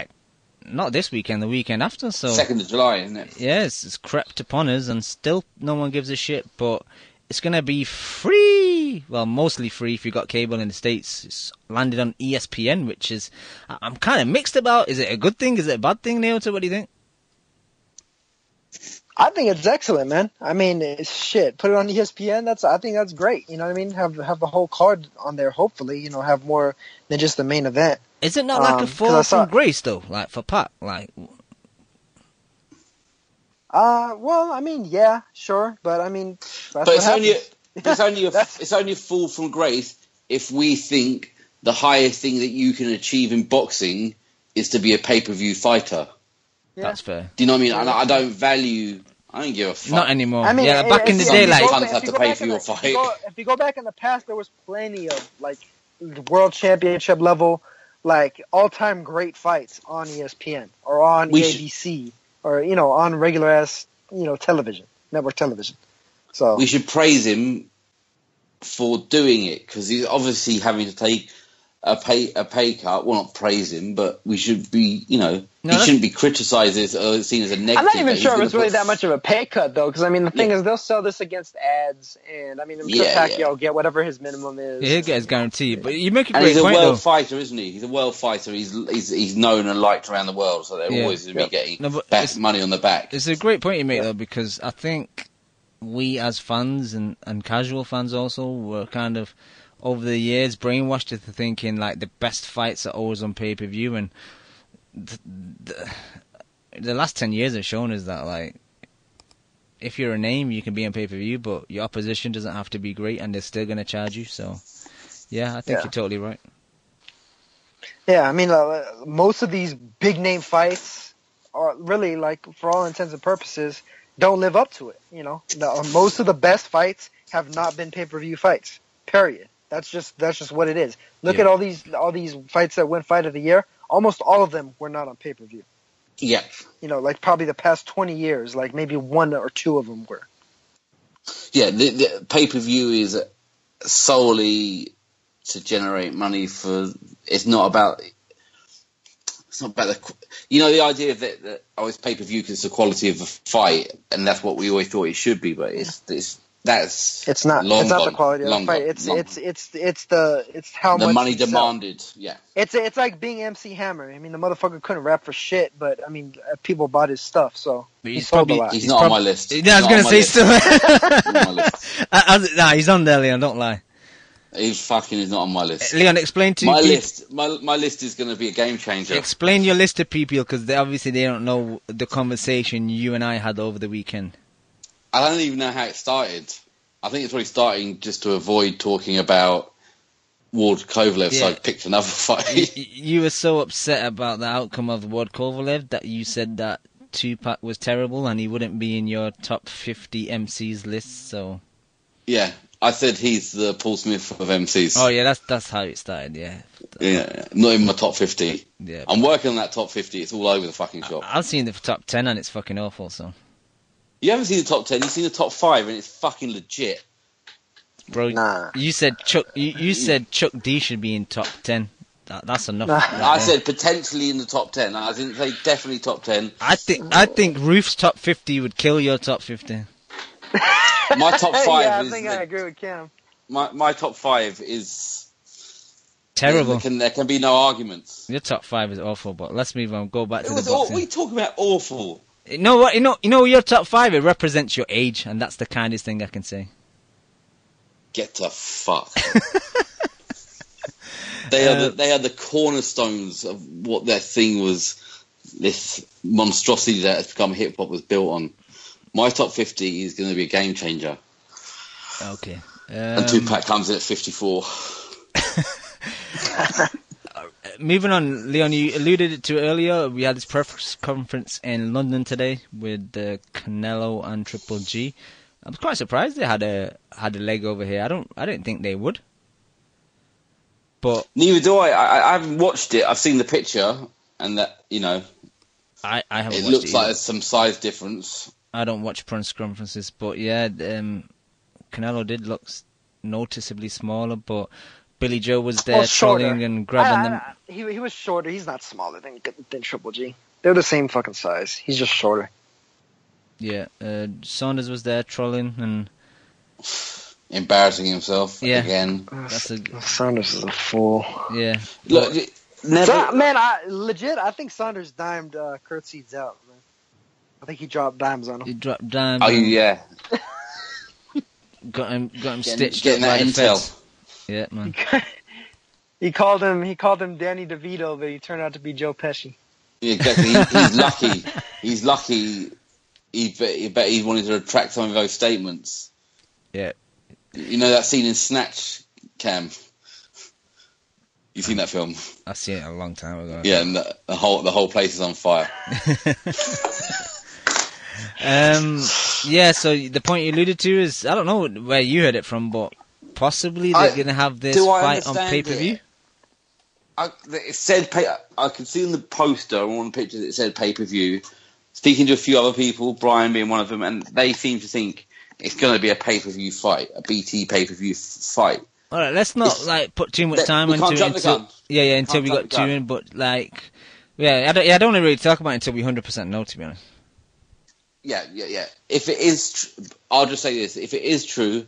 A: not this weekend, the weekend after. So
B: 2nd of July, isn't it?
A: Yes, it's crept upon us, and still no one gives a shit. But it's gonna be free. Well, mostly free if you got cable in the States. It's landed on ESPN, which is I'm kind of mixed about. Is it a good thing? Is it a bad thing, Naota? What do you think?
C: I think it's excellent, man. I mean, shit. Put it on ESPN. I think that's great. You know what I mean? Have the whole card on there. Hopefully, have more than just the main event.
A: Is it not a fall from grace though? For Pac,
C: Well, I mean, yeah, sure, but I mean, that's
B: it's only a fall from grace if we think the highest thing that you can achieve in boxing is to be a pay-per-view fighter.
A: Yeah. That's fair.
B: Do you know what I mean? I don't give a fuck.
A: Not anymore.
C: I mean,
A: back in the day,
B: have to pay for your fight.
C: If you go back in the past, there was plenty of world championship level, all-time great fights on ESPN or on ABC or on regular ass television, network television. So
B: we should praise him for doing it because he's obviously having to take a pay cut. Well, not praise him, but we should be, he
A: No,
B: shouldn't be criticised or seen as a negative.
C: I'm not even sure if it's really that much of a pay cut, though, because, I mean, the thing is, they'll sell this against ads, and, I mean, Pacquiao will get whatever his minimum is.
A: Yeah, he'll get his guarantee, but you make a
B: And
A: great
B: he's a
A: point,
B: world
A: though.
B: fighter, isn't he? He's a world fighter. He's known and liked around the world, so they're always going to be getting money on the back.
A: It's a great point you make, though, because I think we as fans and casual fans also were kind of, over the years, brainwashed into thinking like the best fights are always on pay-per-view, and the last 10 years have shown us that, like, if you're a name, you can be on pay-per-view, but your opposition doesn't have to be great, and they're still going to charge you. So, yeah, I think you're totally right.
C: Yeah, I mean, most of these big-name fights are really, like, for all intents and purposes, don't live up to it. Most of the best fights have not been pay-per-view fights. Period. That's just what it is. Look at all these fights that win Fight of the Year. Almost all of them were not on pay-per-view.
B: Yeah.
C: Like probably the past 20 years, like maybe one or two of them were.
B: Yeah, the pay-per-view is solely to generate money for. It's not about the. The idea of that it's pay-per-view because it's the quality of a fight, and that's what we always thought it should be. But it's not
C: the quality of the fight. It's how much
B: the money demanded. Yeah.
C: It's like being MC Hammer. I mean, the motherfucker couldn't rap for shit, but I mean, people bought his stuff, so he sold a lot.
B: He's not on my list.
A: Yeah, I was going to say still.
B: Nah,
A: he's on there, Leon. Don't lie.
B: He's not on my list.
A: Leon, explain to
B: my
A: people.
B: List. My list is going to be a game changer.
A: Explain your list to people because they don't know the conversation you and I had over the weekend.
B: I don't even know how it started. I think it's probably starting just to avoid talking about Ward Kovalev, so I picked another fight.
A: You were so upset about the outcome of Ward Kovalev that you said that Tupac was terrible and he wouldn't be in your top 50 MCs list. So
B: yeah, I said he's the Paul Smith of MCs.
A: Oh yeah, that's how it started. Yeah,
B: not in my top 50.
A: Yeah,
B: I'm working on that top 50. It's all over the fucking shop.
A: I've seen the top 10 and it's fucking awful. So.
B: You haven't seen the top 10, you've seen the top 5 and it's fucking legit.
A: Bro, nah. You said Chuck D should be in top 10. That's enough.
C: Nah.
B: I said potentially in the top 10. I didn't say definitely top 10.
A: I think Roof's top 50 would kill your top 50.
B: My top 5
C: I
B: is...
C: think I agree with Cam.
B: My top 5 is...
A: terrible.
B: There can be no arguments.
A: Your top 5 is awful, but let's move on. Go back to the boxing.
B: What are you talking about awful?
A: You know what? You know your top 5. It represents your age, and that's the kindest thing I can say.
B: Get the fuck. They are the cornerstones of what their thing was. This monstrosity that has become hip hop was built on. My top 50 is going to be a game changer.
A: Okay.
B: And Tupac comes in at 54.
A: Moving on, Leon, you alluded to earlier. We had this press conference in London today with Canelo and Triple G. I was quite surprised they had a leg over here. I didn't think they would. But
B: neither do I. I haven't watched it. I've seen the picture, and that
A: I haven't.
B: It
A: watched
B: looks
A: it
B: like there's some size difference.
A: I don't watch press conferences, but yeah, Canelo did look noticeably smaller, but Billy Joe was there trolling and grabbing them.
C: He was shorter. He's not smaller than Triple G. They're the same fucking size. He's just shorter.
A: Yeah, Saunders was there trolling and
B: embarrassing himself again.
C: Saunders is a fool.
A: Yeah.
B: Look,
C: man, I think Saunders dimed Kurt Seeds out. Man. I think he dropped dimes on him.
A: He dropped dimes.
B: Oh yeah.
A: got him stitched
B: getting
A: up by
B: that
A: the
B: intel.
A: feds. Yeah, man.
C: He called him Danny DeVito, but he turned out to be Joe Pesci.
B: Yeah, exactly. He's lucky. He's lucky. He bet he wanted to retract some of those statements.
A: Yeah.
B: You know that scene in Snatch, Cam? You seen that film?
A: I've seen it a long time ago.
B: Yeah, and the whole place is on fire.
A: Yeah, so the point you alluded to is, I don't know where you heard it from, but possibly they're going to have this fight on pay-per-view?
B: It said I could see in the poster or on the pictures it said pay-per-view. Speaking to a few other people, Brian being one of them, and they seem to think it's going to be a pay-per-view fight, a BT pay-per-view fight.
A: All right, let's not put too much time
B: we can't
A: into
B: jump the gun.
A: until we got two in. But I don't want to really talk about it until we 100% know. To be honest.
B: Yeah. If it is, I'll just say this: if it is true,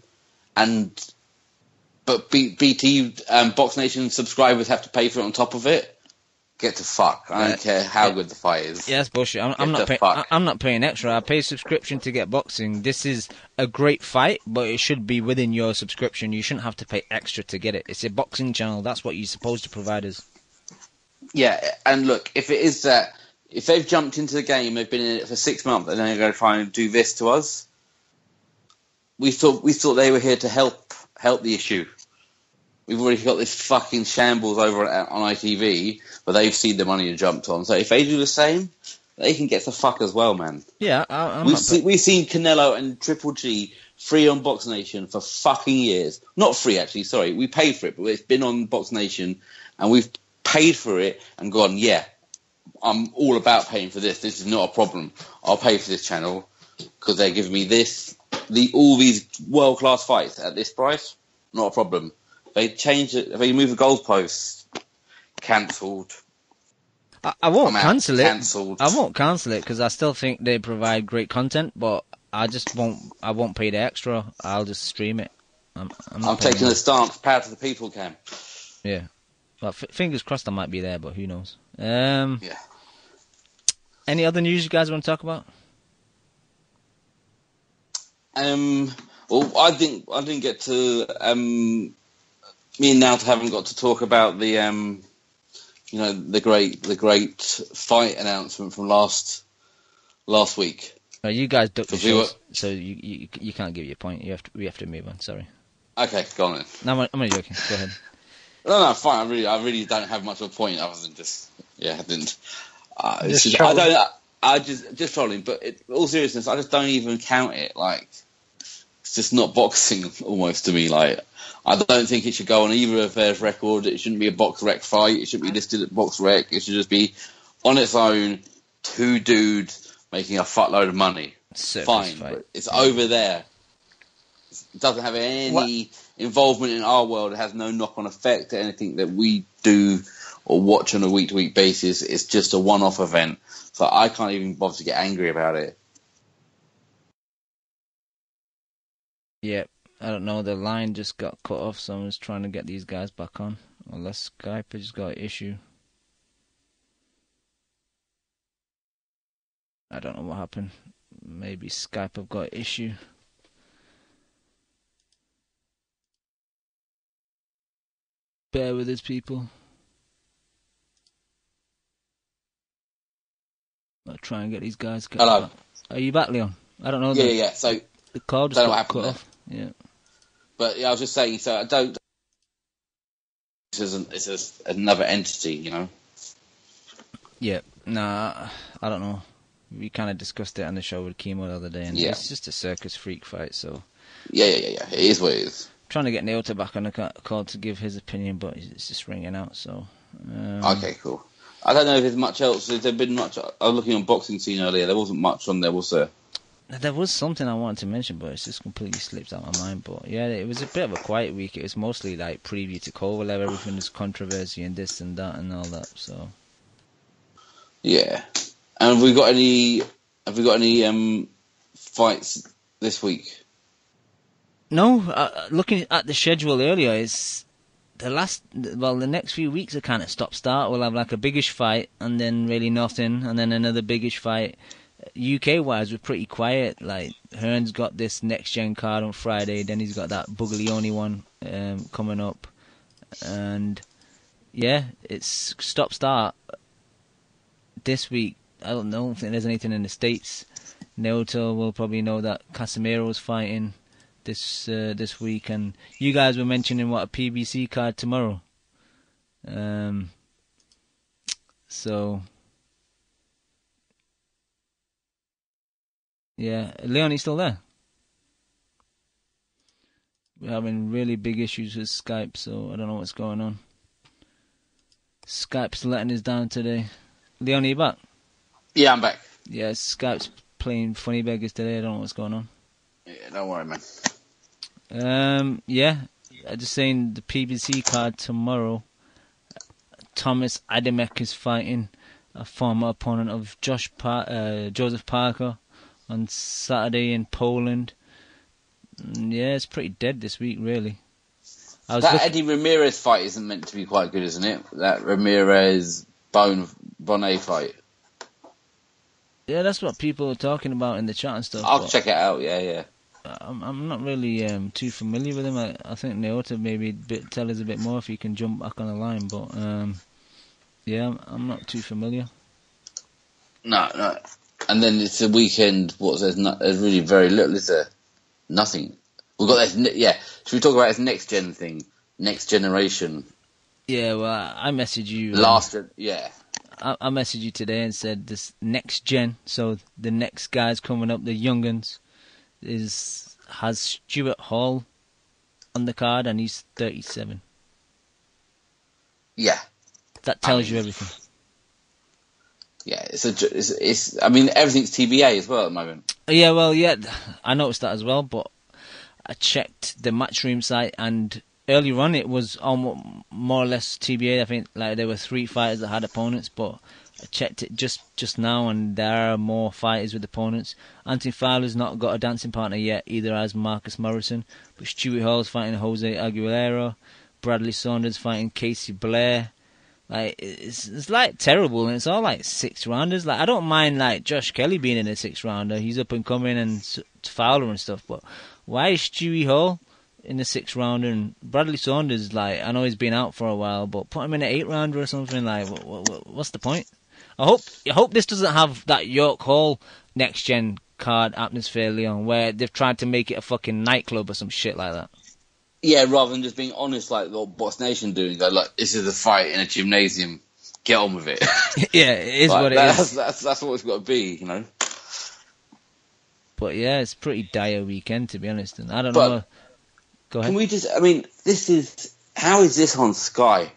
B: but BT Box Nation subscribers have to pay for it on top of it. Get the fuck. I don't care how good the fight is.
A: Yeah, that's bullshit. I'm not paying extra. I pay subscription to get boxing. This is a great fight, but it should be within your subscription. You shouldn't have to pay extra to get it. It's a boxing channel. That's what you're supposed to provide us. Yeah,
B: and look, if it is that, if they've jumped into the game, they've been in it for 6 months, and then they're going to try and do this to us, we thought they were here to help the issue. We've already got this fucking shambles over on ITV, but they've seen the money and jumped on. So if they do the same, they can get the fuck as well, man.
A: Yeah,
B: we've seen Canelo and Triple G free on Box Nation for fucking years. Not free, actually. Sorry, we paid for it, but it's been on Box Nation, and we've paid for it and gone, yeah, I'm all about paying for this. This is not a problem. I'll pay for this channel because they're giving me all these world class fights at this price. Not a problem. They changed it. They moved the goalposts. Cancelled.
A: I won't cancel it.
B: Cancelled.
A: I won't cancel it because I still think they provide great content, but I just won't. I won't pay the extra. I'll just stream it. I'm
B: taking a stance. Power to the people, Cam.
A: Yeah. Well, fingers crossed I might be there, but who knows?
B: Yeah.
A: Any other news you guys want to talk about?
B: Well, I didn't get to. Me and Naut haven't got to talk about the the great fight announcement from last week.
A: You guys ducked the shows, so you can't give your point. We have to move on. Sorry.
B: Okay, go on then.
A: No, I'm only joking. Go ahead.
B: No, fine. I really don't have much of a point other than I didn't. I just trolling. But in all seriousness, I just don't even count it. Like, it's just not boxing almost to me. Like, I don't think it should go on either of their record. It shouldn't be a box rec fight. It shouldn't be listed at box rec. It should just be on its own. Two dudes making a fuckload of money. Fine, fight. But it's over there. It doesn't have any involvement in our world. It has no knock-on effect to anything that we do or watch on a week-to-week basis. It's just a one-off event. So I can't even bother to get angry about it.
A: Yeah, I don't know. The line just got cut off, so I'm just trying to get these guys back on. Unless Skype has got an issue. I don't know what happened. Maybe Skype have got an issue. Bear with us, people. I'll try and get these guys.
B: Hello.
A: Back. Are you back, Leon? I don't know.
B: Yeah. So
A: the call just got cut off. Yeah.
B: But I was just saying. So I don't. This is another entity, you know.
A: Yeah. Nah. I don't know. We kind of discussed it on the show with Kimo the other day, and it's just a circus freak fight. So.
B: Yeah. It is what it is.
A: Trying to get Naota back on the call to give his opinion, but it's just ringing out. So.
B: Okay. Cool. I don't know if there's much else. Has there been much? I was looking on Boxing Scene earlier. There wasn't much on there, was there?
A: There was something I wanted to mention, but it's just completely slipped out of my mind. But yeah, it was a bit of a quiet week. It was mostly like preview to Kovalev. Everything is controversy and this and that and all that. So
B: yeah. And have we got any fights this week?
A: No. Looking at the schedule earlier, it's the next few weeks are kind of stop-start. We'll have like a biggish fight and then really nothing, and then another biggish fight. UK-wise, we're pretty quiet. Like, Hearn's got this next-gen card on Friday, then he's got that Buglioni one coming up. And, yeah, it's stop-start. This week, I don't think there's anything in the States. Naoto will probably know that Casemiro's fighting this week, and you guys were mentioning a PBC card tomorrow. So yeah, Leon, he's still there. We're having really big issues with Skype, so I don't know what's going on. Skype's letting us down today. Leon, are you back?
B: Yeah, I'm back.
A: Yeah, Skype's playing funny beggars today. I don't know what's going on.
B: Yeah, don't worry, man.
A: Yeah. just saying the PBC card tomorrow. Thomas Adamek is fighting a former opponent of Joseph Parker on Saturday in Poland. Yeah, it's pretty dead this week, really.
B: Eddie Ramirez fight isn't meant to be quite good, isn't it? That Ramirez Bonnet fight.
A: Yeah, that's what people are talking about in the chat and stuff.
B: I'll check it out. Yeah.
A: I'm not really too familiar with him. I think Naota maybe tell us a bit more if he can jump back on the line. But yeah, I'm not too familiar.
B: No. And then it's a weekend. There's really very little. Is there? Nothing. We've got this. Yeah. Should we talk about this next gen thing? Next generation.
A: Yeah. Well, I messaged you.
B: Yeah.
A: I messaged you today and said this next gen. So the next guys coming up, the younguns, has Stuart Hall on the card, and he's 37.
B: Yeah.
A: That tells you everything.
B: Yeah, it's. I mean, everything's TBA as well at the moment.
A: Yeah, well, yeah, I noticed that as well. But I checked the Matchroom site, and earlier on it was more or less TBA. I think like there were 3 fighters that had opponents, but I checked it just now, and there are more fighters with opponents. Anthony Fowler's not got a dancing partner yet, either as Marcus Morrison, but Stuart Hall's fighting Jose Aguilera, Bradley Saunders fighting Casey Blair. Like it's like terrible, and it's all like 6 rounders. Like I don't mind like Josh Kelly being in a 6 rounder. He's up and coming, and Fowler and stuff. But why is Stewie Hall in the 6 rounder and Bradley Saunders? Like I know he's been out for a while, but put him in an 8 rounder or something. Like what's the point? I hope this doesn't have that York Hall next gen card atmosphere, Leon, where they've tried to make it a fucking nightclub or some shit like that.
B: Yeah, rather than just being honest like what Box Nation doing, go like, this is a fight in a gymnasium, get on with it.
A: Yeah, it is
B: like,
A: what it is.
B: That's what it's got to be, you know.
A: But yeah, it's a pretty dire weekend, to be honest. And I don't know. Go ahead.
B: Can we just? I mean, how is this on Sky?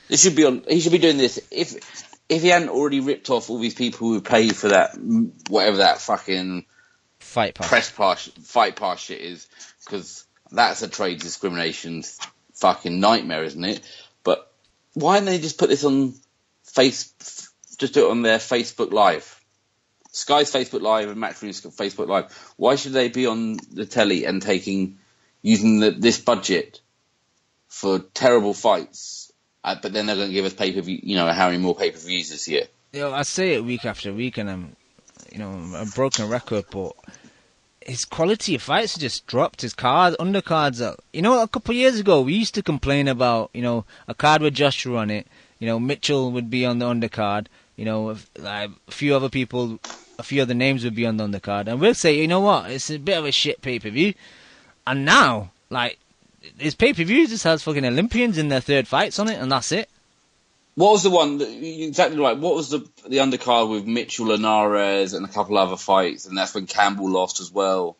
B: This should be on. He should be doing this if he hadn't already ripped off all these people who pay for that whatever that fucking
A: fight pass
B: shit is, because that's a trade discrimination fucking nightmare, isn't it? But why don't they just put this on just do it on their Facebook Live? Sky's Facebook Live and Matchroom's Facebook Live. Why should they be on the telly and using this budget for terrible fights? But then they're going to give us pay-per-view, how many more pay-per-views this year?
A: I say it week after week, and I'm a broken record, but his quality of fights has just dropped. His undercards are... a couple of years ago, we used to complain about, a card with Joshua on it. Mitchell would be on the undercard. A few other names would be on the undercard. And we'll say, you know what, it's a bit of a shit pay-per-view. And now, his pay-per-view just has fucking Olympians in their 3rd fights on it, and that's it.
B: What was the one? Exactly right. What was the undercard with Mitchell Linares and a couple other fights, and that's when Campbell lost as well.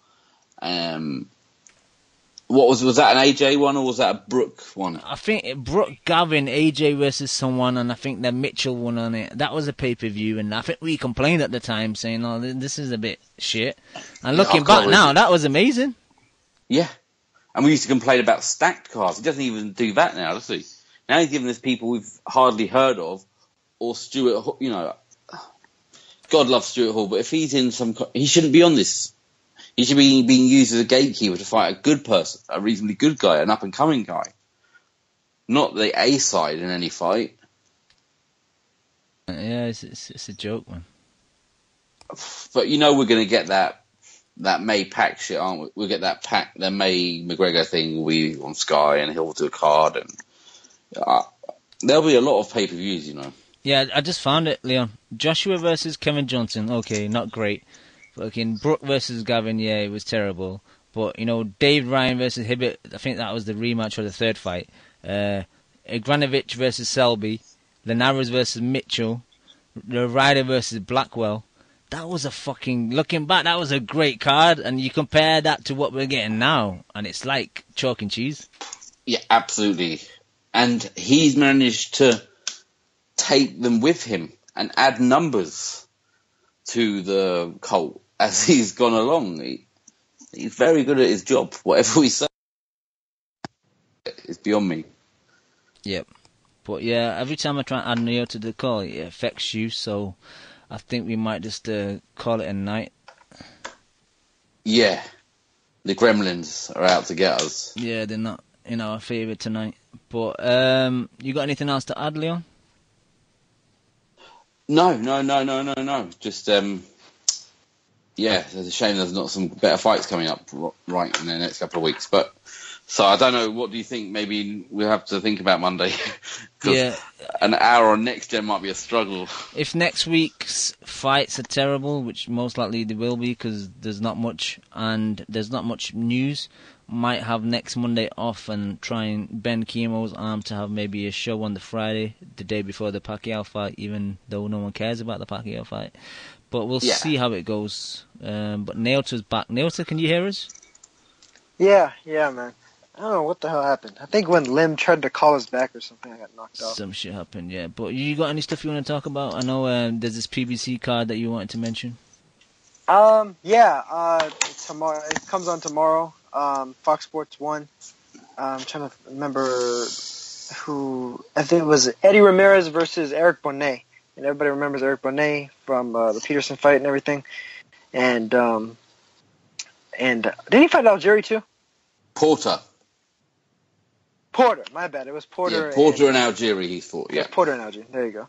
B: What was that an AJ one or was that a Brooke one?
A: I think Brooke Gavin, AJ versus someone, and I think the Mitchell one on it. That was a pay-per-view, and I think we complained at the time saying, "Oh, this is a bit shit." And looking back now, that was amazing.
B: Yeah, and we used to complain about stacked cards. He doesn't even do that now, does he? Now he's giving us people we've hardly heard of, or Stuart, God loves Stuart Hall, but if he's in he shouldn't be on this. He should be being used as a gatekeeper to fight a good person, a reasonably good guy, an up-and-coming guy. Not the A-side in any fight.
A: Yeah, it's a joke, man.
B: But we're going to get that May Pack shit, aren't we? We'll get the May McGregor thing will be on Sky, and he'll do a card, and there'll be a lot of pay-per-views,
A: Yeah, I just found it, Leon. Joshua versus Kevin Johnson. Okay, not great. Fucking Brooke versus Gavin, yeah, it was terrible. But, Dave Ryan versus Hibbert, I think that was the rematch or the 3rd fight. Igranovich versus Selby. Linares versus Mitchell. The Ryder versus Blackwell. That was looking back, that was a great card. And you compare that to what we're getting now, and it's like chalk and cheese.
B: Yeah, absolutely. And he's managed to take them with him and add numbers to the cult as he's gone along. He's very good at his job, whatever we say. beyond me.
A: Yep. But yeah, every time I try and add Neo to the call, it affects you. So I think we might just call it a night.
B: Yeah, the Gremlins are out to get us.
A: Yeah, they're not in our favour tonight. But you got anything else to add, Leon?
B: No. Just yeah, it's a shame there's not some better fights coming up right in the next couple of weeks. But so I don't know. What do you think? Maybe we'll have to think about Monday.
A: Yeah,
B: an hour on next gen might be a struggle.
A: if next week's fights are terrible, which most likely they will be because there's not much and there's not much news, might have next Monday off and try and bend Kemo's arm to have maybe a show on the Friday, the day before the Pacquiao fight, even though no one cares about the Pacquiao fight. But we'll see how it goes. But Naota's back. Naota, can you hear us?
C: Yeah, man. I don't know what the hell happened. I think when Lim tried to call us back or something, I got knocked out.
A: Some shit happened, yeah. But you got any stuff you want to talk about? I know there's this PBC card that you wanted to mention.
C: Tomorrow it comes on tomorrow. Fox Sports 1. I'm trying to remember who. I think it was Eddie Ramirez versus Eric Bonet. And everybody remembers Eric Bonet from the Peterson fight and everything. And didn't he fight Algieri too?
B: Porter,
C: my bad. It was Porter.
B: Yeah, Porter and Algieri he fought. Yeah,
C: Porter and Algieri. There you go.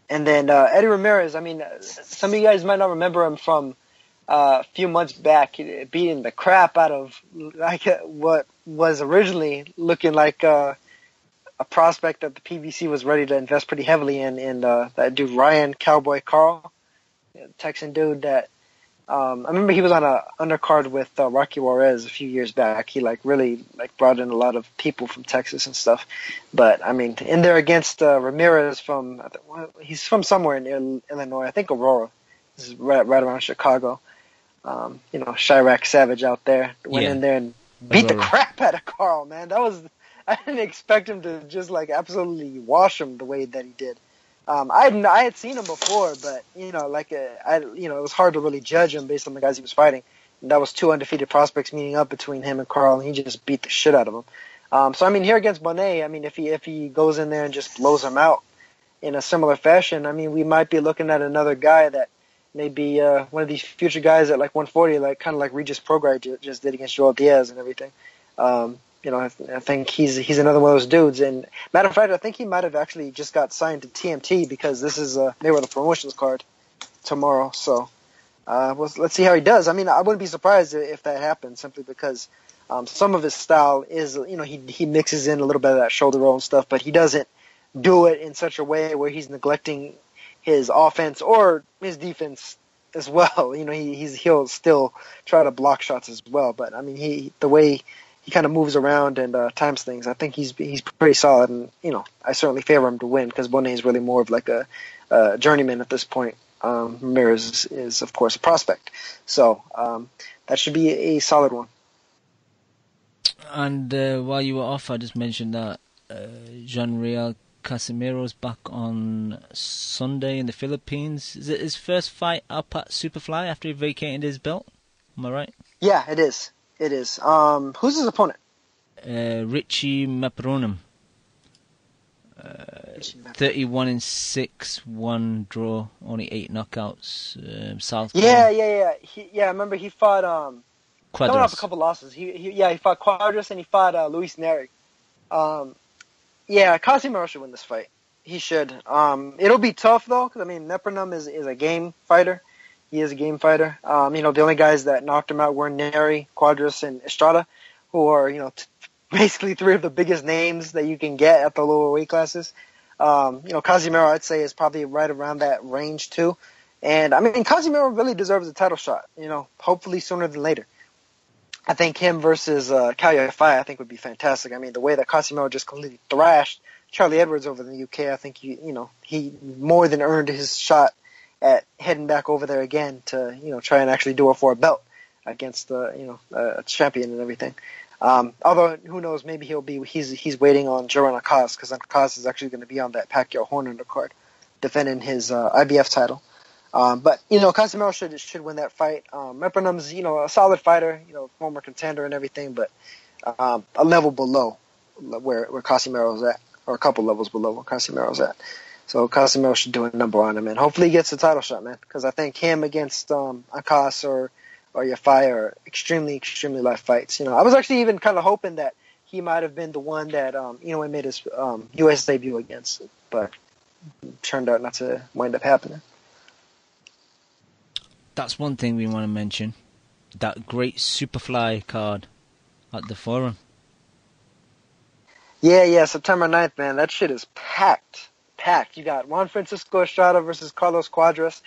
C: And then Eddie Ramirez. I mean, some of you guys might not remember him from a few months back, beating the crap out of like what was originally looking like a prospect that the PBC was ready to invest pretty heavily in that dude Ryan Cowboy Carl, Texan dude that I remember he was on a undercard with Rocky Juarez a few years back. He really brought in a lot of people from Texas and stuff. But I mean, in there against Ramirez he's from somewhere in Illinois, I think Aurora. This is right around Chicago. Chirac Savage out there went in there and beat the crap out of Carl, man. I didn't expect him to just absolutely wash him the way that he did. I had seen him before, but it was hard to really judge him based on the guys he was fighting. And that was two undefeated prospects meeting up between him and Carl, and he just beat the shit out of him. So I mean, here against Bonet, I mean, if he goes in there and just blows him out in a similar fashion, I mean, we might be looking at another guy that may be one of these future guys at 140, kind of like Regis Prograis just did against Joel Diaz and everything. I think he's another one of those dudes. And matter of fact, I think he might have actually just got signed to TMT because this is Mayweather Promotions card tomorrow. So let's see how he does. I mean, I wouldn't be surprised if that happens simply because some of his style is, he mixes in a little bit of that shoulder roll and stuff, but he doesn't do it in such a way where he's neglecting his offense or his defense as well. He'll still try to block shots as well. But I mean, the way he kind of moves around and times things, I think he's pretty solid, and I certainly favor him to win because Bonet is really more of a journeyman at this point. Ramirez is of course a prospect, so that should be a solid one.
A: And while you were off, I just mentioned that Jean-Real Casimiro's back on Sunday in the Philippines. Is it his first fight up at Superfly after he vacated his belt? Am I right?
C: Yeah, it is. It is. Who's his opponent?
A: Richie Meperonim. 31-6, 1 draw, only 8 knockouts. Southpaw.
C: Yeah. I remember he fought
A: Quadras.
C: Coming off a couple losses. He fought Quadras and he fought Luis Neri. Casimiro should win this fight. He should. It'll be tough though, because I mean Meperonim is a game fighter. He is a game fighter. The only guys that knocked him out were Neri, Quadras, and Estrada, who are, basically three of the biggest names that you can get at the lower weight classes. Casimiro, I'd say, is probably right around that range too. And I mean, Casimiro really deserves a title shot, hopefully sooner than later. I think him versus Kaliafai, I think would be fantastic. I mean, the way that Casimiro just completely thrashed Charlie Edwards over in the UK, I think he more than earned his shot at heading back over there again to try and actually do it for a belt against a champion and everything. Although who knows, maybe he's waiting on Jaron Akaz, because Akaz is actually going to be on that Pacquiao Horn undercard defending his IBF title. But Casimiro should win that fight. Meperonim's a solid fighter, former contender and everything, but a level below where Casimiro's at, or a couple levels below where Casimiro's at. So Casimiro should do a number on him, and hopefully he gets the title shot, man. Because I think him against Akas or Yafai are extremely, extremely light fights. You know, I was actually even kind of hoping that he might have been the one that Inoue made his U.S. debut against, but it turned out not to wind up happening.
A: That's one thing we want to mention. That great Superfly card at the Forum.
C: Yeah, September 9th, man. That shit is packed. You got Juan Francisco Estrada versus Carlos Cuadras,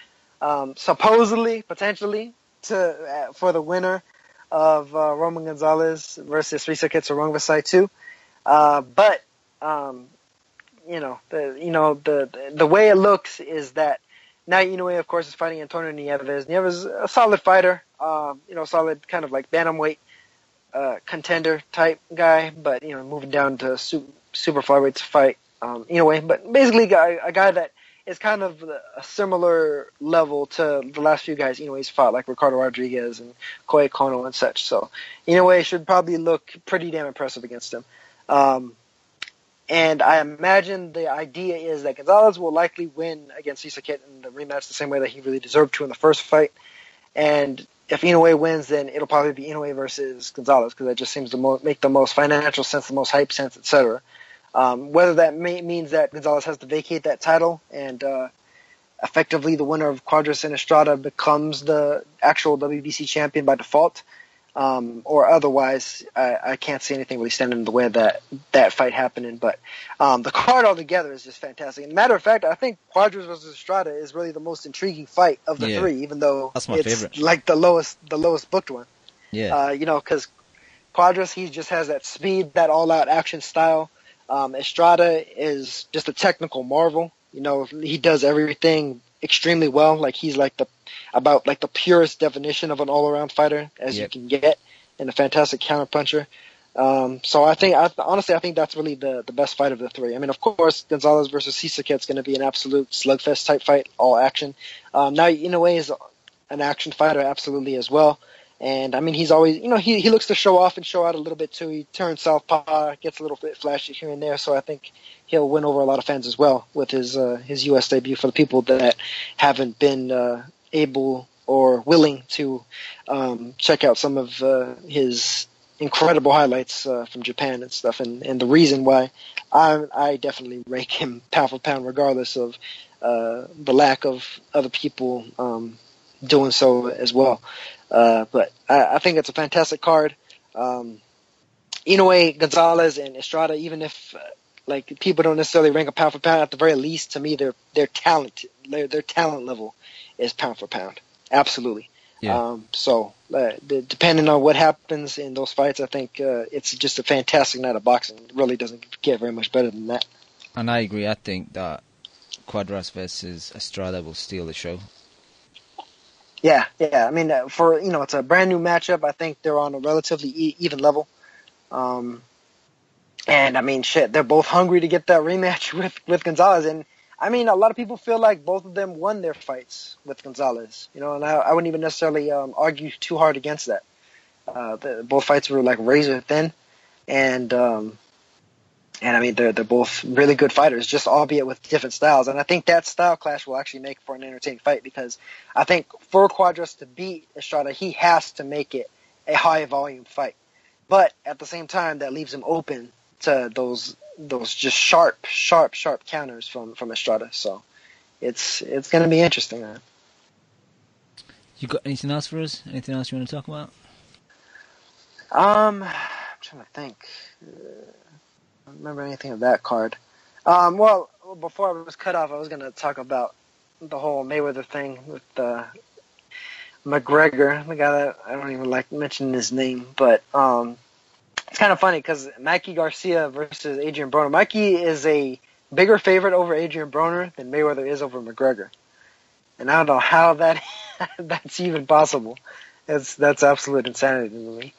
C: supposedly, potentially, for the winner of Roman Gonzalez versus Rizakitsu Rungvisai 2. But the way it looks is that now Inoue, of course, is fighting Antonio Nieves. Nieves is a solid fighter, solid kind of like bantamweight contender type guy, but moving down to super flyweight to fight Inoue. But basically, a guy that is kind of a similar level to the last few guys Inoue's fought, like Ricardo Rodriguez and Koi Kono and such. So Inoue should probably look pretty damn impressive against him. And I imagine the idea is that Gonzalez will likely win against Rizakit in the rematch the same way that he really deserved to in the first fight. And if Inoue wins, then it'll probably be Inoue versus Gonzalez, because that just seems to make the most financial sense, the most hype sense, etc. Whether that means that Gonzalez has to vacate that title and effectively the winner of Cuadras and Estrada becomes the actual WBC champion by default, or otherwise, I can't see anything really standing in the way of that fight happening. But the card altogether is just fantastic. And matter of fact, I think Cuadras versus Estrada is really the most intriguing fight of the three, even though
A: that's my
C: it's
A: favorite.
C: Like the lowest booked one.
A: Yeah.
C: Because Cuadras, he just has that speed, that all-out action style. Estrada is just a technical marvel. He does everything extremely well. Like he's about the purest definition of an all-around fighter as you can get, and a fantastic counterpuncher. So I think that's really the best fight of the three. I mean, of course, Gonzalez versus Rizakit's going to be an absolute slugfest type fight, all action. Now Inoue is an action fighter absolutely as well. And I mean, he's always, he looks to show off and show out a little bit too. He turns southpaw, gets a little bit flashy here and there. So I think he'll win over a lot of fans as well with his U.S. debut, for the people that haven't been able or willing to check out some of his incredible highlights from Japan and stuff. And the reason why I definitely rank him pound for pound, regardless of the lack of other people doing so as well. But I think it's a fantastic card. Inoue, Gonzalez, and Estrada, even if people don't necessarily rank a pound for pound, at the very least, to me, their talent level is pound for pound. Absolutely. Yeah. Depending on what happens in those fights, I think it's just a fantastic night of boxing. It really doesn't get very much better than that.
A: And I agree. I think that Cuadras versus Estrada will steal the show.
C: Yeah. I mean, it's a brand new matchup. I think they're on a relatively even level. And I mean, they're both hungry to get that rematch with Gonzalez. And I mean, a lot of people feel like both of them won their fights with Gonzalez, and I wouldn't even necessarily argue too hard against that. Both fights were razor thin, and I mean, they're both really good fighters, just albeit with different styles. And I think that style clash will actually make for an entertaining fight, because I think for Cuadras to beat Estrada, he has to make it a high volume fight. But at the same time, that leaves him open to those just sharp counters from Estrada. So it's going to be interesting, man.
A: You got anything else for us? Anything else you want to talk about?
C: I'm trying to think. I don't remember anything of that card. Well, before I was cut off, I was going to talk about the whole Mayweather thing with McGregor, the guy that I don't even like mentioning his name, but it's kind of funny because Mikey Garcia versus Adrian Broner. Mikey is a bigger favorite over Adrian Broner than Mayweather is over McGregor, and I don't know how that's even possible. That's absolute insanity to me.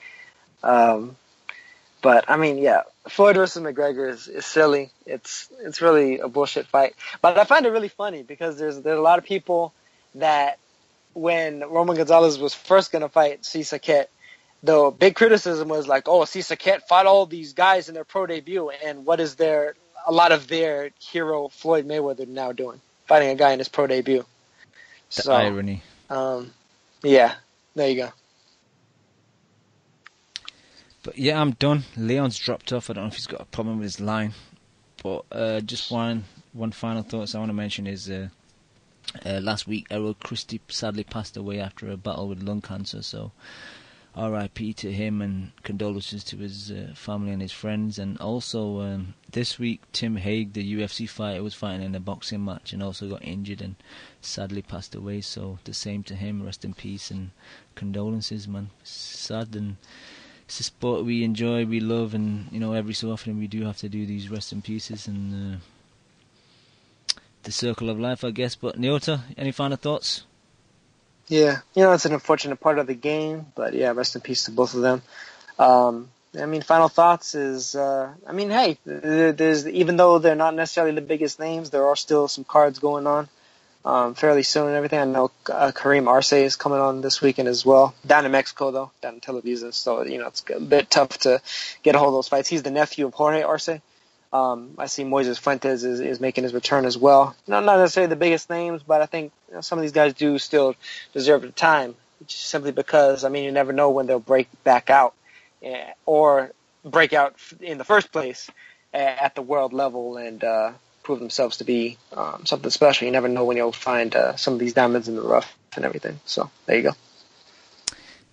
C: But I mean, yeah, Floyd versus McGregor is silly. It's really a bullshit fight. But I find it really funny because there's a lot of people that when Roman Gonzalez was first going to fight Rizakit, the big criticism was like, oh, see, Saket fought all these guys in their pro debut, and what is a lot of their hero Floyd Mayweather now doing? Fighting a guy in his pro debut.
A: The irony.
C: Yeah, there you go.
A: But yeah, I'm done. Leon's dropped off. I don't know if he's got a problem with his line. But just one final thoughts I want to mention is last week Errol Christie sadly passed away after a battle with lung cancer. So R.I.P. to him and condolences to his family and his friends. And also this week Tim Hague, the UFC fighter, was fighting in a boxing match and also got injured and sadly passed away. So the same to him. Rest in peace and condolences, man. Sad, and it's a sport we enjoy, we love, and every so often we do have to do these rest in pieces and the circle of life, I guess. But Nyota, any final thoughts?
C: Yeah, it's an unfortunate part of the game, but yeah, rest in peace to both of them. Final thoughts is, hey, there's, even though they're not necessarily the biggest names, there are still some cards going on fairly soon and everything. I know Kareem Arce is coming on this weekend as well. Down in Mexico, though, down in Televisa, so, it's a bit tough to get a hold of those fights. He's the nephew of Jorge Arce. I see Moises Fuentes is making his return as well. Not necessarily the biggest names, but I think some of these guys do still deserve the time, simply because, you never know when they'll break back out or break out in the first place at the world level and prove themselves to be something special. You never know when you'll find some of these diamonds in the rough and everything. So there you go.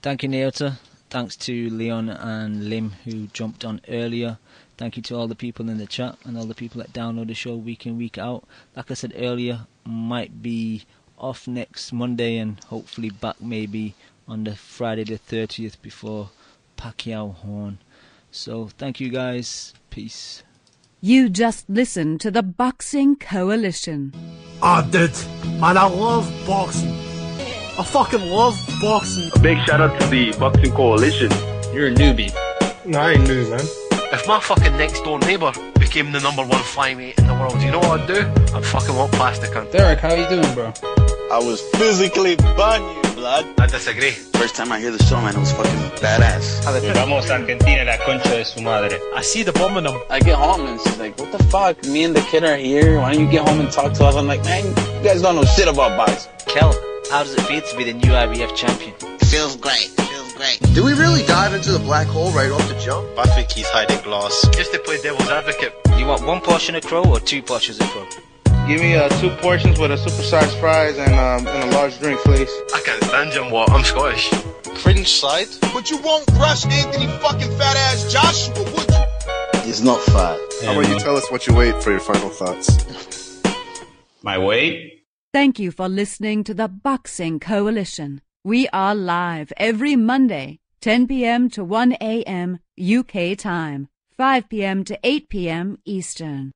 A: Thank you, Nyota. Thanks to Leon and Lim who jumped on earlier. Thank you to all the people in the chat and all the people that download the show week in, week out. Like I said earlier, might be off next Monday and hopefully back maybe on the Friday the 30th before Pacquiao Horn. So thank you guys. Peace.
E: You just listened to the Boxing Coalition.
F: Dude, man, I love boxing. I fucking love boxing.
G: A big shout out to the Boxing Coalition.
H: You're a newbie.
F: No, I ain't new, man.
H: If my fucking next door neighbour became the #1 flyweight in the world, you know what I'd do? I'd fucking walk past the cunt.
I: Derek, how you doing, bro?
J: I was physically burn you, blood.
H: I disagree.
J: First time I hear the show, man, it was fucking badass.
I: Vamos a Argentina, la concha de su madre.
H: I see the bomb in them.
J: I get home and she's like, what the fuck? Me and the kid are here. Why don't you get home and talk to us? I'm like, man, you guys don't know shit about boxing.
A: Kel, how does it feel to be the new IBF champion?
J: Feels great. Do we really dive into the black hole right off the jump?
H: I think he's hiding glass. Just to play devil's advocate.
A: You want 1 portion of crow or 2 portions of crow?
F: Give me 2 portions with a supersized fries and a large drink, please.
H: I can't stand him, what? I'm Scottish.
J: Cringe side?
K: But you won't rush Anthony fucking fat ass Joshua, would you?
J: He's not fat.
D: How about you tell us what you weigh for your final thoughts?
I: My weight?
E: Thank you for listening to the Boxing Coalition. We are live every Monday, 10 p.m. to 1 a.m. UK time, 5 p.m. to 8 p.m. Eastern.